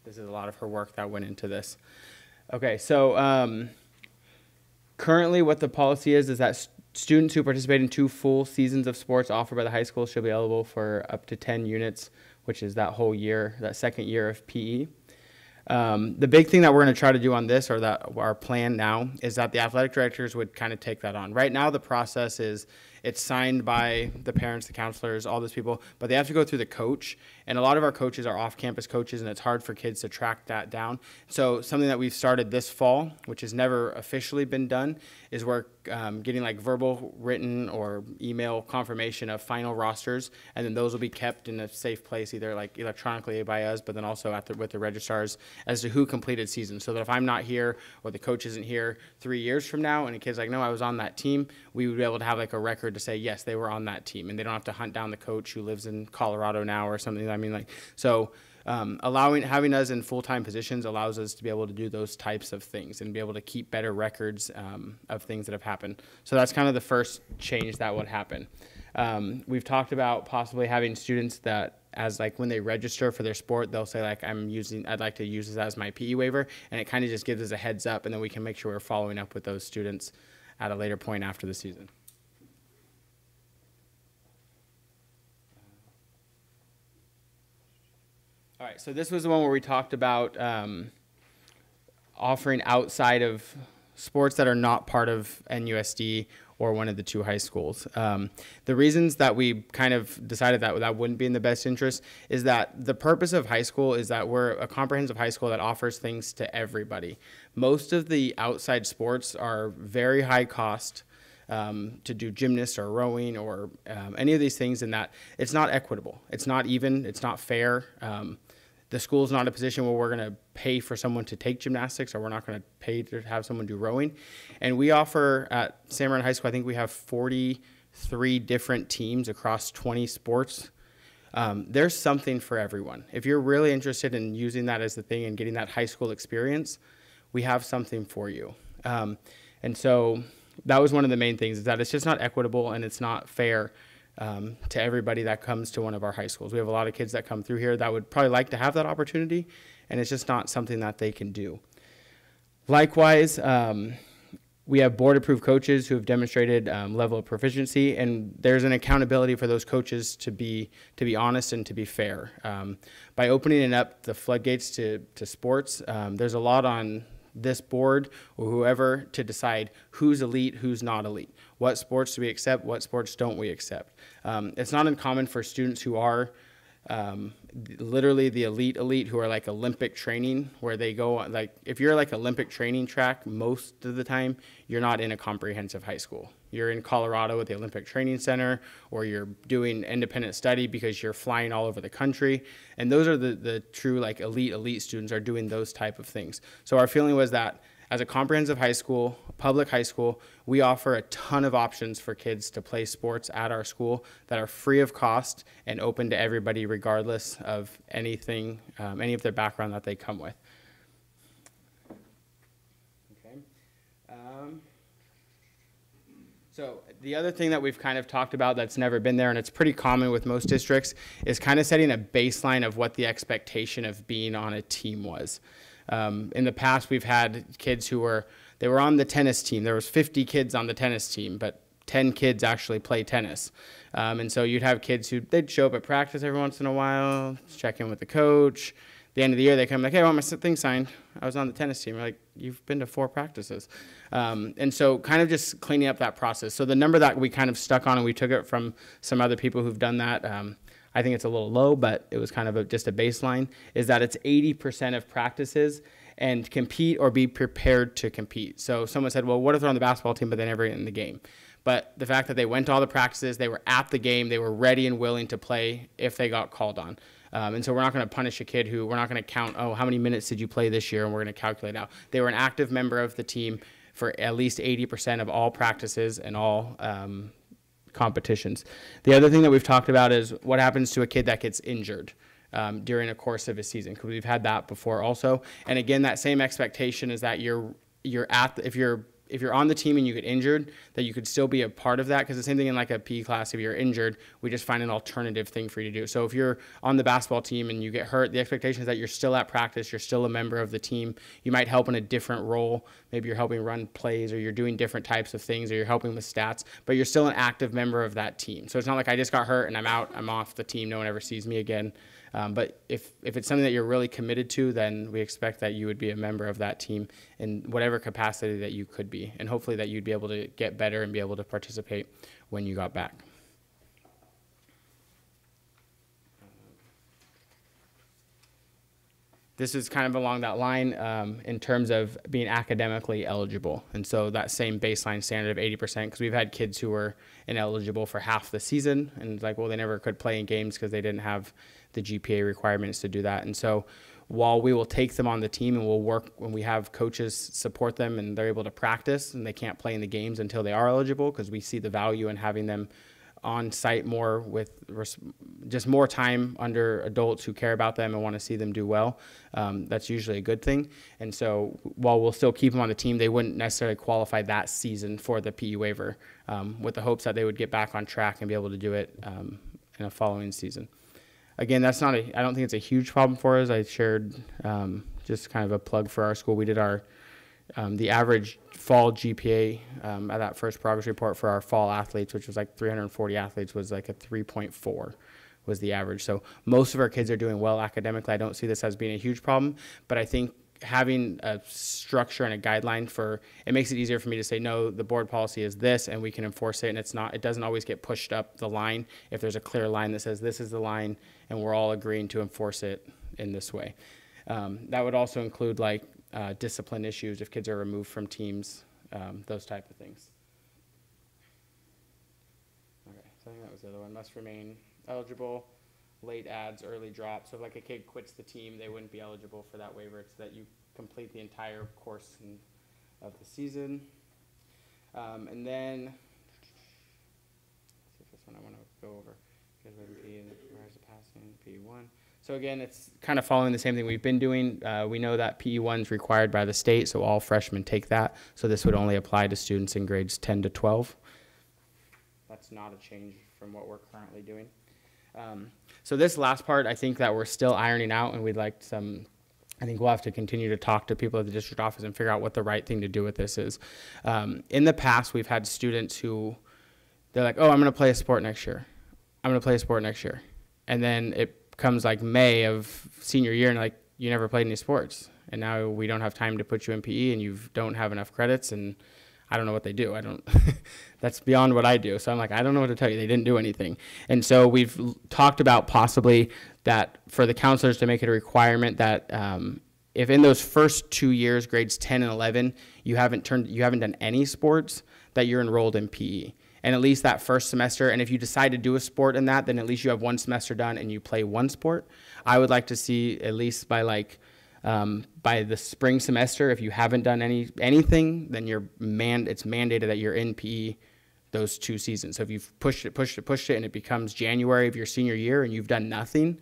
this is a lot of her work that went into this. Okay, so currently what the policy is that students who participate in 2 full seasons of sports offered by the high school should be eligible for up to 10 units, which is that whole year, that second year of PE. The big thing that we're going to try to do on this, or that our plan now, is that the athletic directors would kind of take that on. Right now the process is it's signed by the parents, the counselors, all those people, but they have to go through the coach. And a lot of our coaches are off-campus coaches, and it's hard for kids to track that down. So something that we've started this fall, which has never officially been done, is we're getting like verbal, written, or email confirmation of final rosters, and then those will be kept in a safe place, either like electronically by us, but then also with the registrars, as to who completed season. So that if I'm not here, or the coach isn't here 3 years from now, and a kid's like, no, I was on that team, we would be able to have like a record to say, yes, they were on that team, and they don't have to hunt down the coach who lives in Colorado now or something. I mean, like, so having us in full-time positions allows us to be able to do those types of things and be able to keep better records of things that have happened. So that's kind of the first change that would happen. We've talked about possibly having students that, as like when they register for their sport, they'll say like, I'd like to use this as my PE waiver, and it kind of just gives us a heads up, and then we can make sure we're following up with those students at a later point after the season. All right, so this was the one where we talked about offering outside of sports that are not part of NUSD or one of the 2 high schools. The reasons that we kind of decided that that wouldn't be in the best interest is that the purpose of high school is that we're a comprehensive high school that offers things to everybody. Most of the outside sports are very high cost to do gymnasts or rowing or any of these things, in that it's not equitable. It's not even, it's not fair. The school's not in a position where we're going to pay for someone to take gymnastics, or we're not going to pay to have someone do rowing. And we offer at San Marin High School, I think we have 43 different teams across 20 sports. There's something for everyone. If you're really interested in using that as the thing and getting that high school experience, we have something for you. And so that was one of the main things, is that it's just not equitable and it's not fair to everybody that comes to one of our high schools. We have a lot of kids that come through here that would probably like to have that opportunity, and it's just not something that they can do. Likewise, we have board-approved coaches who have demonstrated level of proficiency, and there's an accountability for those coaches to be honest and to be fair. By opening up the floodgates to sports, there's a lot on this board or whoever to decide who's elite, who's not elite. What sports do we accept? What sports don't we accept? It's not uncommon for students who are literally the elite who are like Olympic training, where they go, like, if you're like Olympic training track, most of the time you're not in a comprehensive high school. You're in Colorado at the Olympic Training Center, or you're doing independent study because you're flying all over the country. And those are the true like elite students are doing those type of things. So our feeling was that as a comprehensive high school, public high school, we offer a ton of options for kids to play sports at our school that are free of cost and open to everybody regardless of anything, any of their background that they come with. Okay. So the other thing that we've kind of talked about that's never been there, and it's pretty common with most districts, is kind of setting a baseline of what the expectation of being on a team was. In the past, we've had kids who were on the tennis team. There was 50 kids on the tennis team, but 10 kids actually play tennis. And so you'd have kids they'd show up at practice every once in a while, check in with the coach. At the end of the year, they come like, hey, I want my thing signed. I was on the tennis team. We're like, you've been to 4 practices. And so kind of just cleaning up that process. So the number that we kind of stuck on, and we took it from some other people who've done that, I think it's a little low, but it was kind of just a baseline, is that it's 80% of practices and compete or be prepared to compete. So someone said, well, what if they're on the basketball team but they never get in the game? But the fact that they went to all the practices, they were at the game, they were ready and willing to play if they got called on. And so we're not going to punish a kid we're not going to count, how many minutes did you play this year, and we're going to calculate out. They were an active member of the team for at least 80% of all practices and all competitions. The other thing that we've talked about is what happens to a kid that gets injured during a course of a season, because we've had that before also. And again, that same expectation is that if you're on the team and you get injured, that you could still be a part of that, because the same thing in like a PE class, if you're injured, we just find an alternative thing for you to do. So if you're on the basketball team and you get hurt, the expectation is that you're still at practice, you're still a member of the team. You might help in a different role. Maybe you're helping run plays, or you're doing different types of things, or you're helping with stats, but you're still an active member of that team. So it's not like I just got hurt and I'm out, I'm off the team, no one ever sees me again. But if it's something that you're really committed to, then we expect that you would be a member of that team in whatever capacity that you could be, and hopefully that you'd be able to get better and be able to participate when you got back. This is kind of along that line in terms of being academically eligible. And so that same baseline standard of 80%, because we've had kids who were ineligible for half the season, and it's like, well, they never could play in games because they didn't have the GPA requirements to do that. And so while we will take them on the team and we'll work when we have coaches support them and they're able to practice and they can't play in the games until they are eligible, because we see the value in having them on site more with just more time under adults who care about them and want to see them do well. That's usually a good thing. And so while we'll still keep them on the team, they wouldn't necessarily qualify that season for the PE waiver, with the hopes that they would get back on track and be able to do it in a following season. Again, I don't think it's a huge problem for us. I shared just kind of a plug for our school. We did the average fall GPA at that first progress report for our fall athletes, which was like 340 athletes, was like a 3.4 was the average. So most of our kids are doing well academically. I don't see this as being a huge problem, but I think having a structure and a guideline it makes it easier for me to say, no, the board policy is this, and we can enforce it, and it doesn't always get pushed up the line if there's a clear line that says this is the line, and we're all agreeing to enforce it in this way. That would also include like discipline issues if kids are removed from teams, those type of things. Okay, so I think that was the other one. Must remain eligible, late adds, early drops. So if like a kid quits the team, they wouldn't be eligible for that waiver. It's that you complete the entire course of the season. And then, let's see if this one I want to go over. Where's the passing? P1. So again, it's kind of following the same thing we've been doing. We know that PE1 is required by the state, so all freshmen take that. So this would only apply to students in grades 10 to 12. That's not a change from what we're currently doing. So this last part, I think that we're still ironing out, and I think we'll have to continue to talk to people at the district office and figure out what the right thing to do with this is. In the past, we've had students who, they're like, oh, I'm going to play a sport next year. I'm going to play a sport next year. And then it comes like May of senior year, and like, you never played any sports. And now we don't have time to put you in PE, and you don't have enough credits, and I don't know what they do. That's beyond what I do. So I'm like, I don't know what to tell you. They didn't do anything. And so we've talked about possibly that for the counselors to make it a requirement that if in those first 2 years, grades 10 and 11, you haven't done any sports, that you're enrolled in PE. And at least that first semester, and if you decide to do a sport in that, then at least you have one semester done and you play one sport. I would like to see at least by the spring semester, if you haven't done anything, then it's mandated that you're in PE those 2 seasons. So if you've pushed it, and it becomes January of your senior year and you've done nothing.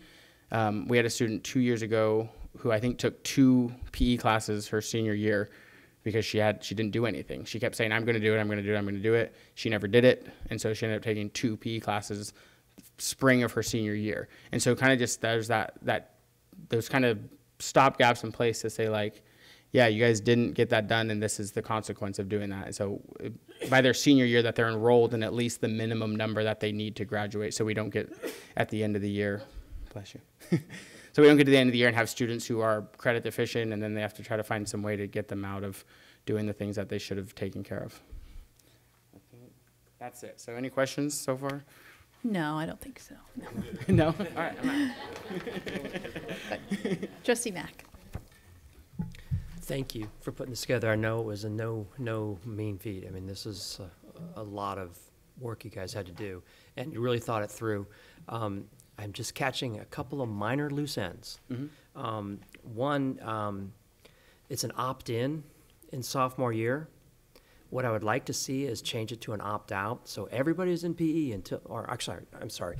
We had a student 2 years ago who I think took 2 PE classes her senior year because she didn't do anything. She kept saying, I'm going to do it, I'm going to do it, I'm going to do it. She never did it, and so she ended up taking 2 PE classes spring of her senior year. And so kind of just there's those kind of stopgaps in place to say like, yeah, you guys didn't get that done, and this is the consequence of doing that. And so by their senior year that they're enrolled in at least the minimum number that they need to graduate, so we don't get at the end of the year, bless you. So we don't get to the end of the year and have students who are credit deficient, and then they have to try to find some way to get them out of doing the things that they should have taken care of. That's it. So any questions so far? No, I don't think so. No. No? All right, I'm out. Trustee Mack. Thank you for putting this together. I know it was a no mean feat. I mean, this is a lot of work you guys had to do, and you really thought it through. I'm just catching a couple of minor loose ends. Mm-hmm. One, it's an opt-in sophomore year. What I would like to see is change it to an opt-out, so everybody's in PE until, or actually, I'm sorry.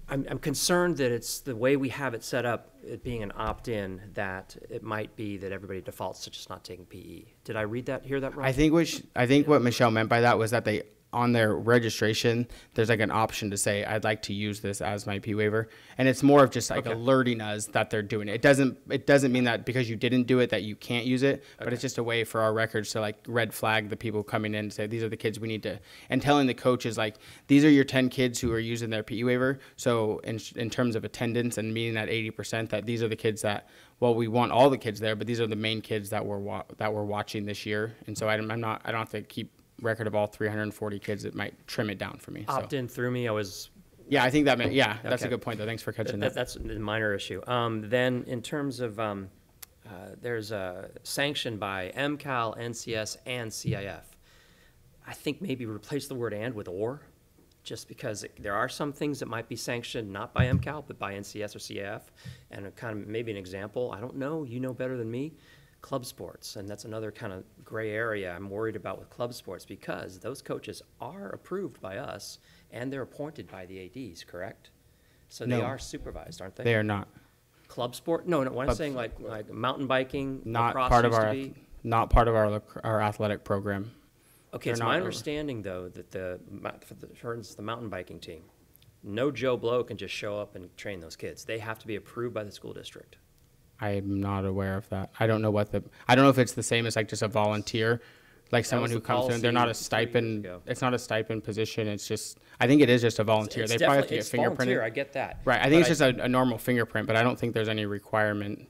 I'm concerned that it's the way we have it set up, it being an opt-in, that it might be that everybody defaults to just not taking PE. Did I hear that right? I think what Michelle meant by that was that they, on their registration, there's like an option to say, I'd like to use this as my P waiver. And it's more of just like alerting us that they're doing it. It doesn't mean that because you didn't do it that you can't use it, but it's just a way for our records to like red flag the people coming in and say, these are the kids we need to, and telling the coaches like, these are your 10 kids who are using their PE waiver. So in terms of attendance and meeting that 80%, that these are the kids that, well, we want all the kids there, but these are the main kids that we're watching this year. And so I don't have to keep record of all 340 kids. It might trim it down for me. Opt-in through me, Yeah, I think that meant, that's a good point though. Thanks for catching that. That's a minor issue. Then in terms of, there's a sanction by MCAL, NCS, and CIF. I think maybe replace the word and with or, just because there are some things that might be sanctioned not by MCAL, but by NCS or CIF. And a kind of maybe an example, I don't know, you know better than me, club sports, and that's another kind of gray area I'm worried about with club sports, because those coaches are approved by us and they're appointed by the ADs, correct? So they are supervised, aren't they? They are not. Club sport? No, what I'm saying, like mountain biking, not lacrosse part of used our to be. not part of our athletic program. Okay, it's my understanding though that for instance, the mountain biking team, no Joe Blow can just show up and train those kids. They have to be approved by the school district. I'm not aware of that. I don't know if it's the same as like just a volunteer, like someone who comes in. They're not a stipend. It's not a stipend position. It's just, I think it is just a volunteer. They probably have to get fingerprinted. Volunteer, I get that. Right. I think it's just a normal fingerprint, but I don't think there's any requirement.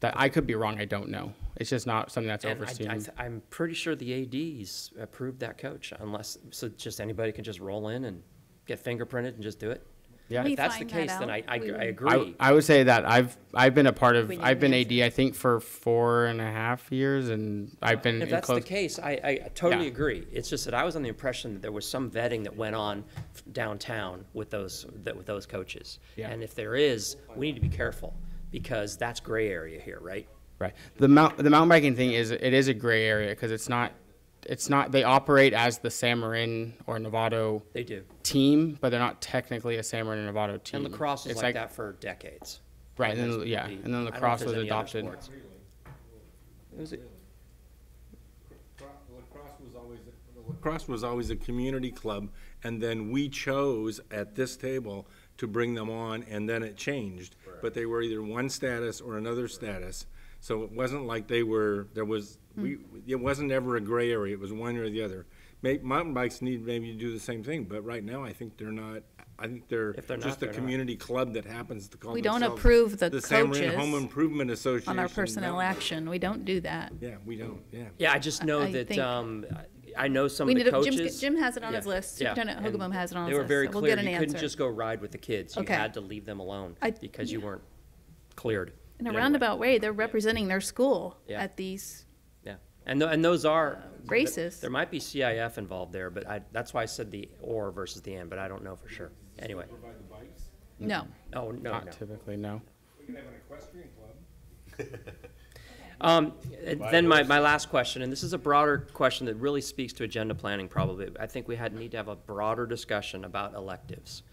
That I could be wrong. I don't know. It's just not something that's overseen. I'm pretty sure the ADs approved that coach, so just anybody can just roll in and get fingerprinted and just do it. Yeah. If that's the case, then I agree. I would say that I've been AD I think for 4.5 years, and I've been. If that's the case, I totally agree. It's just that I was on the impression that there was some vetting that went on downtown with those coaches, and if there is, we need to be careful because that's gray area here, right? Right. The mountain biking thing is a gray area because it's not. They operate as the San Marin or Novato team, but they're not technically a San Marin or Novato team. And lacrosse was like that for decades. Right, and then lacrosse was adopted. Lacrosse was always a community club, and then we chose at this table to bring them on, and then it changed. Right. But they were either one status or another status. So it wasn't like it wasn't ever a gray area. It was one or the other. Mountain bikes need maybe to do the same thing, but right now I think they're not. I think they're just a community club that happens to call themselves. We don't approve the coaches San Marin Home Improvement Association on our personnel action. We don't do that. Yeah, we don't. Yeah. Yeah, I just know I know some of the coaches. Jim has it on his list. Superintendent Hogaboom has it on his list. They were very so clear. We'll get You couldn't just go ride with the kids. You had to leave them alone because you weren't cleared. In a roundabout way, they're representing their school at these. Yeah, and those are races. There might be CIF involved there, but that's why I said the or versus the and, but I don't know for sure. Anyway. No. Oh, no. Not typically, no. We can have an equestrian club. Then my last question, and this is a broader question that really speaks to agenda planning probably. I think we need to have a broader discussion about electives.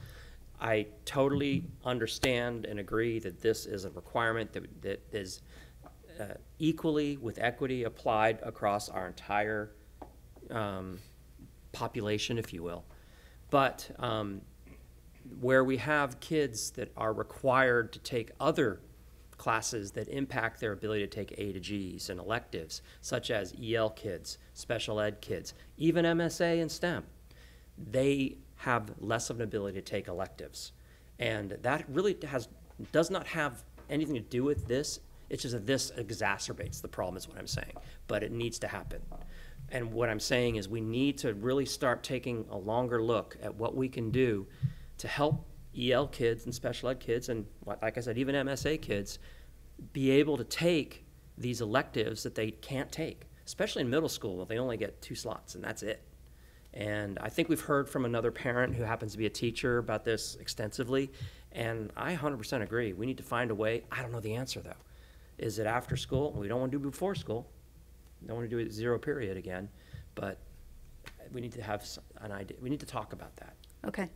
I totally understand and agree that this is a requirement that is equally with equity applied across our entire population, if you will. But where we have kids that are required to take other classes that impact their ability to take A to Gs and electives, such as EL kids, special ed kids, even MSA and STEM, they have less of an ability to take electives. And that really does not have anything to do with this. It's just that this exacerbates the problem is what I'm saying, but it needs to happen. And what I'm saying is we need to really start taking a longer look at what we can do to help EL kids and special ed kids and, like I said, even MSA kids be able to take these electives that they can't take, especially in middle school where they only get 2 slots and that's it. And I think we've heard from another parent who happens to be a teacher about this extensively, and I 100% agree. We need to find a way. I don't know the answer, though. Is it after school? We don't want to do it before school. We don't want to do it 0 period again, but we need to have an idea. We need to talk about that. Okay.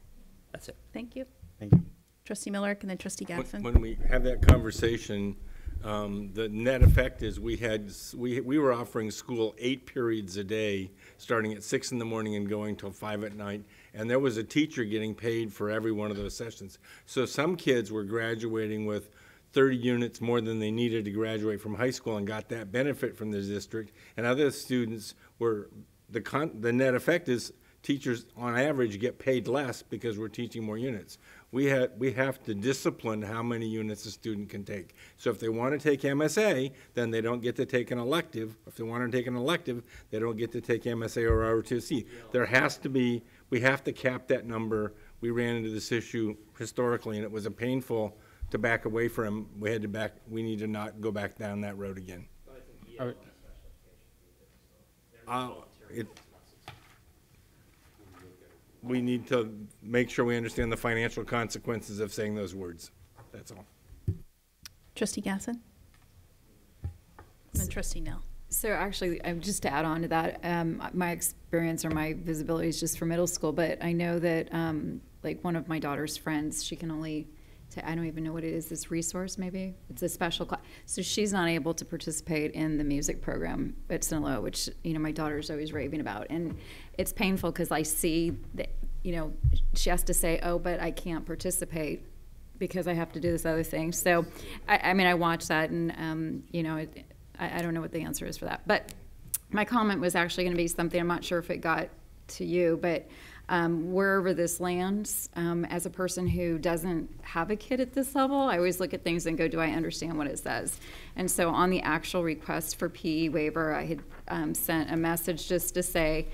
That's it. Thank you. Thank you. Trustee Miller and then Trustee Gatson. When we have that conversation, the net effect is we were offering school 8 periods a day, starting at 6 in the morning and going till 5 at night, and there was a teacher getting paid for every one of those sessions. So some kids were graduating with 30 units more than they needed to graduate from high school and got that benefit from the district, and other students were, the net effect is teachers on average get paid less because we're teaching more units. We have to discipline how many units a student can take. So if they want to take MSA, then they don't get to take an elective. If they want to take an elective, they don't get to take MSA or R2C. There has to be, we have to cap that number. We ran into this issue historically, and it was a painful to back away from. We had to back, we need to not go back down that road again. We need to make sure we understand the financial consequences of saying those words. That's all. Trustee Gasson. And Trustee Nell. So actually, just to add on to that, my experience or my visibility is just for middle school, but I know that like one of my daughter's friends, she can only, I don't even know what it is, this resource maybe? It's a special class. So she's not able to participate in the music program at Sinaloa, which, you know, my daughter's always raving about. And it's painful because I see that, you know, she has to say, oh, but I can't participate because I have to do this other thing. So, I mean, I watch that and, you know, I don't know what the answer is for that. But my comment was actually going to be something, I'm not sure if it got to you, but wherever this lands, as a person who doesn't have a kid at this level, I always look at things and go, do I understand what it says? And so on the actual request for PE waiver, I had sent a message just to say,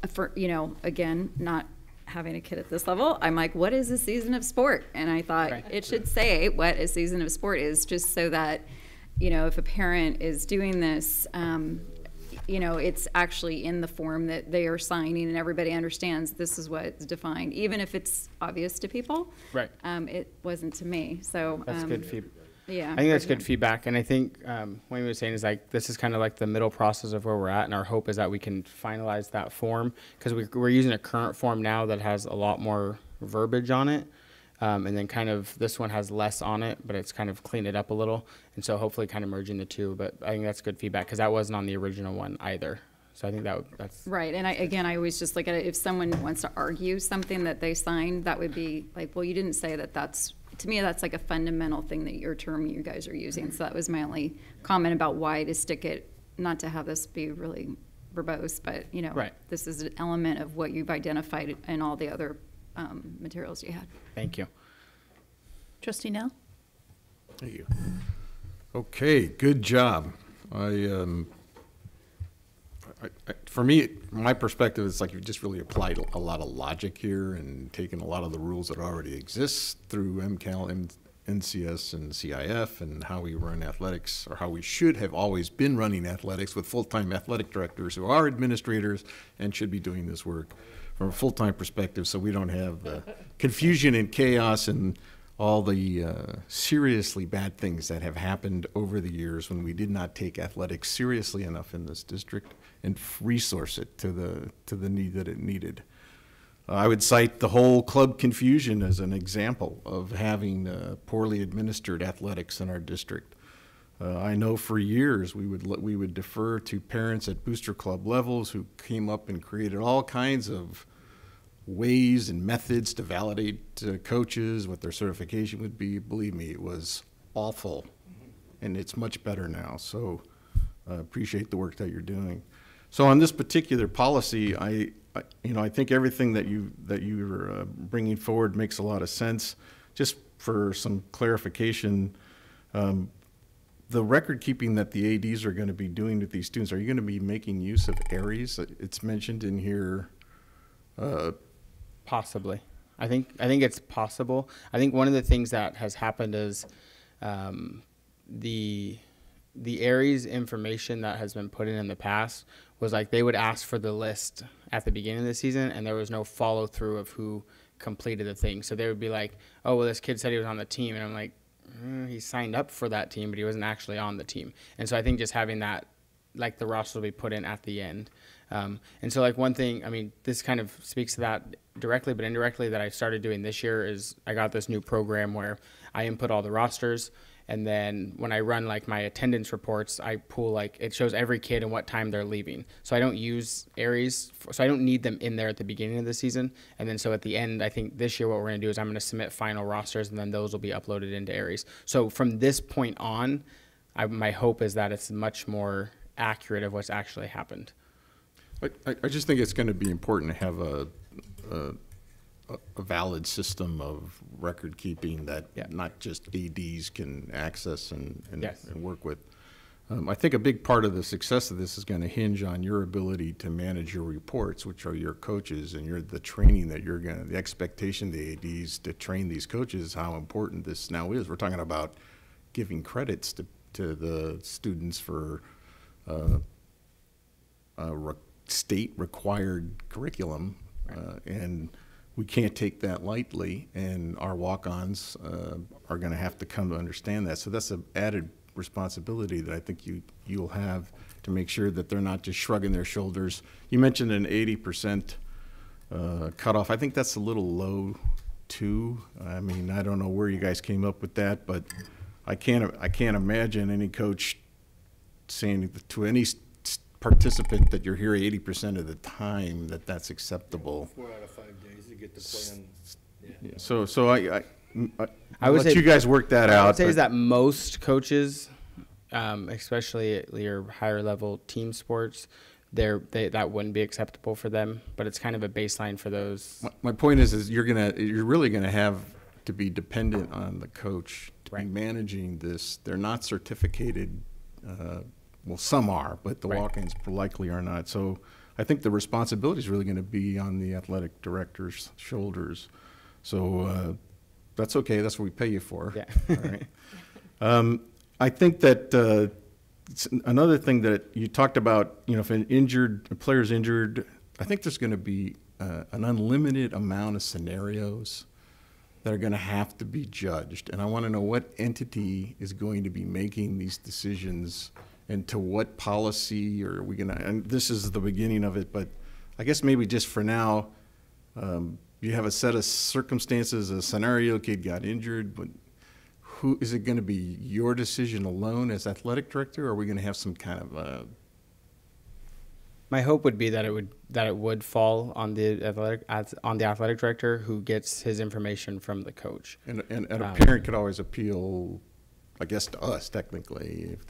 for, you know, again, not having a kid at this level, I'm like, what is a season of sport? And I thought it should say what a season of sport is, just so that, you know, if a parent is doing this, you know, it's actually in the form that they are signing and everybody understands this is what's defined, even if it's obvious to people. Right. It wasn't to me. So that's good feedback. Yeah. I think that's good feedback. And I think what he was saying is like, this is kind of like the middle process of where we're at. And our hope is that we can finalize that form, because we're using a current form now that has a lot more verbiage on it. And then kind of this one has less on it, but it's kind of cleaned it up a little. And so hopefully kind of merging the two. But I think that's good feedback because that wasn't on the original one either. So I think that's right. And I always just look at it. If someone wants to argue something that they signed, that would be like, well, you didn't say that. That's, to me, that's like a fundamental thing that your term you guys are using. So that was my only comment about why to stick it, not to have this be really verbose, but, you know, this is an element of what you've identified in all the other materials you had. Thank you. Trustee Nell? Thank you. Okay, good job. For me, my perspective, it's like you've just really applied a lot of logic here and taken a lot of the rules that already exist through MCAL, NCS, and CIF, and how we run athletics, or how we should have always been running athletics with full-time athletic directors who are administrators and should be doing this work from a full-time perspective, so we don't have confusion and chaos and all the seriously bad things that have happened over the years when we did not take athletics seriously enough in this district and resource it to the need that it needed. I would cite the whole club confusion as an example of having poorly administered athletics in our district. I know for years we would defer to parents at booster club levels who came up and created all kinds of ways and methods to validate coaches, what their certification would be. Believe me, it was awful. and it's much better now. So appreciate the work that you're doing. So on this particular policy, I think everything that you're bringing forward makes a lot of sense. Just for some clarification, the record keeping that the ADs are going to be doing with these students, are you going to be making use of ARIES? It's mentioned in here. Possibly. I think it's possible. I think one of the things that has happened is the ARIES information that has been put in the past was like they would ask for the list at the beginning of the season, and there was no follow through of who completed the thing. So they would be like, oh, well, this kid said he was on the team, and I'm like, he signed up for that team, but he wasn't actually on the team. And so I think just having that, like the roster will be put in at the end. And so like one thing, I mean, this kind of speaks to that directly, but indirectly that I started doing this year is I got this new program where I input all the rosters. And then when I run like my attendance reports, I pull like, it shows every kid and what time they're leaving. So I don't use ARIES, so I don't need them in there at the beginning of the season. And then so at the end, I think this year what we're gonna do is I'm gonna submit final rosters, and then those will be uploaded into ARIES. So from this point on, my hope is that it's much more accurate of what's actually happened. I just think it's going to be important to have a valid system of record keeping that not just ADs can access and work with. I think a big part of the success of this is going to hinge on your ability to manage your reports, which are your coaches, and the training that the expectation of the ADs to train these coaches, how important this now is. We're talking about giving credits to the students for state required curriculum, and we can't take that lightly, and our walk-ons are going to have to come to understand that. So that's an added responsibility that I think you'll have to make sure that they're not just shrugging their shoulders. You mentioned an 80% cutoff. I think that's a little low too. I mean, I don't know where you guys came up with that, but I can't imagine any coach saying to any participant that you're here 80% of the time that's acceptable. 4 out of 5 days to get the plan. Yeah. So I would let say you guys work that out. I would say is that most coaches, especially at your higher level team sports, that wouldn't be acceptable for them. But it's kind of a baseline for those. My point is you're really gonna have to be dependent on the coach to be managing this. They're not certificated. Well, some are, but the walk-ins likely are not. So I think the responsibility is really going to be on the athletic director's shoulders. So that's okay. That's what we pay you for. Yeah. All right. I think that another thing that you talked about, if a player's injured, I think there's going to be an unlimited amount of scenarios that are going to have to be judged. And I want to know what entity is going to be making these decisions, and to what policy are we going to, and this is the beginning of it, but I guess maybe just for now, you have a set of circumstances, a scenario, kid got injured, but who is it going to be your decision alone as athletic director, or are we going to have some kind of My hope would be that it would fall on the athletic director, who gets his information from the coach. And a parent could always appeal, I guess, to us technically if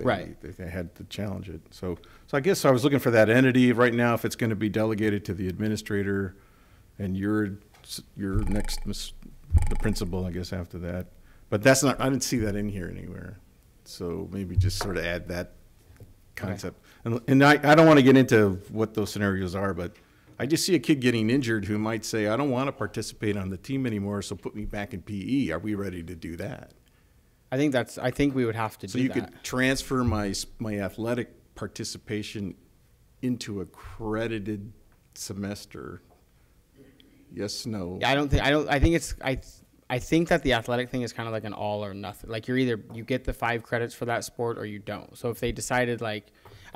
they had to challenge it. So I guess I was looking for that entity right now. If it's going to be delegated to the administrator, and you're next, the principal, I guess, after that. But that's not. I didn't see that in here anywhere. So maybe just sort of add that concept. Okay. And I don't want to get into what those scenarios are, but I just see a kid getting injured who might say, I don't want to participate on the team anymore, so put me back in PE. Are we ready to do that? I think we would have to do that. So you could transfer my athletic participation into a credited semester. Yes, no. Yeah, I think that the athletic thing is kind of like an all or nothing. Like you get the 5 credits for that sport or you don't. So if they decided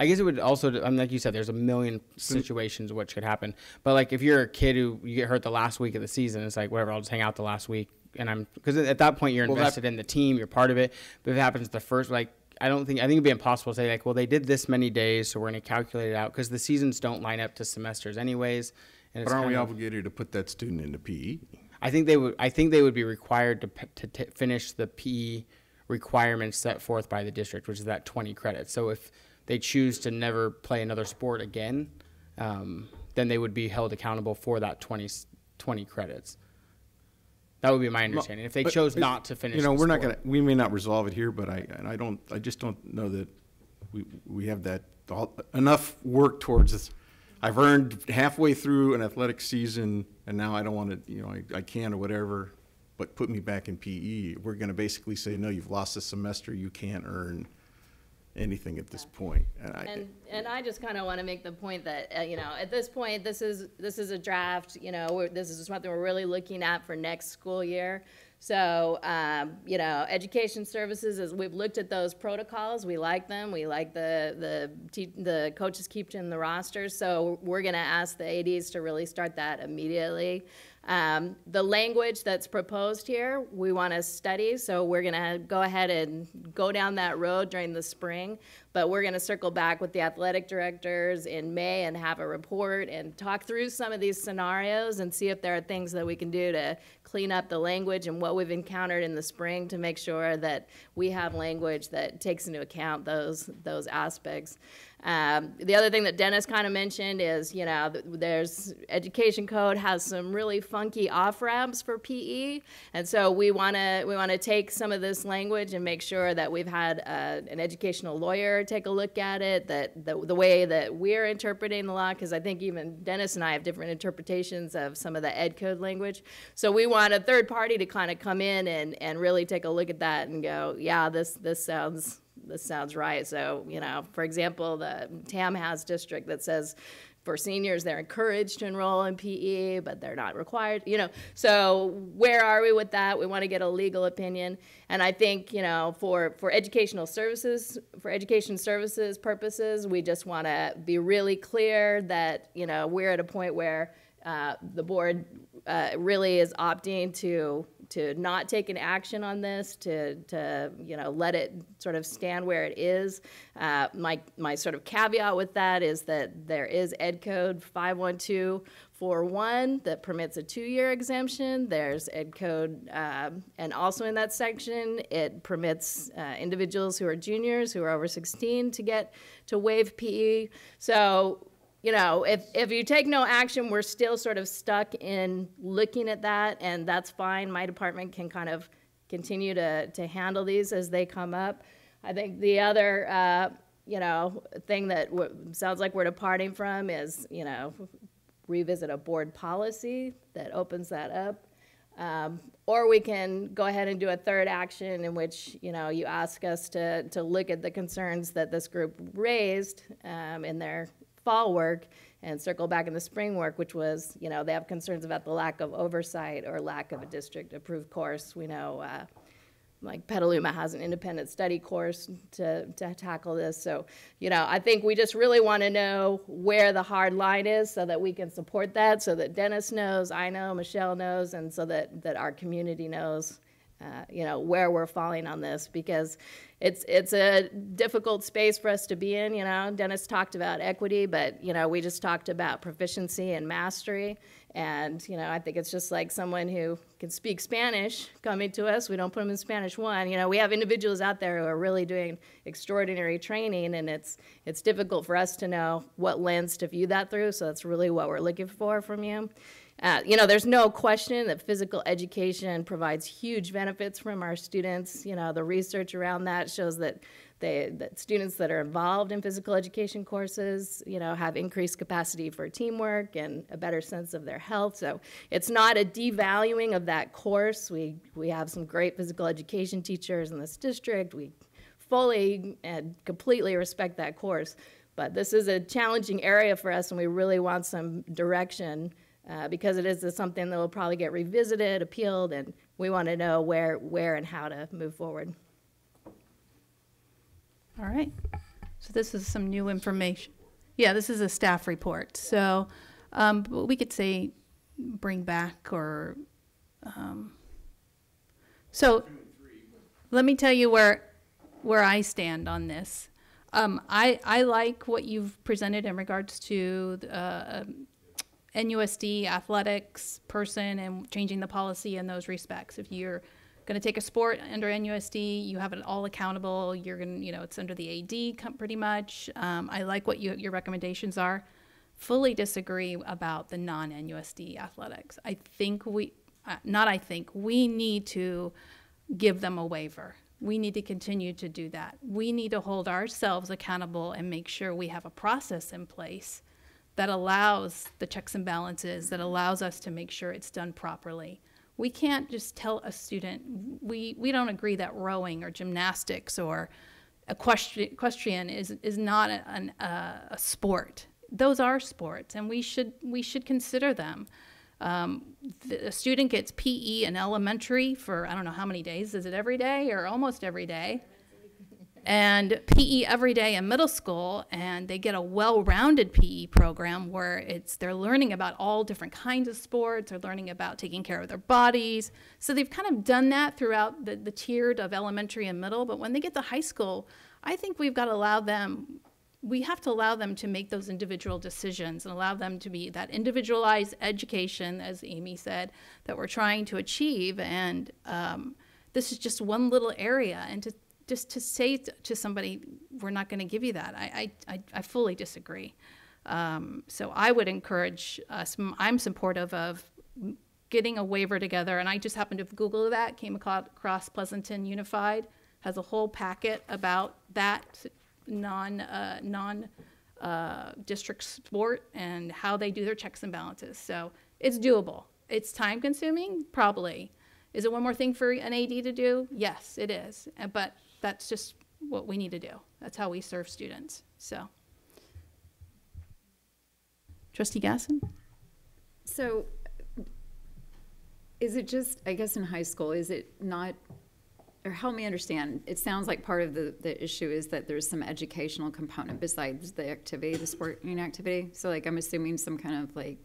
I guess it would also, like you said, there's a million situations which could happen. But like if you're a kid who you get hurt the last week of the season, it's like, whatever, I'll just hang out the last week. Because at that point you're invested in the team, you're part of it. But if it happens the first, I think it'd be impossible to say well, they did this many days, so we're going to calculate it out, because the seasons don't line up to semesters anyways. And but aren't we obligated to put that student into PE? I think they would be required to finish the PE requirements set forth by the district, which is that 20 credits. So if they choose to never play another sport again, then they would be held accountable for that 20 credits. That would be my understanding. If they chose not to finish, we're not sport. going to. We may not resolve it here, but I just don't know that we have that enough work towards this. I've earned halfway through an athletic season, and now I don't want to. I can or whatever, but put me back in PE. We're going to basically say, no, you've lost a semester. You can't earn anything at this point. And I just kind of want to make the point that at this point this is a draft. This is something we're really looking at for next school year. So education services, as we've looked at those protocols, we like them. We like the coaches keep in the rosters. So we're going to ask the ADs to really start that immediately. The language that's proposed here, we want to study, so we're going to go ahead and go down that road during the spring, but we're going to circle back with the athletic directors in May and have a report and talk through some of these scenarios and see if there are things that we can do to clean up the language and what we've encountered in the spring to make sure that we have language that takes into account those aspects. The other thing that Dennis kind of mentioned is, there's education code has some really funky off-ramps for PE, and so we want to take some of this language and make sure that we've had an educational lawyer take a look at it, that the way that we're interpreting the law, because I think even Dennis and I have different interpretations of some of the ed code language. So we want a third party to kind of come in and really take a look at that and go, yeah, this sounds right. So, for example, the TAM has district that says for seniors, they're encouraged to enroll in PE, but they're not required, So where are we with that? We want to get a legal opinion. And I think, for educational services, for education services purposes, we just want to be really clear that, we're at a point where the board really is opting to not take an action on this, to let it sort of stand where it is. My sort of caveat with that is that there is Ed Code 51241 that permits a 2-year exemption. There's Ed Code, and also in that section, it permits individuals who are juniors, who are over 16, to waive PE. So, if you take no action, we're still sort of stuck in looking at that, and that's fine. My department can kind of continue to handle these as they come up. I think the other, thing that sounds like we're departing from is, revisit a board policy that opens that up. Or we can go ahead and do a third action in which, you ask us to look at the concerns that this group raised in their fall work and circle back in the spring work, which was, they have concerns about the lack of oversight or lack of a district-approved course. We know, like Petaluma has an independent study course to tackle this. So, I think we just really want to know where the hard line is so that we can support that, so that Dennis knows, I know, Michelle knows, and so that our community knows, where we're falling on this, because it's a difficult space for us to be in. Dennis talked about equity, but we just talked about proficiency and mastery, and I think it's just like someone who can speak Spanish coming to us. We don't put them in Spanish 1. We have individuals out there who are really doing extraordinary training, and it's difficult for us to know what lens to view that through. So that's really what we're looking for from you. There's no question that physical education provides huge benefits from our students. The research around that shows that students that are involved in physical education courses, have increased capacity for teamwork and a better sense of their health. So it's not a devaluing of that course. We have some great physical education teachers in this district. We fully and completely respect that course. But this is a challenging area for us, and we really want some direction. Because it is something that will probably get revisited, appealed, and we want to know where and how to move forward. All right. So this is some new information. Yeah, this is a staff report. So we could say bring back or... So let me tell you where I stand on this. I like what you've presented in regards to NUSD athletics person and changing the policy in those respects. If you're going to take a sport under NUSD, you have it all accountable. You're going to, it's under the AD pretty much. I like what your recommendations are. Fully disagree about the non-NUSD athletics. We need to give them a waiver. We need to continue to do that. We need to hold ourselves accountable and make sure we have a process in place that allows the checks and balances, that allows us to make sure it's done properly. We can't just tell a student, we don't agree that rowing or gymnastics or equestrian is not a sport. Those are sports, and we should consider them. A student gets PE in elementary for, I don't know how many days. Is it every day or almost every day? And PE every day in middle school, and they get a well-rounded PE program where they're learning about all different kinds of sports, they're learning about taking care of their bodies. So they've kind of done that throughout the tiered of elementary and middle, but when they get to high school, I think we have to allow them to make those individual decisions and allow them to be that individualized education, as Amy said, that we're trying to achieve. And this is just one little area, and to say to somebody, we're not going to give you that, I fully disagree. So I would encourage us, I'm supportive of getting a waiver together, and I just happened to have Googled that, came across Pleasanton Unified, has a whole packet about that non-district sport and how they do their checks and balances. So it's doable. It's time consuming, probably. Is it one more thing for an AD to do? Yes, it is. But that's just what we need to do. That's how we serve students. So, Trustee Gasson? So, is it just, I guess in high school, is it not, or help me understand, it sounds like part of the issue is that there's some educational component besides the activity, the sporting activity. So like, I'm assuming some kind of like,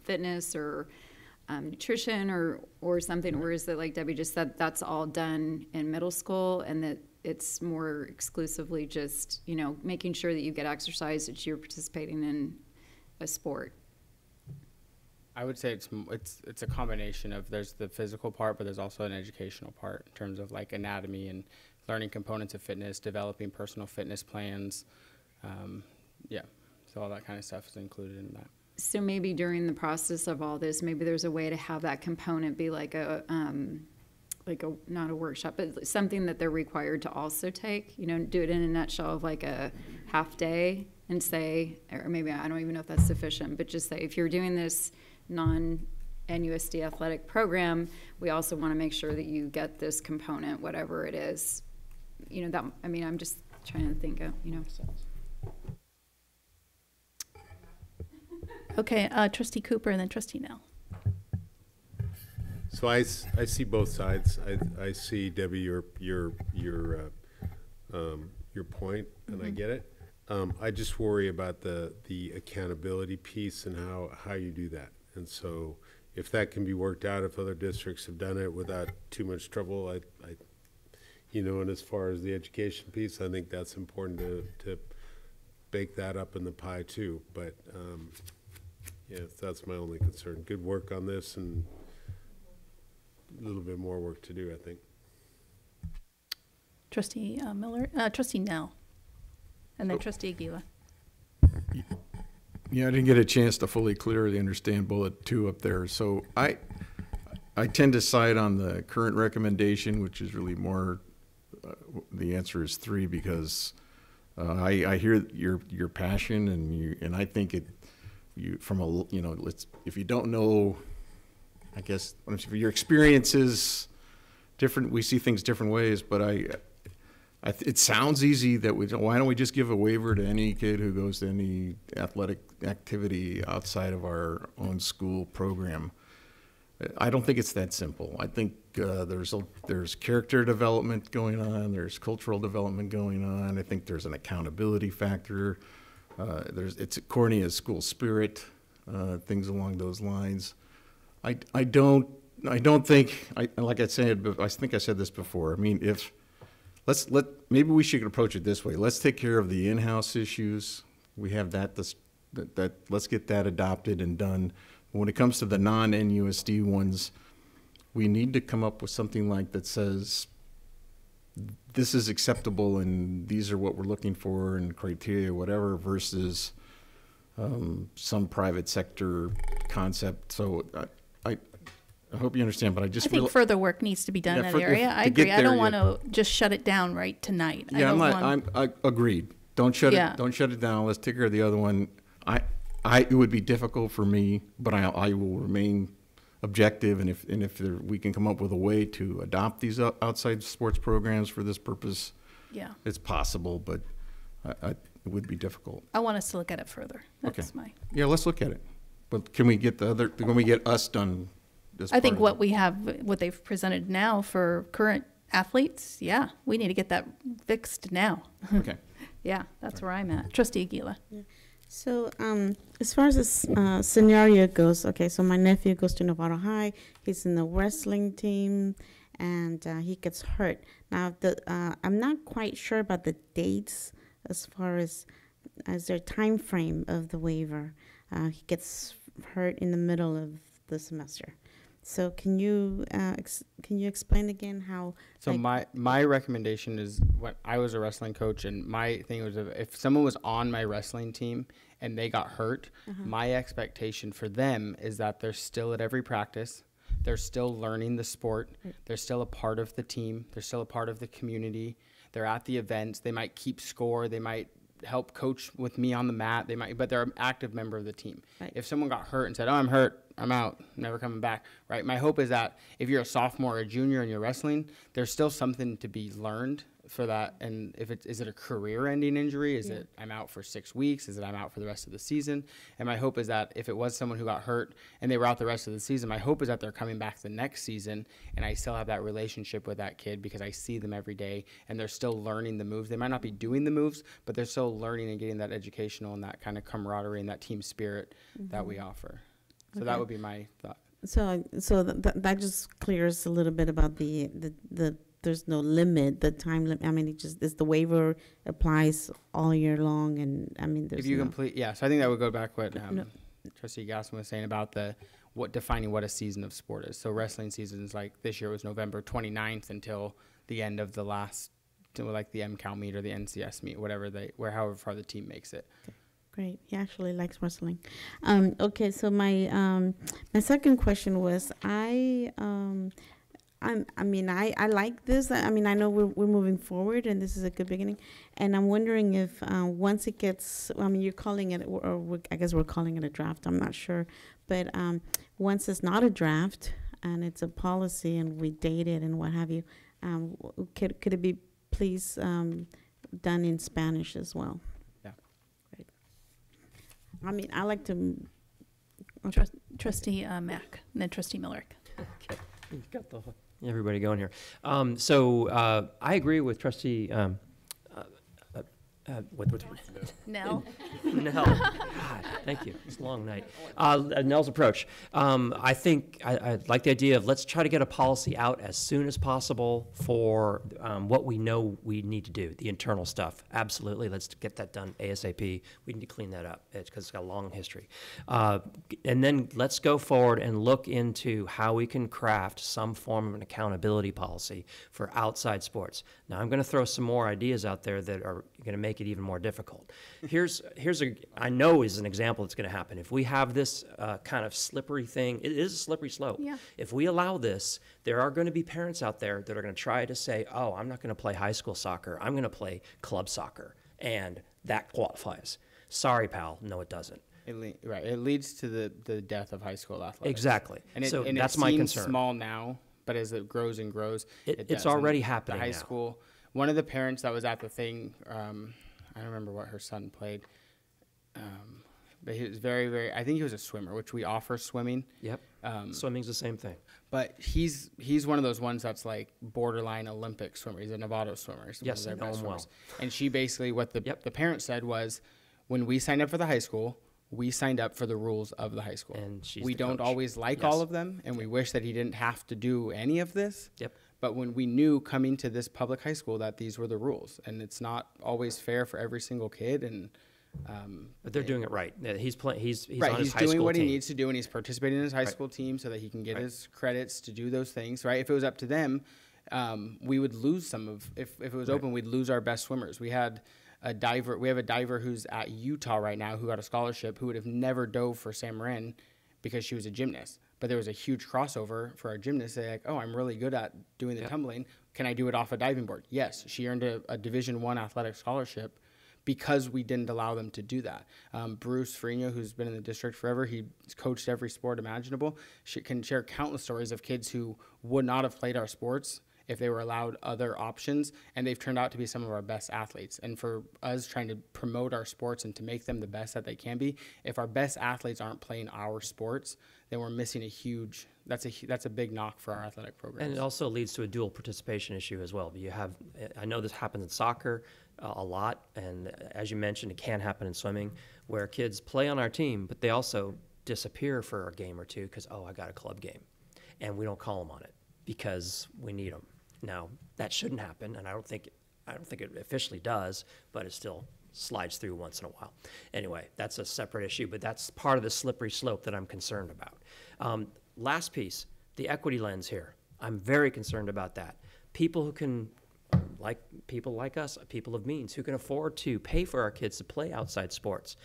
fitness or nutrition or something, or is it like Debbie just said, that's all done in middle school and that it's more exclusively just, making sure that you get exercise, that you're participating in a sport? I would say it's a combination of, there's the physical part, but there's also an educational part in terms of like anatomy and learning components of fitness, developing personal fitness plans. So all that kind of stuff is included in that. So maybe during the process of all this, maybe there's a way to have that component be like not a workshop, but something that they're required to also take, do it in a nutshell of like a half day and say, or maybe I don't even know if that's sufficient, but just say, if you're doing this non-NUSD athletic program, we also want to make sure that you get this component, whatever it is. I'm just trying to think of, Okay, Trustee Cooper and then Trustee Nell. So I see both sides. I see, Debbie, your point, and I get it. I just worry about the accountability piece and how you do that. And so if that can be worked out, if other districts have done it without too much trouble, and as far as the education piece, I think that's important to bake that up in the pie too. But that's my only concern. Good work on this and a little bit more work to do, I think. Trustee Miller, Trustee Nell, and then Trustee Aguila. Yeah, I didn't get a chance to fully clearly understand bullet 2 up there. So I tend to side on the current recommendation, which is really more, the answer is 3, because I hear your passion and I think if you don't know, I guess your experience is different. We see things different ways, but it sounds easy that why don't we just give a waiver to any kid who goes to any athletic activity outside of our own school program? I don't think it's that simple. I think there's character development going on, there's cultural development going on. I think there's an accountability factor. It's corny as school spirit, things along those lines. I don't think, like I said, I think I said this before. I mean, maybe we should approach it this way. Let's take care of the in-house issues. We have that let's get that adopted and done. When it comes to the non-NUSD ones, we need to come up with something like that says this is acceptable and these are what we're looking for and criteria, whatever, versus some private sector concept. So I hope you understand, but I just I think further work needs to be done in that area. I agree. I don't want to just shut it down right tonight. Yeah, I agreed. Don't shut it down. Let's take care of the other one. It would be difficult for me, but I will remain objective, and if we can come up with a way to adopt these outside sports programs for this purpose, yeah, it's possible, but it would be difficult. I want us to look at it further. That's Yeah, let's look at it. But can we get us done? I think what they've presented now for current athletes, yeah, we need to get that fixed now. Okay. Yeah, that's where I'm at. Trustee Aguila. Yeah. So as far as this scenario goes, okay, so my nephew goes to Novato High. He's in the wrestling team, and he gets hurt. Now, I'm not quite sure about the dates as far as their time frame of the waiver. He gets hurt in the middle of the semester. So can you explain again how? So my recommendation is, when I was a wrestling coach, and my thing was, if someone was on my wrestling team and they got hurt, my expectation for them is that they're still at every practice, they're still learning the sport, they're still a part of the team, they're still a part of the community, they're at the events, they might keep score, they might help coach with me on the mat, but they're an active member of the team. Right. If someone got hurt and said, "Oh, I'm hurt, I'm out, never coming back," right? My hope is that if you're a sophomore or a junior and you're wrestling, there's still something to be learned for that. And is it a career-ending injury? Is it I'm out for 6 weeks? Is it I'm out for the rest of the season? And my hope is that if it was someone who got hurt and they were out the rest of the season, my hope is that they're coming back the next season and I still have that relationship with that kid because I see them every day and they're still learning the moves. They might not be doing the moves, but they're still learning and getting that educational and that kind of camaraderie and that team spirit that we offer. So that would be my thought. So that just clears a little bit about the there's no limit, the time limit. I mean, it just is the waiver applies all year long, and I mean, there's if you complete, yeah. So I think that would go back what Trustee Gasson was saying about defining what a season of sport is. So wrestling seasons, like this year was November 29th until the end of the last, like the MCAL meet or the NCS meet, however far the team makes it. Okay. Great. He actually likes wrestling. Okay, so my second question was I like this. I mean, I know we're moving forward, and this is a good beginning. And I'm wondering if once it gets, I mean, you're calling it, I guess we're calling it a draft. I'm not sure, but once it's not a draft and it's a policy, and we date it and what have you, could it be please done in Spanish as well? I mean, I like to. Trustee Mack, and then Trustee Millerick. Okay, you've got everybody going here. So I agree with Trustee. Nell. Nell. God, thank you. It's a long night. Nell's approach. I think I like the idea of let's try to get a policy out as soon as possible for what we know we need to do, the internal stuff. Absolutely. Let's get that done ASAP. We need to clean that up because it's got a long history. And then let's go forward and look into how we can craft some form of an accountability policy for outside sports. Now, I'm going to throw some more ideas out there that are going to make it even more difficult. I know is an example that's going to happen. If we have this kind of slippery thing, it is a slippery slope. Yeah. If we allow this, there are going to be parents out there that are going to try to say, "Oh, I'm not going to play high school soccer. I'm going to play club soccer," and that qualifies. Sorry, pal. No, it doesn't. It leads to the death of high school athletics. Exactly. And that's my concern. Small now, but as it grows and grows, it's already happening. The high school. One of the parents that was at the thing, I don't remember what her son played, but he was very, very. I think he was a swimmer, which we offer swimming. Yep. Swimming's the same thing. But he's one of those ones that's like borderline Olympic swimmer. He's a Novato swimmer. Yes, I know him well. And she basically, what the parent said was, when we signed up for the high school, we signed up for the rules of the high school. And we don't always like all of them, and we wish that he didn't have to do any of this. Yep. But when we knew coming to this public high school that these were the rules, and it's not always fair for every single kid, and But they're doing it right. He's playing. He's right. on his He's high doing school what team. he needs to do, and he's participating in his high Right. school team so that he can get Right. his credits to do those things. Right. If it was up to them, we would lose some of. If it was Right. open, we'd lose our best swimmers. We had a diver. We have a diver who's at Utah right now who got a scholarship who would have never dove for San Marin because she was a gymnast. But there was a huge crossover for our gymnasts. They're like, oh, I'm really good at doing the Yep. tumbling. Can I do it off a diving board? Yes. She earned a Division I athletic scholarship because we didn't allow them to do that. Bruce Ferrigno, who's been in the district forever, he's coached every sport imaginable, can share countless stories of kids who would not have played our sports if they were allowed other options, and they've turned out to be some of our best athletes. And for us trying to promote our sports and to make them the best that they can be, if our best athletes aren't playing our sports, then we're missing that's a big knock for our athletic programs. And it also leads to a dual participation issue as well. You have, I know this happens in soccer a lot, and as you mentioned, it can happen in swimming, where kids play on our team, but they also disappear for a game or two because, oh, I got a club game, and we don't call them on it because we need them. Now, that shouldn't happen, and I don't think it officially does, but it still slides through once in a while. Anyway, that's a separate issue, but that's part of the slippery slope that I'm concerned about. Last piece, the equity lens here. I'm very concerned about that. People who can, like people like us, people of means, who can afford to pay for our kids to play outside sports.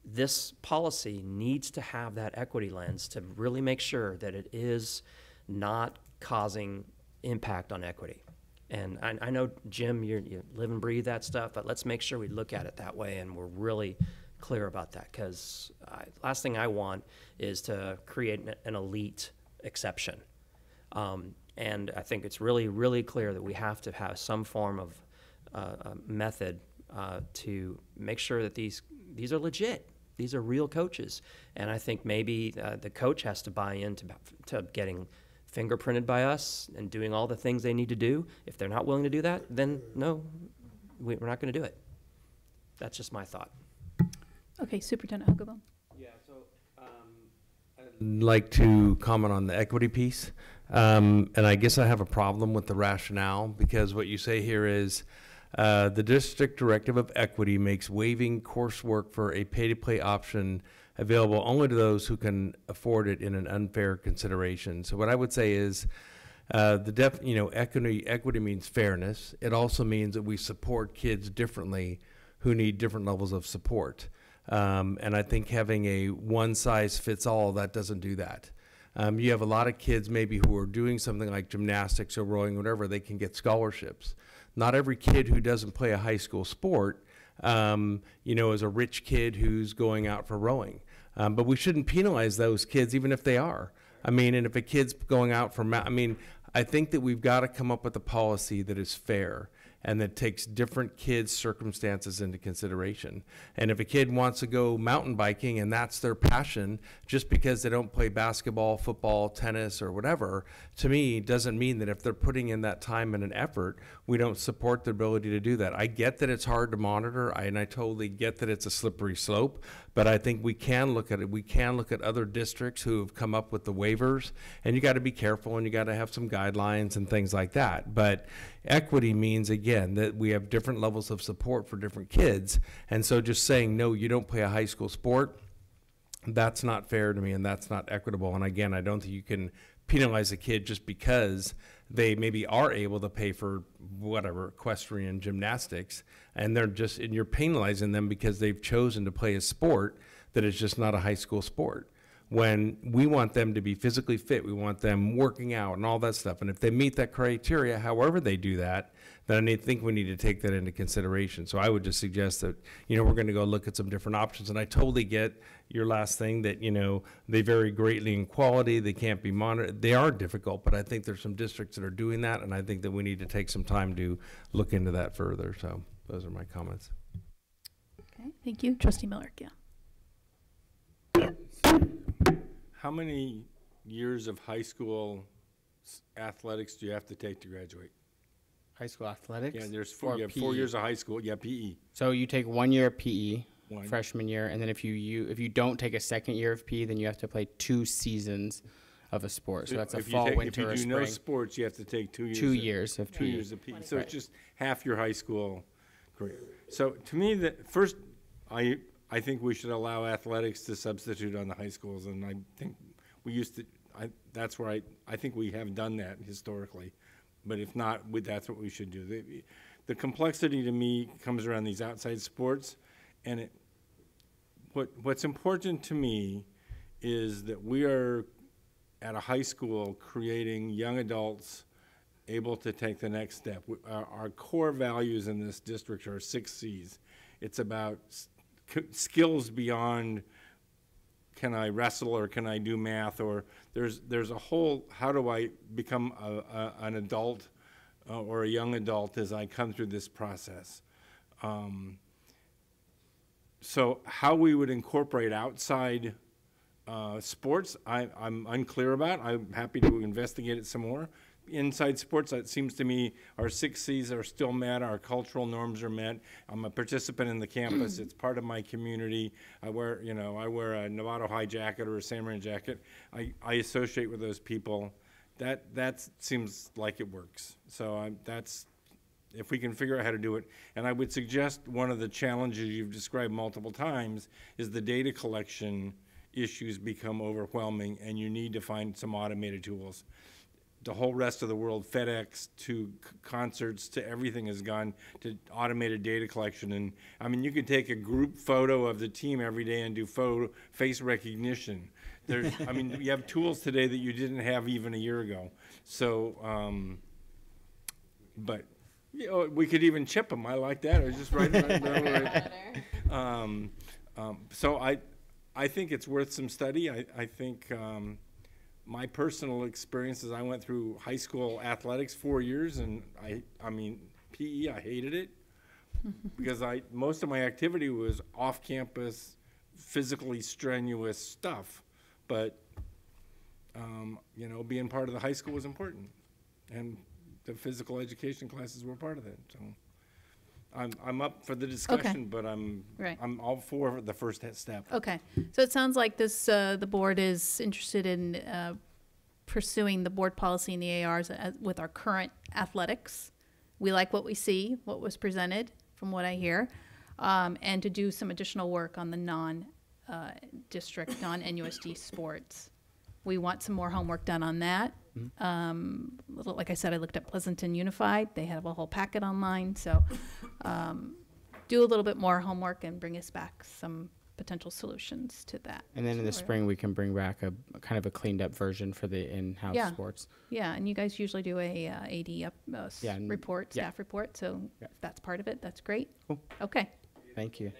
This policy needs to have that equity lens to really make sure that it is not causing impact on equity. And I know, Jim, you live and breathe that stuff, but let's make sure we look at it that way and we're really clear about that, because last thing I want is to create an elite exception. And I think it's really, really clear that we have to have some form of method to make sure that these are legit. These are real coaches. And I think maybe the coach has to buy into getting fingerprinted by us and doing all the things they need to do. If they're not willing to do that, then no, we're not going to do it. That's just my thought. Okay, Superintendent Huckabee. Yeah, so I'd like to comment on the equity piece. And I guess I have a problem with the rationale, because what you say here is the district directive of equity makes waiving coursework for a pay-to-play option available only to those who can afford it in an unfair consideration. So what I would say is equity means fairness. It also means that we support kids differently who need different levels of support. And I think having a one-size-fits-all, that doesn't do that. You have a lot of kids maybe who are doing something like gymnastics or rowing, whatever, they can get scholarships. Not every kid who doesn't play a high school sport, is a rich kid who's going out for rowing. But we shouldn't penalize those kids even if they are. And if a kid's going out for, I think that we've got to come up with a policy that is fair and that takes different kids' circumstances into consideration. And if a kid wants to go mountain biking and that's their passion, just because they don't play basketball, football, tennis, or whatever, to me, doesn't mean that if they're putting in that time and an effort, we don't support their ability to do that. I get that it's hard to monitor, and I totally get that it's a slippery slope, but I think we can look at it. We can look at other districts who have come up with the waivers, and you got to be careful, and you got to have some guidelines and things like that. But equity means, again, that we have different levels of support for different kids. And so just saying, no, you don't play a high school sport, that's not fair to me, and that's not equitable. And again, I don't think you can penalize a kid just because they maybe are able to pay for whatever, equestrian gymnastics, and you're penalizing them because they've chosen to play a sport that is just not a high school sport. When we want them to be physically fit, we want them working out and all that stuff. And if they meet that criteria, however they do that, then I think we need to take that into consideration. So I would just suggest that, we're going to go look at some different options. And I totally get your last thing that, they vary greatly in quality. They can't be monitored. They are difficult, but I think there's some districts that are doing that. And I think that we need to take some time to look into that further. So those are my comments. Okay, thank you. Trustee Miller, yeah. How many years of high school athletics do you have to take to graduate? High school athletics? Yeah, there's 4 years of high school. Yeah, PE. So you take 1 year of PE, freshman year, and then if you don't take a second year of PE, then you have to play 2 seasons of a sport. So that's a fall, winter, or spring. If you do no sports, you have to take 2 years. 2 years of PE. 2 years of PE. So it's just half your high school career. So to me, the first, I think we should allow athletics to substitute on the high schools, and I think we used to, that's where I think we have done that historically. But if not, that's what we should do. The complexity to me comes around these outside sports, and what's important to me is that we are at a high school creating young adults able to take the next step. Our core values in this district are 6 C's. It's about skills beyond can I wrestle or can I do math, or there's a whole how do I become an adult or a young adult as I come through this process. So how we would incorporate outside sports, I'm unclear about. I'm happy to investigate it some more. Inside sports, it seems to me our 6 C's are still met, our cultural norms are met. I'm a participant in the campus. It's part of my community. I wear a Novato High jacket or a San Marin jacket. I associate with those people. That seems like it works. So that's, if we can figure out how to do it. And I would suggest one of the challenges you've described multiple times is the data collection issues become overwhelming, and you need to find some automated tools. The whole rest of the world, FedEx to concerts to everything has gone to automated data collection. And I mean, you could take a group photo of the team every day and do face recognition. I mean, you have tools today that you didn't have even a year ago. So, but you know, we could even chip them. I like that. Or just write it right. So I think it's worth some study. I think. My personal experience is I went through high school athletics 4 years, and I mean, PE, I hated it because most of my activity was off-campus, physically strenuous stuff. But, you know, being part of the high school was important, and the physical education classes were part of that. So I'm up for the discussion, but I'm all for the first step. Okay, so it sounds like this the board is interested in pursuing the board policy in the ARs with our current athletics. We like what we see, what was presented from what I hear, and to do some additional work on the non-district, non-NUSD sports. We want some more homework done on that. Like I said, I looked at Pleasanton Unified. They have a whole packet online. So do a little bit more homework and bring us back some potential solutions to that. And then in the spring, we can bring back a kind of a cleaned up version for the in-house sports. Yeah, and you guys usually do a AD report, staff report. So if that's part of it, that's great. Cool. Okay. Thank you.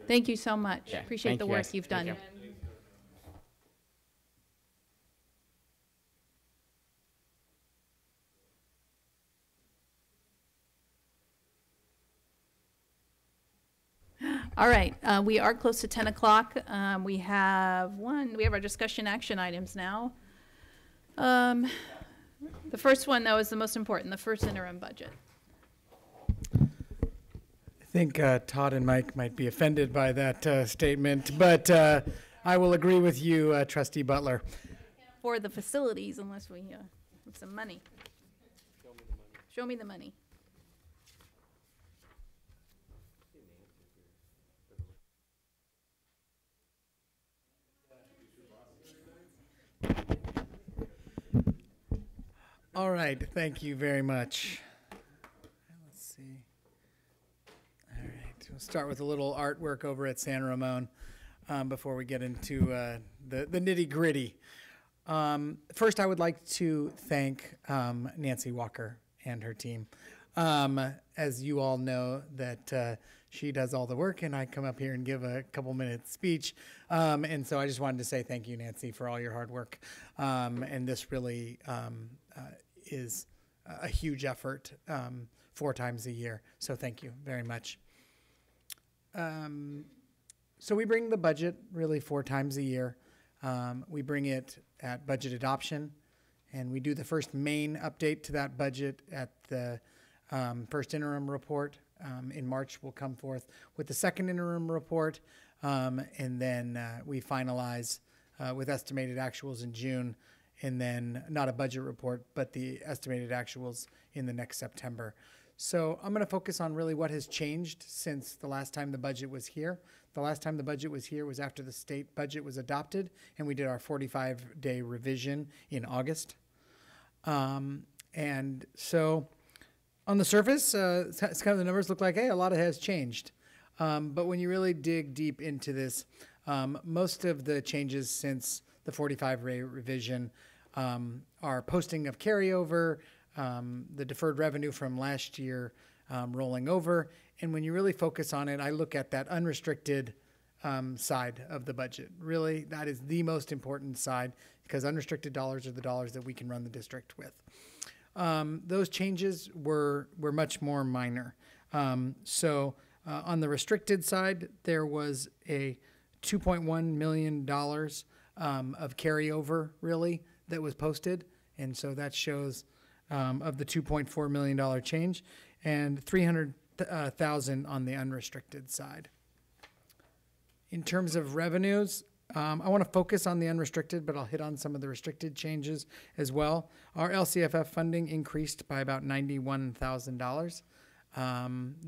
Thank you so much. Appreciate the work you've done. All right, we are close to 10 o'clock. We have our discussion action items now. The first one, though, is the most important, the first interim budget. I think Todd and Mike might be offended by that statement, but I will agree with you, Trustee Butler. For the facilities, unless we have some money. Show me the money. All right, thank you very much. Let's see. All right, we'll start with a little artwork over at San Ramon before we get into the nitty-gritty. First, I would like to thank Nancy Walker and her team. As you all know, that she does all the work, and I come up here and give a couple-minute speech. And so I just wanted to say thank you, Nancy, for all your hard work. And this really is a huge effort 4 times a year. So thank you very much. So we bring the budget really 4 times a year. We bring it at budget adoption, and we do the first main update to that budget at the first interim report. In March, we'll come forth with the second interim report, and then we finalize with estimated actuals in June, and then not a budget report, but the estimated actuals in the next September. So I'm going to focus on really what has changed since the last time the budget was here. The last time the budget was here was after the state budget was adopted, and we did our 45-day revision in August. And so on the surface, it's kind of the numbers look like, hey, a lot has changed. But when you really dig deep into this, most of the changes since the 45-day revision are posting of carryover, the deferred revenue from last year rolling over. And when you really focus on it, I look at that unrestricted side of the budget. Really, that is the most important side, because unrestricted dollars are the dollars that we can run the district with. Those changes were much more minor. So on the restricted side, there was a $2.1 million of carryover, really, that was posted. And so that shows of the $2.4 million change, and $300,000 on the unrestricted side. In terms of revenues, I want to focus on the unrestricted, but I'll hit on some of the restricted changes as well. Our LCFF funding increased by about $91,000.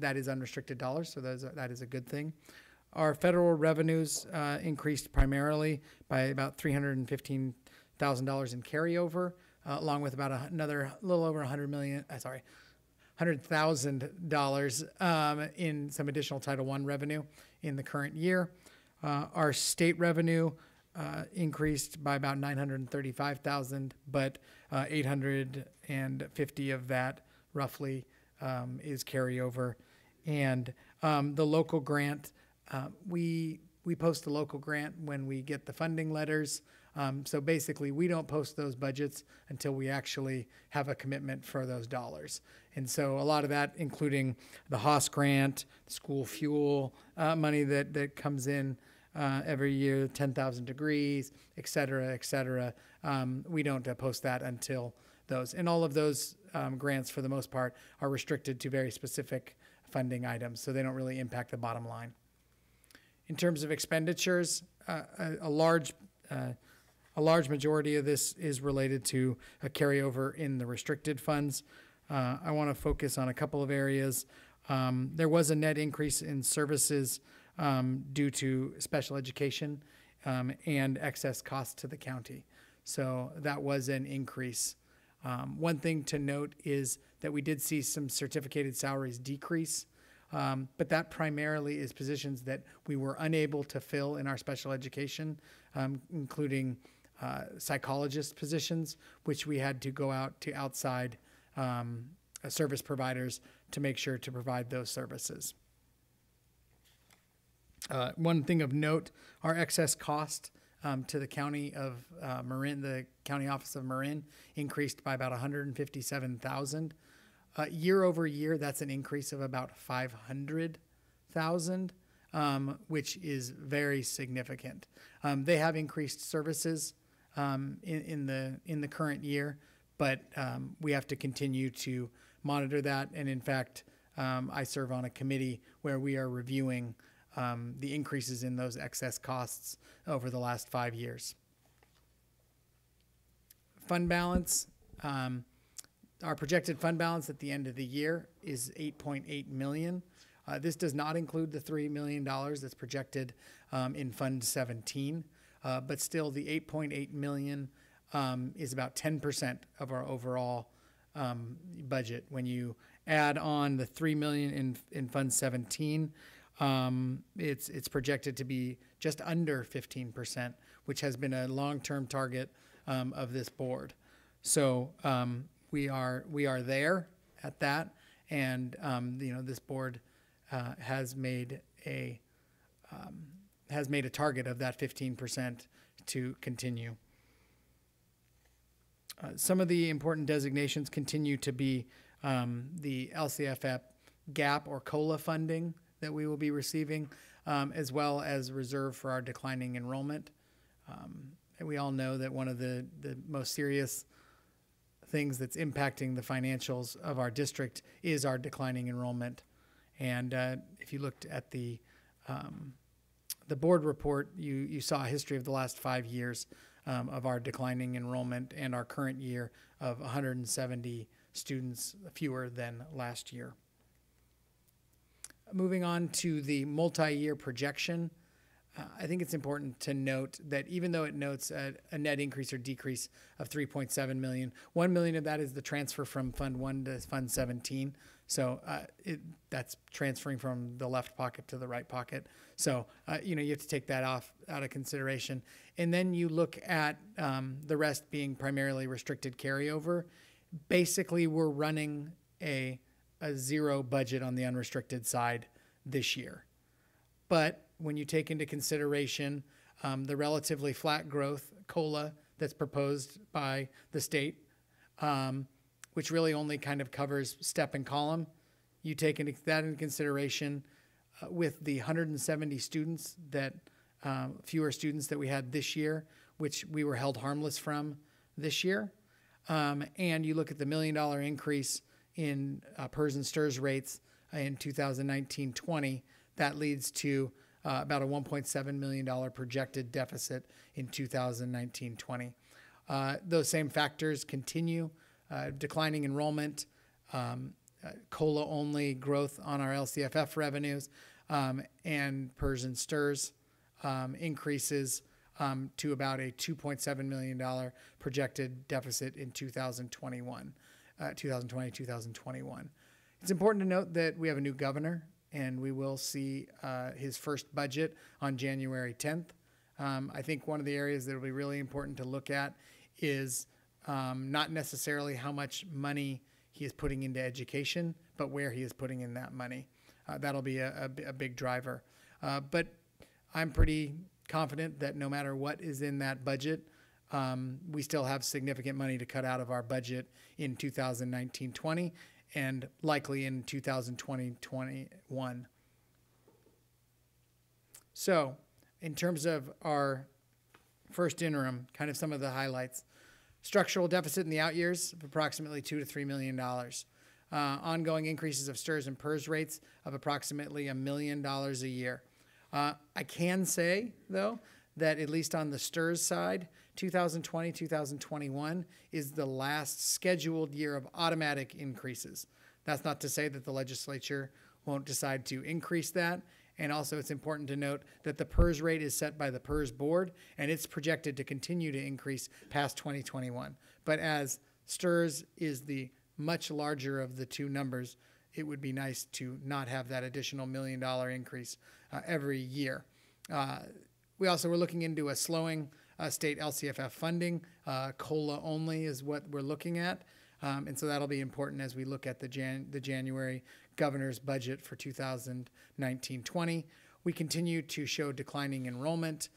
That is unrestricted dollars, so that is a good thing. Our federal revenues increased primarily by about $315,000 in carryover, along with about another little over $100,000 in some additional Title I revenue in the current year. Our state revenue increased by about $935,000, but $850 of that roughly is carryover. And the local grant, we post the local grant when we get the funding letters. So basically, we don't post those budgets until we actually have a commitment for those dollars. And so a lot of that, including the Haas grant, school fuel money that comes in every year, 10,000 degrees, et cetera, we don't post that until those. And all of those grants, for the most part, are restricted to very specific funding items, so they don't really impact the bottom line. In terms of expenditures, a large majority of this is related to a carryover in the restricted funds. I want to focus on a couple of areas. There was a net increase in services due to special education and excess costs to the county. So that was an increase. One thing to note is that we did see some certificated salaries decrease, but that primarily is positions that we were unable to fill in our special education, including psychologist positions, which we had to go out to outside service providers to make sure to provide those services. One thing of note, our excess cost to the county of Marin, the county office of Marin, increased by about $157,000. Year over year, that's an increase of about $500,000, which is very significant. They have increased services in the current year, but we have to continue to monitor that. And in fact, I serve on a committee where we are reviewing the increases in those excess costs over the last 5 years. Fund balance. Our projected fund balance at the end of the year is $8.8 million. This does not include the $3 million that's projected in Fund 17, but still the $8.8 million is about 10% of our overall budget. When you add on the $3 million in Fund 17, it's projected to be just under 15%, which has been a long-term target of this board. So we are there at that, and this board has made a target of that 15% to continue. Some of the important designations continue to be the LCFF GAP or COLA funding that we will be receiving, as well as reserve for our declining enrollment. And we all know that one of the most serious things that's impacting the financials of our district is our declining enrollment. And if you looked at the board report, you saw a history of the last 5 years of our declining enrollment and our current year of 170 students fewer than last year. Moving on to the multi-year projection, I think it's important to note that even though it notes a net increase or decrease of 3.7 million, 1 million of that is the transfer from Fund 1 to Fund 17. So that's transferring from the left pocket to the right pocket. So, you have to take that out of consideration. And then you look at the rest being primarily restricted carryover. Basically, we're running a zero budget on the unrestricted side this year. But when you take into consideration the relatively flat growth COLA that's proposed by the state, which really only kind of covers step and column, you take that into consideration with the 170 students that fewer students that we had this year, which we were held harmless from this year, and you look at the $1 million increase in PERS and STIRS rates in 2019-20, that leads to about a $1.7 million projected deficit in 2019-20. Those same factors continue, declining enrollment, COLA-only growth on our LCFF revenues, and PERS and STIRS increases to about a $2.7 million projected deficit in 2021, 2020-2021. It's important to note that we have a new governor, and we will see his first budget on January 10th. I think one of the areas that will be really important to look at is not necessarily how much money he is putting into education, but where he is putting in that money. That'll be a big driver. But I'm pretty confident that no matter what is in that budget, we still have significant money to cut out of our budget in 2019-20 and likely in 2020-21. So in terms of our first interim, kind of some of the highlights. Structural deficit in the out years of approximately $2 to $3 million. Ongoing increases of STIRS and PERS rates of approximately $1 million a year. I can say, though, that at least on the STIRS side, 2020-2021 is the last scheduled year of automatic increases. That's not to say that the legislature won't decide to increase that. And also it's important to note that the PERS rate is set by the PERS board, and it's projected to continue to increase past 2021. But as STIRS is the much larger of the two numbers, it would be nice to not have that additional $1 million increase every year. We also were looking into a slowing state LCFF funding. COLA only is what we're looking at. And so that'll be important as we look at the January governor's budget for 2019-20. We continue to show declining enrollment.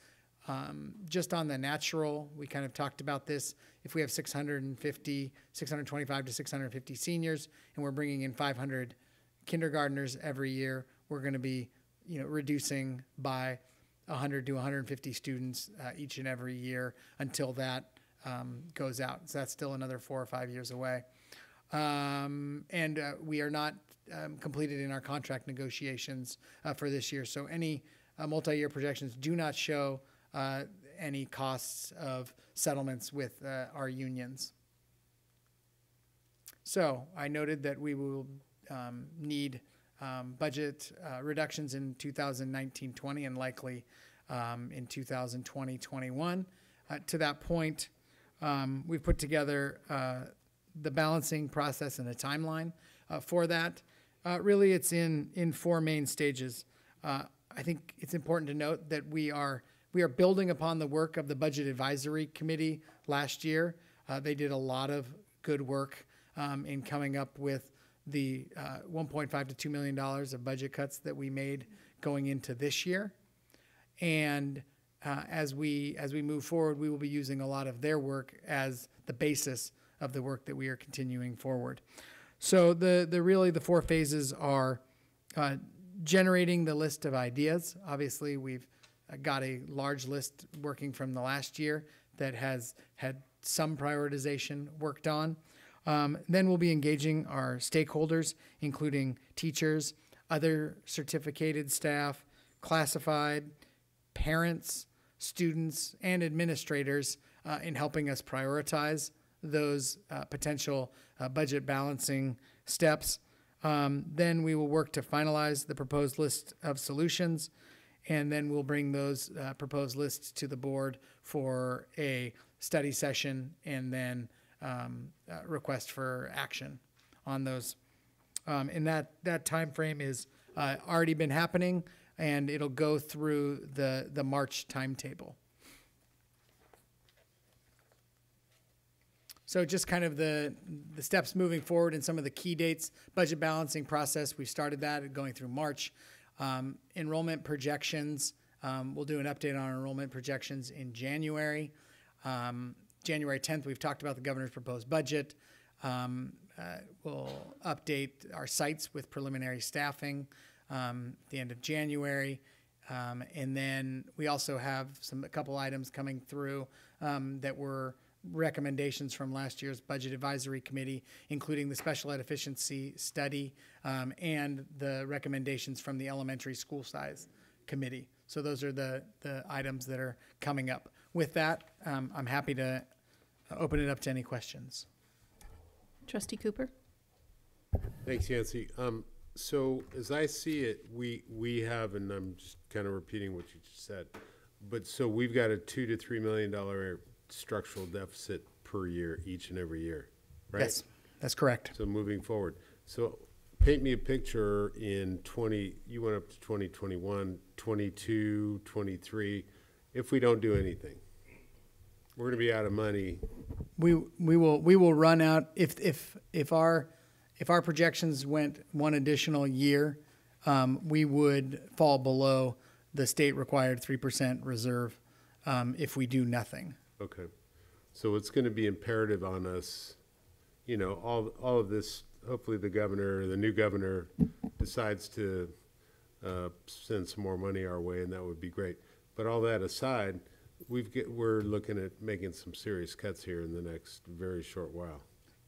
Just on the natural, we kind of talked about this. If we have 625 to 650 seniors, and we're bringing in 500 kindergartners every year, we're going to be, reducing by 100 to 150 students each and every year until that goes out. So that's still another 4 or 5 years away. And we are not completed in our contract negotiations for this year. So any multi-year projections do not show any costs of settlements with our unions. So I noted that we will need budget reductions in 2019-20 and likely in 2020-21. To that point, we've put together the balancing process and a timeline for that. Really, it's in 4 main stages. I think it's important to note that we are building upon the work of the Budget Advisory Committee last year. They did a lot of good work in coming up with the $1.5 to $2 million of budget cuts that we made going into this year. And as we move forward, we will be using a lot of their work as the basis of the work that we are continuing forward. So the 4 phases are generating the list of ideas. Obviously, we've got a large list working from the last year that has had some prioritization worked on. Then we'll be engaging our stakeholders, including teachers, other certificated staff, classified, parents, students, and administrators in helping us prioritize those potential budget balancing steps. Then we will work to finalize the proposed list of solutions, and then we'll bring those proposed lists to the board for a study session and then request for action on those. And that time frame is already been happening, and it'll go through the March timetable. So just kind of the steps moving forward and some of the key dates. Budget balancing process, we started that going through March. Enrollment projections, we'll do an update on enrollment projections in January. January 10th, we've talked about the governor's proposed budget. We'll update our sites with preliminary staffing at the end of January. And then we also have a couple items coming through that were recommendations from last year's Budget Advisory Committee, including the Special Ed Efficiency Study and the recommendations from the Elementary School Size Committee. So those are the items that are coming up. With that, I'm happy to open it up to any questions. Trustee Cooper? Thanks, Yancy. So as I see it, we have, and I'm just kind of repeating what you just said, but so we've got a $2 to $3 million structural deficit per year, each and every year, right? Yes, that's correct. So moving forward. So paint me a picture in you went up to 2021, 22, 23. If we don't do anything, we're going to be out of money. We will run out if our projections went one additional year, we would fall below the state required 3% reserve if we do nothing. Okay, so it's going to be imperative on us, all of this. Hopefully the new governor decides to send some more money our way, and that would be great. But all that aside, we're looking at making some serious cuts here in the next very short while.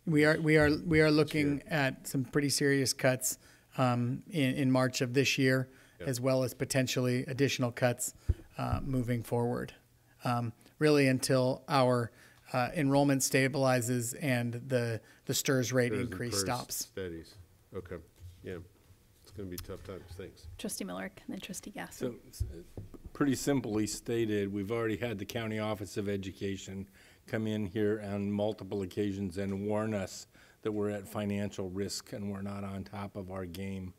We are looking at some pretty serious cuts in March of this year, as well as potentially additional cuts moving forward. Really until our enrollment stabilizes and the STRS rate increase stops. Steadies. Okay. Yeah. It's going to be tough times. Thanks. Trustee Miller and then Trustee Gasson. So, pretty simply stated, we've already had the County Office of Education come in here on multiple occasions and warn us that we're at financial risk and we're not on top of our game.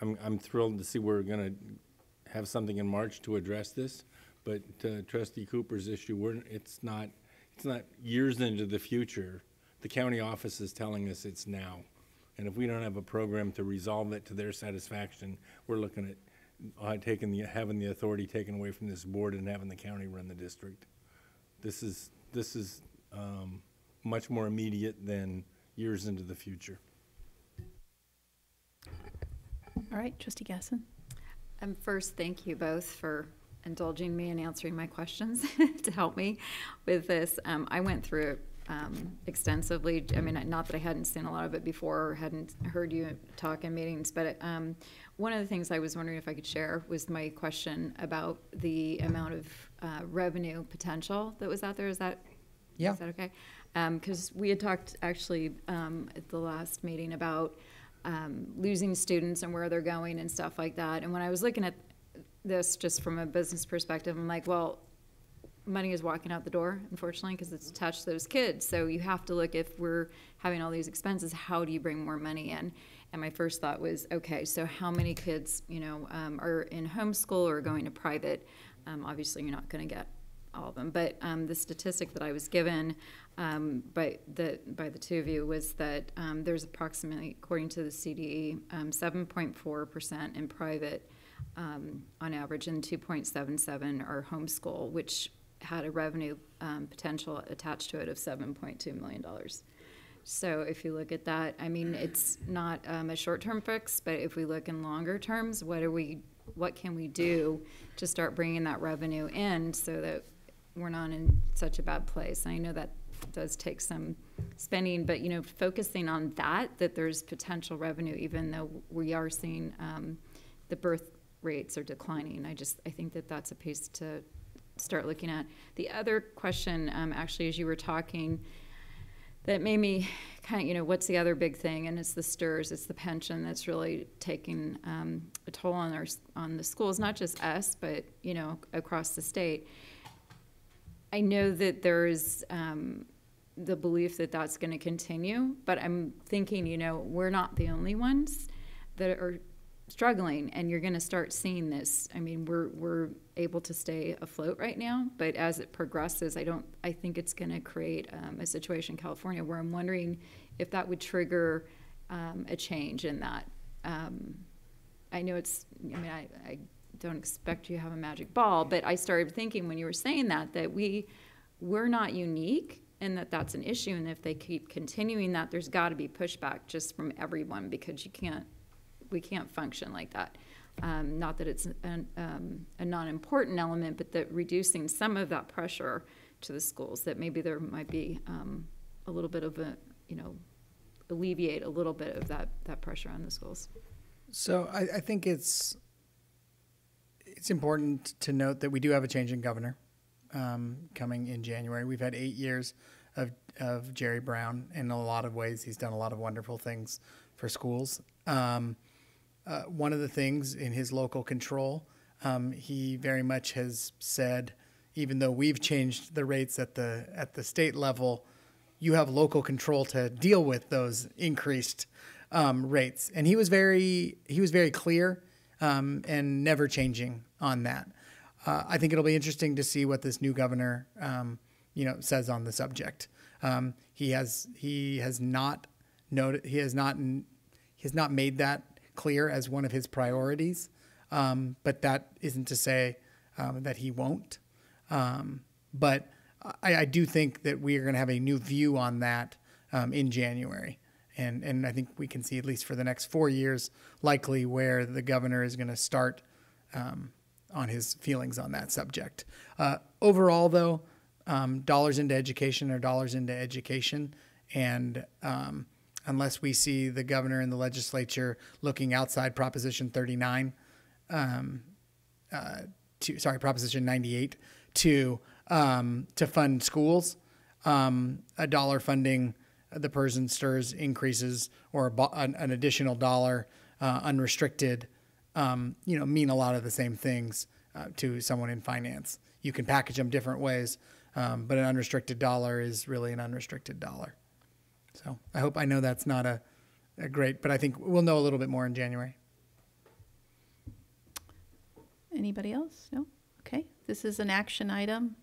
I'm thrilled to see we're going to have something in March to address this. But Trustee Cooper's issue, it's not years into the future. The county office is telling us it's now. And if we don't have a program to resolve it to their satisfaction, we're looking at having the authority taken away from this board and having the county run the district. This is much more immediate than years into the future. All right, Trustee Gasson. First, thank you both for indulging me and answering my questions to help me with this. I went through it extensively. I mean, not that I hadn't seen a lot of it before or hadn't heard you talk in meetings, but one of the things I was wondering if I could share was my question about the amount of revenue potential that was out there. Is that okay? Because we had talked actually at the last meeting about losing students and where they're going and stuff like that. And when I was looking at this just from a business perspective, I'm like, well, money is walking out the door, unfortunately, because it's attached to those kids. So you have to look, if we're having all these expenses, how do you bring more money in? And my first thought was, okay, so how many kids, are in homeschool or going to private? Obviously, you're not going to get all of them. But the statistic that I was given by the two of you was that there's approximately, according to the CDE, 7.4% in private on average, and 2.77 are homeschool, which had a revenue potential attached to it of $7.2 million. So if you look at that, I mean, it's not a short-term fix, but if we look in longer terms, what can we do to start bringing that revenue in so that we're not in such a bad place? And I know that does take some spending, but focusing on that there's potential revenue, even though we are seeing the birth rates are declining. I think that that's a piece to start looking at. The other question, actually, as you were talking, that made me kind of, what's the other big thing? And it's the STRS, it's the pension that's really taking a toll on the schools, not just us, but, across the state. I know that there's the belief that that's going to continue, but I'm thinking, we're not the only ones that are struggling, and you're going to start seeing this. I mean, we're able to stay afloat right now, but as it progresses, I think it's going to create a situation in California where I'm wondering if that would trigger a change in that. I know I don't expect you to have a magic ball, but I started thinking when you were saying that we're not unique, and that's an issue, and if they keep continuing that, there's got to be pushback just from everyone, because we can't function like that. Not that it's a non-important element, but that reducing some of that pressure to the schools, that maybe there might be a little bit of alleviate a little bit of that pressure on the schools. So I think it's important to note that we do have a change in governor coming in January. We've had 8 years of Jerry Brown. In a lot of ways, he's done a lot of wonderful things for schools. One of the things in his local control, he very much has said, even though we've changed the rates at the state level, you have local control to deal with those increased rates. And he was very clear and never changing on that. I think it'll be interesting to see what this new governor says on the subject. He has not made that clear as one of his priorities, but that isn't to say that he won't. But I do think that we are going to have a new view on that in January. And I think we can see, at least for the next 4 years, likely where the governor is going to start on his feelings on that subject. Overall, though, dollars into education are dollars into education. And unless we see the governor and the legislature looking outside Proposition 39, Proposition 98 to fund schools, a dollar funding the PERS and STRS increases, or an additional dollar unrestricted, mean a lot of the same things to someone in finance. You can package them different ways, but an unrestricted dollar is really an unrestricted dollar. So I know that's not a great, but I think we'll know a little bit more in January. Anybody else? No? Okay. This is an action item.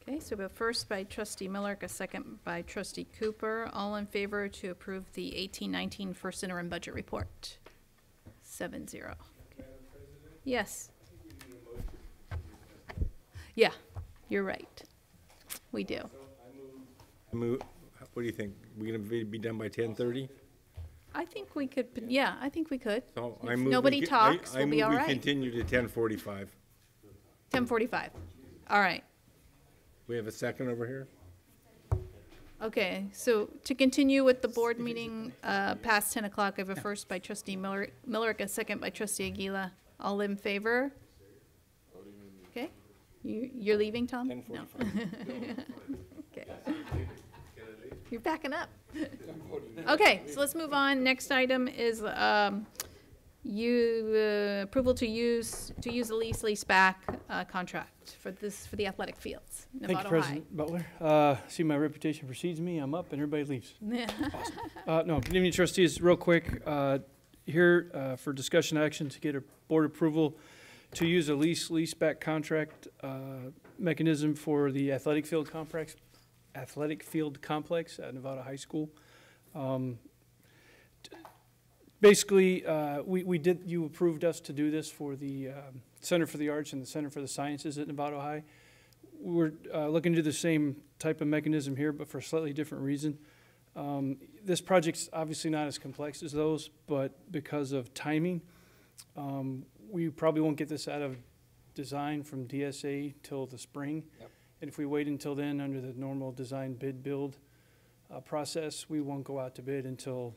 Okay, so a first by Trustee Miller, a second by Trustee Cooper. All in favor to approve the 18-19 first interim budget report? 7-0. Okay. Yes. Yeah, you're right. We do. What do you think? We gonna be done by 10:30? I think we could. Yeah, I think we could. So if nobody talks, we'll be all right. I move we continue to 10:45. 10:45. All right. We have a second over here. Okay, so to continue with the board meeting past 10 o'clock, I have a first by Trustee Miller, a second by Trustee Aguila. All in favor? Okay. You're leaving, Tom? No. Okay. You're backing up. Okay, so let's move on. Next item is approval to use the lease back contract for the athletic fields. Thank you, President Butler. See, my reputation precedes me. I'm up and everybody leaves. Awesome. No, good evening, trustees. Real quick, here for discussion action to get a board approval to use a lease back contract mechanism for the athletic field complex at Nevada High School. Basically, you approved us to do this for the Center for the Arts and the Center for the Sciences at Nevada High. We're looking to do the same type of mechanism here, but for a slightly different reason. This project's obviously not as complex as those, but because of timing, we probably won't get this out of design from DSA till the spring. Yep. And if we wait until then, under the normal design bid build process, we won't go out to bid until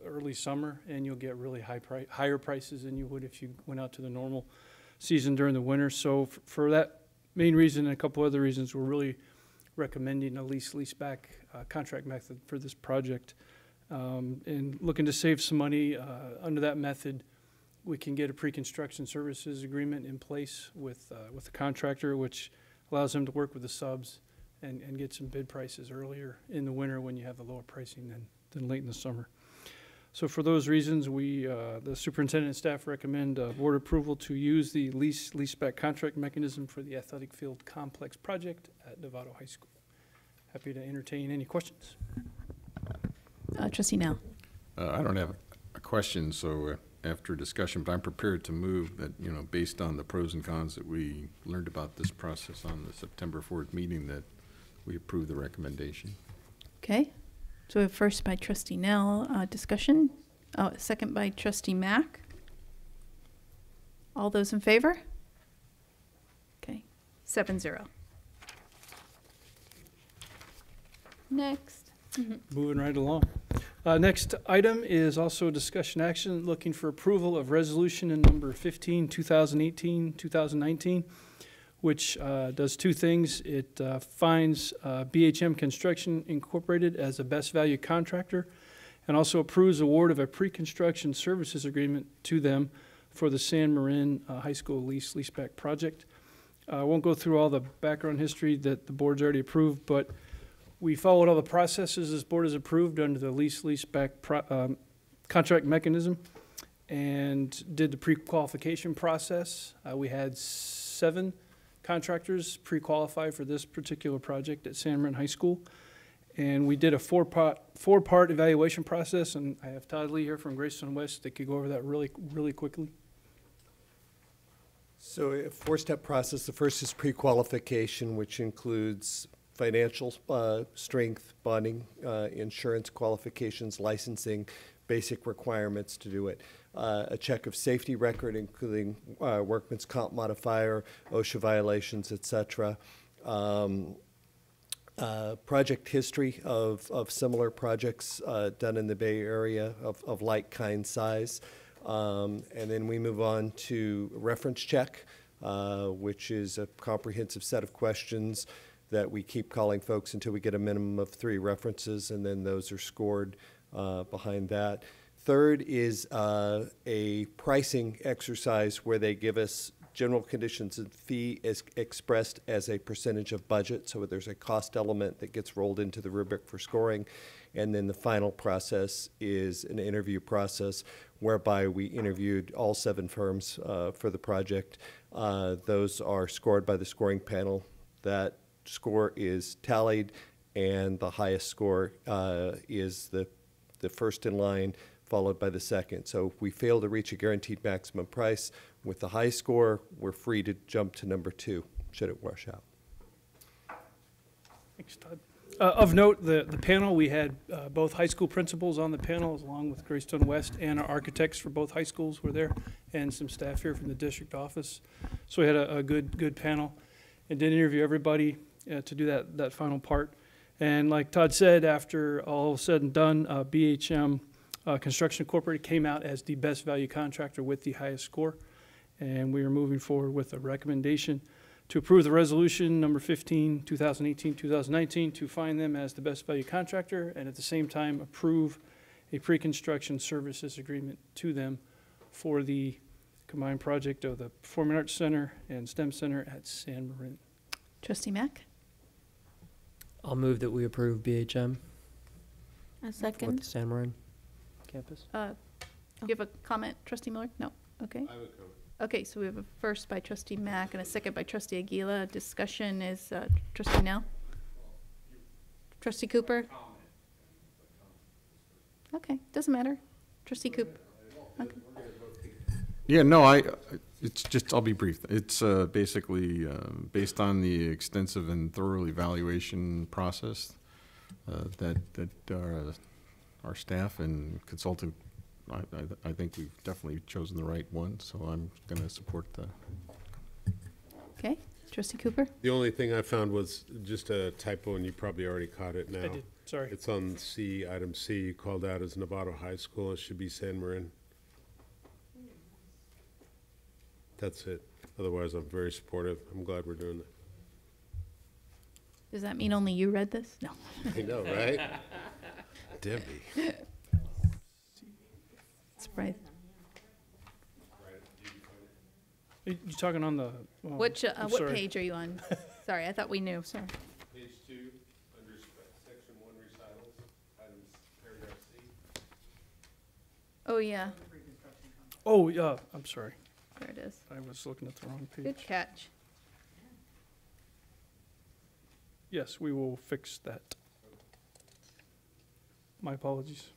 early summer, and you'll get really higher prices than you would if you went out to the normal season during the winter. So for that main reason and a couple other reasons, we're really recommending a lease-back contract method for this project. And looking to save some money under that method, we can get a pre-construction services agreement in place with the contractor, which allows them to work with the subs and get some bid prices earlier in the winter when you have the lower pricing than late in the summer. So for those reasons, the superintendent and staff recommend board approval to use the lease-back contract mechanism for the athletic field complex project at Novato High School. Happy to entertain any questions. Trustee Nell. I don't have a question, so after discussion, but I'm prepared to move that, based on the pros and cons that we learned about this process on the September 4th meeting, that we approve the recommendation. Okay. So we have first by Trustee Nell, discussion. Second by Trustee Mack. All those in favor? Okay, 7-0. Next. Moving right along. Next item is also a discussion action looking for approval of resolution in number 15, 2018-2019, which does two things. It finds BHM Construction Incorporated as a best value contractor and also approves award of a pre-construction services agreement to them for the San Marin High School leaseback project. I won't go through all the background history that the board's already approved, but we followed all the processes this board has approved under the leaseback contract mechanism and did the pre-qualification process. We had 7 contractors pre-qualify for this particular project at San Marin High School. And we did a four-part evaluation process, and I have Todd Lee here from Greystone West that could go over that really quickly. So a 4-step process. The first is pre-qualification, which includes financial strength, bonding, insurance qualifications, licensing, basic requirements to do it. A check of safety record, including workman's comp modifier, OSHA violations, etc. Project history of similar projects done in the Bay Area of like kind size. And then we move on to reference check, which is a comprehensive set of questions that we keep calling folks until we get a minimum of 3 references, and then those are scored behind that. Third is a pricing exercise where they give us general conditions and fee is expressed as a percentage of budget. So there's a cost element that gets rolled into the rubric for scoring. And then the final process is an interview process whereby we interviewed all 7 firms for the project. Those are scored by the scoring panel. That score is tallied, and the highest score is the first in line, followed by the second. So if we fail to reach a guaranteed maximum price with the high score, we're free to jump to number 2, should it wash out. Thanks, Todd. Of note, the panel, we had both high school principals on the panel, along with Greystone West, and our architects for both high schools were there, and some staff here from the district office. So we had a good panel, and did interview everybody to do that final part. And like Todd said, after all said and done, BHM Construction Incorporated came out as the best value contractor with the highest score, and we are moving forward with a recommendation to approve the resolution number 15, 2018-2019, to find them as the best value contractor, and at the same time approve a pre-construction services agreement to them for the combined project of the Performing Arts Center and STEM Center at San Marin. Trustee Mack? I'll move that we approve BHM. A second. With the San Marin campus. Do you have a comment, Trustee Miller? No. Okay. I have a comment. Okay, so we have a first by Trustee Mack and a second by Trustee Aguila. Discussion is Trustee Nell? Trustee Cooper? Okay, doesn't matter. Trustee Cooper? Okay. Yeah, no, it's just, I'll be brief. It's basically based on the extensive and thorough evaluation process that our staff and consultant, I think we've definitely chosen the right one, so I'm going to support that. Okay, Trustee Cooper? The only thing I found was just a typo, and you probably already caught it now. I did, sorry. It's on C, item C, you called out as Novato High School. It should be San Marin. That's it. Otherwise, I'm very supportive. I'm glad we're doing that. Does that mean only you read this? No. I know, right? Debbie. It's right. You talking on the? Oh, Which, I'm what sorry. page are you on? Sorry, I thought we knew, sorry. Page 2, under section 1 recitals, items, paragraph C. Oh, yeah, Oh, yeah, I'm sorry. there it is. I was looking at the wrong page. Good catch. Yes, we will fix that. My apologies.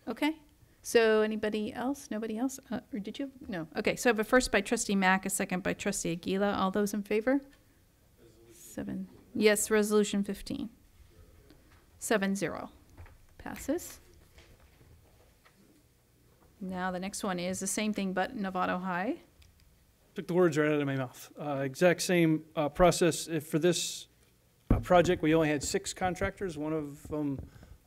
Okay, so anybody else? Nobody else? Or did you? No. Okay, so I have a first by trustee Mack, a second by trustee Aguila. All those in favor? 7. Yes, resolution 15. 7-0. Passes. Now the next one is the same thing, but Novato High. Took the words right out of my mouth. Exact same process. For this project, we only had 6 contractors. One of them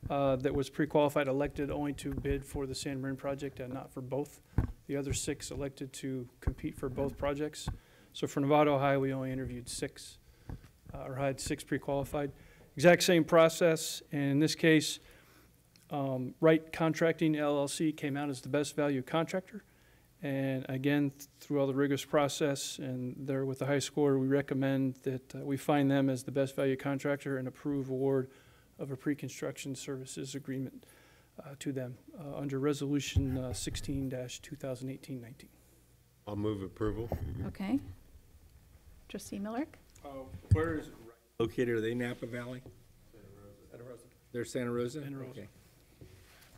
that was pre-qualified elected only to bid for the San Marin project and not for both. The other 6 elected to compete for both projects. So for Novato High, we only interviewed 6, or had 6 pre-qualified. Exact same process. And in this case, Wright Contracting LLC came out as the best value contractor. And again, through all the rigorous process and there with the high score, we recommend that we find them as the best value contractor and approve award of a pre-construction services agreement to them under Resolution 16-2018-19. I'll move approval. Okay. Trustee Miller? Where is Wright located? Are they Napa Valley? Santa Rosa. They're Santa Rosa? Santa Rosa.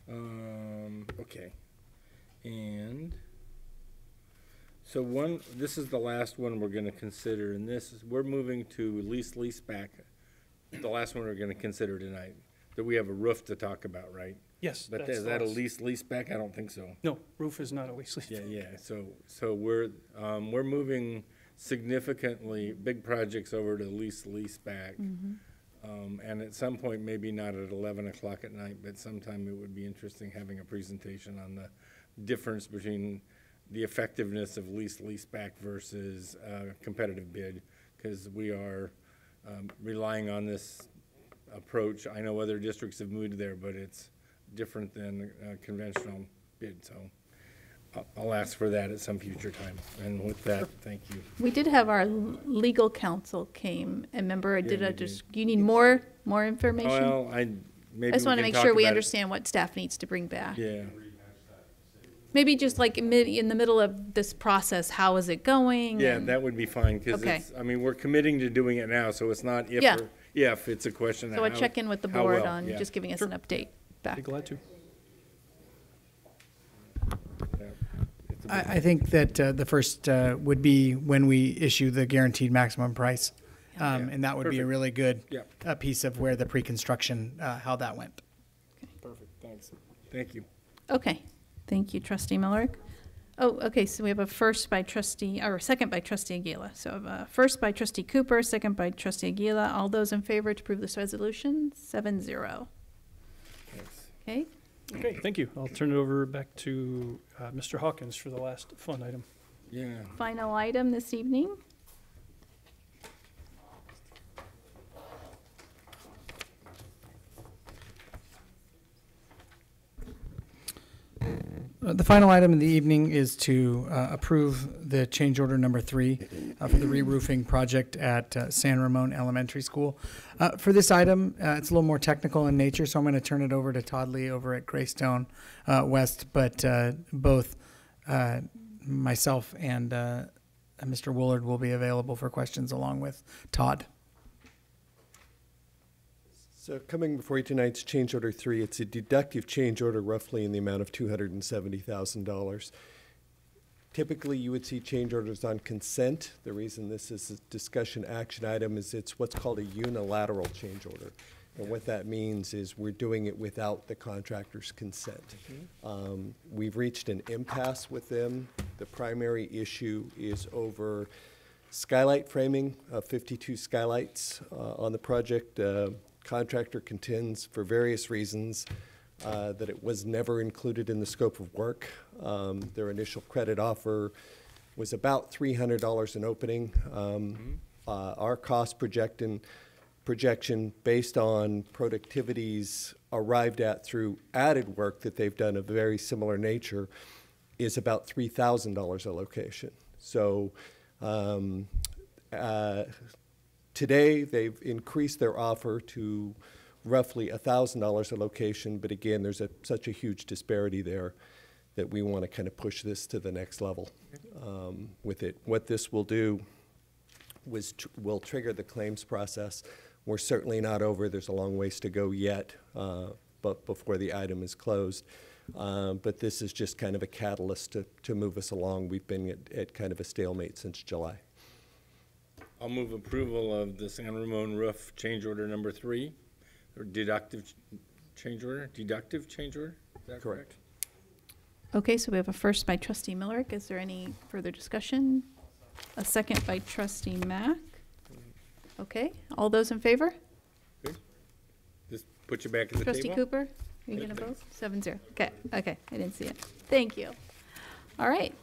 Okay. Okay. And so this is the last one we're gonna consider, and we're moving to lease back. The last one we're gonna consider tonight, that we have a roof to talk about, right? Yes. But that's is the that a last. lease back? I don't think so. No, roof is not a lease. Yeah. So we're moving significantly big projects over to lease back. And at some point, maybe not at 11 o'clock at night, but sometime it would be interesting having a presentation on the difference between the effectiveness of lease back versus competitive bid, because we are relying on this approach. I know other districts have moved there, but it's different than conventional bid. So I'll ask for that at some future time. And with that, thank you. We did have our legal counsel came, and remember, you need more information? Well, I maybe just want to we make can sure talk we about it. understand what staff needs to bring back. Yeah. Maybe just like in the middle of this process, how is it going? Yeah, and- that would be fine, because Okay. we're committing to doing it now, so it's not if, Yeah. or if, it's a question of So I how- check in with the how board well, on yeah. just giving us an update back. Be glad to. I think that the first would be when we issue the guaranteed maximum price. And that would be a Perfect. really good Yeah. piece of where the pre-construction, how that went. Perfect, thanks. Thank you. Okay, thank you, trustee Miller. Oh, okay, so we have a second by trustee Aguila. So a first by trustee Cooper, second by trustee Aguila. All those in favor to approve this resolution, 7-0. Thanks. Okay, Okay, thank you. I'll turn it over back to Mr. Hawkins for the last fun item. Yeah. final item this evening. The final item of the evening is to approve the change order number 3 for the re-roofing project at San Ramon Elementary School. For this item, it's a little more technical in nature, so I'm going to turn it over to Todd Lee over at Greystone West, but both myself and Mr. Woolard will be available for questions along with Todd. So coming before you tonight's change order 3, it's a deductive change order roughly in the amount of $270,000. Typically, you would see change orders on consent. The reason this is a discussion action item is it's what's called a unilateral change order. And what that means is we're doing it without the contractor's consent. We've reached an impasse with them. The primary issue is over skylight framing of 52 skylights on the project. Contractor contends for various reasons that it was never included in the scope of work. Their initial credit offer was about $300 an opening. Our cost projection based on productivities arrived at through added work that they've done of very similar nature is about $3,000 a location. So today they've increased their offer to roughly $1,000 a location, but again, there's such a huge disparity there that we want to kind of push this to the next level with it. What this will do will trigger the claims process. We're certainly not over. There's a long ways to go yet, but before the item is closed. But this is just kind of a catalyst to move us along. We've been at kind of a stalemate since July. I'll move approval of the San Ramon roof change order number 3, or deductive change order? Deductive change order? Is that correct? Okay, so we have a first by Trustee Millerick. Is there any further discussion? A second by Trustee Mack. Okay, all those in favor? Good. Just put you back at the Trustee table. Cooper, are you going to vote? 7-0. Okay, okay, I didn't see it. Thank you. All right.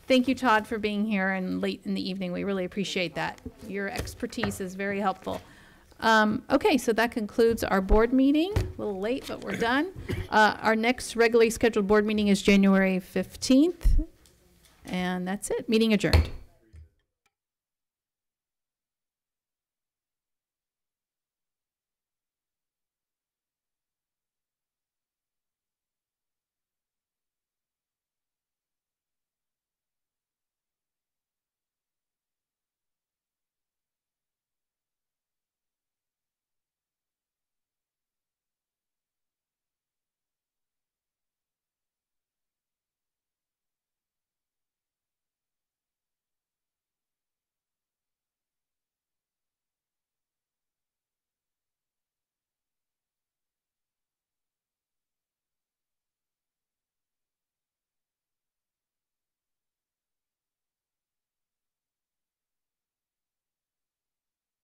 Thank you, Todd, for being here and late in the evening. We really appreciate that. Your expertise is very helpful. Okay, so that concludes our board meeting. A little late, but we're done. Our next regularly scheduled board meeting is January 15th. And that's it. Meeting adjourned.